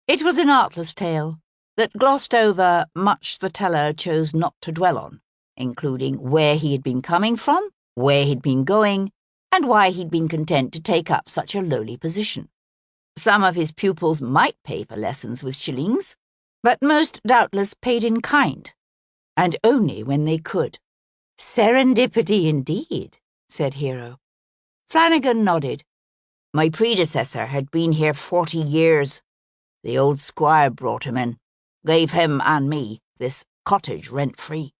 Speaker 1: It was an artless tale that glossed over much the teller chose not to dwell on, including where he had been coming from, where he'd been going, and why he'd been content to take up such a lowly position. Some of his pupils might pay for lessons with shillings, but most doubtless paid in kind, and only when they could. "Serendipity indeed," said Hero. Flanagan nodded. "My predecessor had been here 40 years. The old squire brought him in, gave him and me this cottage rent-free."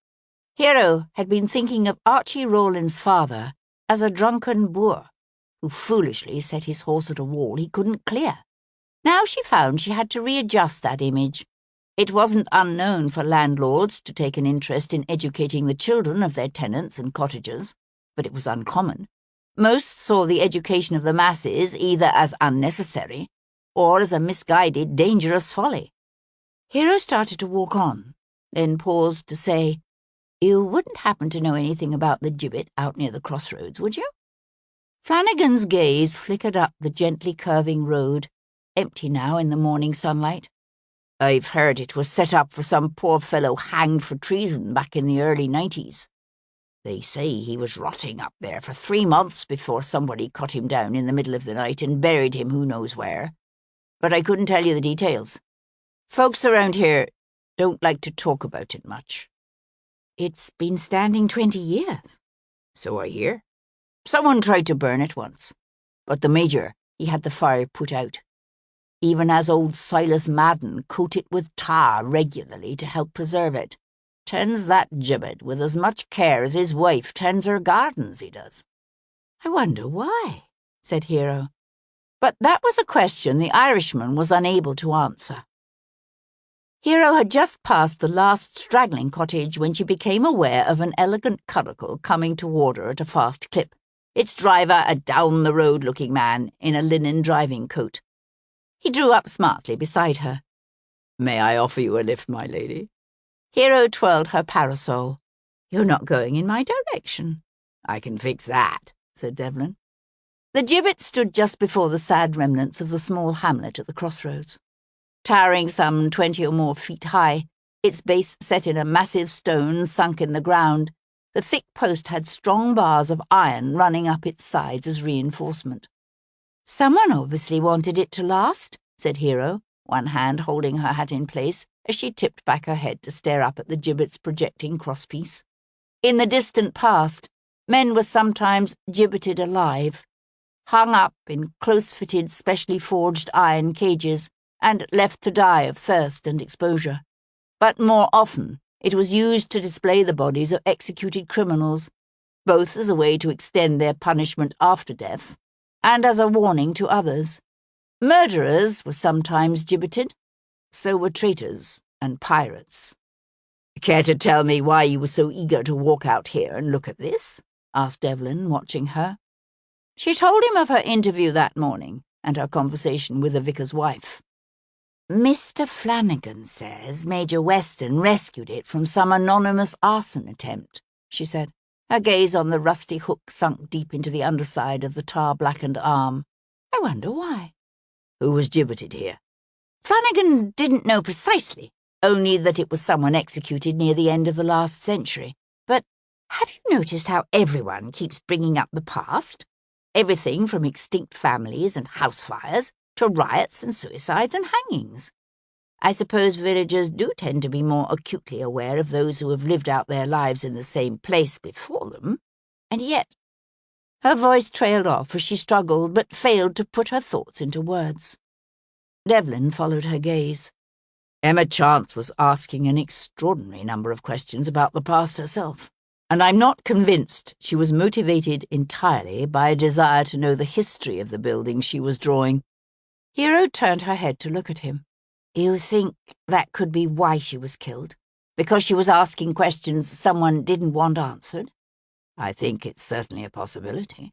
Speaker 1: Hero had been thinking of Archie Rowland's father as a drunken boor who foolishly set his horse at a wall he couldn't clear. Now she found she had to readjust that image. It wasn't unknown for landlords to take an interest in educating the children of their tenants and cottagers, but it was uncommon. Most saw the education of the masses either as unnecessary or as a misguided, dangerous folly. Hero started to walk on, then paused to say, "You wouldn't happen to know anything about the gibbet out near the crossroads, would you?" Flanagan's gaze flickered up the gently curving road, empty now in the morning sunlight. "I've heard it was set up for some poor fellow hanged for treason back in the early 90s. They say he was rotting up there for 3 months before somebody cut him down in the middle of the night and buried him who knows where. But I couldn't tell you the details. Folks around here don't like to talk about it much." "It's been standing 20 years. "So I hear. Someone tried to burn it once, but the Major, he had the fire put out. Even as old Silas Madden coat it with tar regularly to help preserve it. Tends that gibbet with as much care as his wife tends her gardens, he does." "I wonder why," said Hero. But that was a question the Irishman was unable to answer. Hero had just passed the last straggling cottage when she became aware of an elegant curricle coming toward her at a fast clip, its driver a down-the-road-looking man in a linen driving coat. He drew up smartly beside her. "May I offer you a lift, my lady?" Hero twirled her parasol. "You're not going in my direction." "I can fix that," said Devlin. The gibbet stood just before the sad remnants of the small hamlet at the crossroads. Towering some 20 or more feet high, its base set in a massive stone sunk in the ground, the thick post had strong bars of iron running up its sides as reinforcement. "Someone obviously wanted it to last," said Hero, one hand holding her hat in place as she tipped back her head to stare up at the gibbet's projecting crosspiece. In the distant past, men were sometimes gibbeted alive, hung up in close-fitted, specially forged iron cages, and left to die of thirst and exposure. But more often, it was used to display the bodies of executed criminals, both as a way to extend their punishment after death, and as a warning to others. Murderers were sometimes gibbeted, so were traitors and pirates.
Speaker 3: Care to tell me why you were so eager to walk out here and look at this? Asked Evelyn, watching her.
Speaker 1: She told him of her interview that morning and her conversation with the vicar's wife.
Speaker 3: Mr. Flanagan says Major Weston rescued it from some anonymous arson attempt, she said, her gaze on the rusty hook sunk deep into the underside of the tar-blackened arm. I wonder why.
Speaker 2: Who was gibbeted here?
Speaker 3: Flanagan didn't know precisely, only that it was someone executed near the end of the last century. But have you noticed how everyone keeps bringing up the past? Everything from extinct families and house fires to riots and suicides and hangings. I suppose villagers do tend to be more acutely aware of those who have lived out their lives in the same place before them, and yet— Her voice trailed off as she struggled but failed to put her thoughts into words. Evelyn followed her gaze. Emma Chance was asking an extraordinary number of questions about the past herself, and I'm not convinced she was motivated entirely by a desire to know the history of the building she was drawing. Hero turned her head to look at him. You think that could be why she was killed? Because she was asking questions someone didn't want answered?
Speaker 2: I think it's certainly a possibility.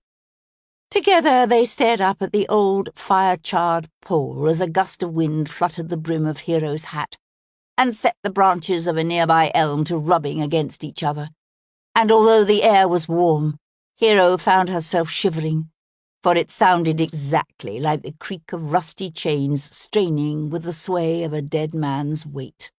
Speaker 1: Together they stared up at the old fire-charred pole as a gust of wind fluttered the brim of Hero's hat and set the branches of a nearby elm to rubbing against each other. And although the air was warm, Hero found herself shivering, for it sounded exactly like the creak of rusty chains straining with the sway of a dead man's weight.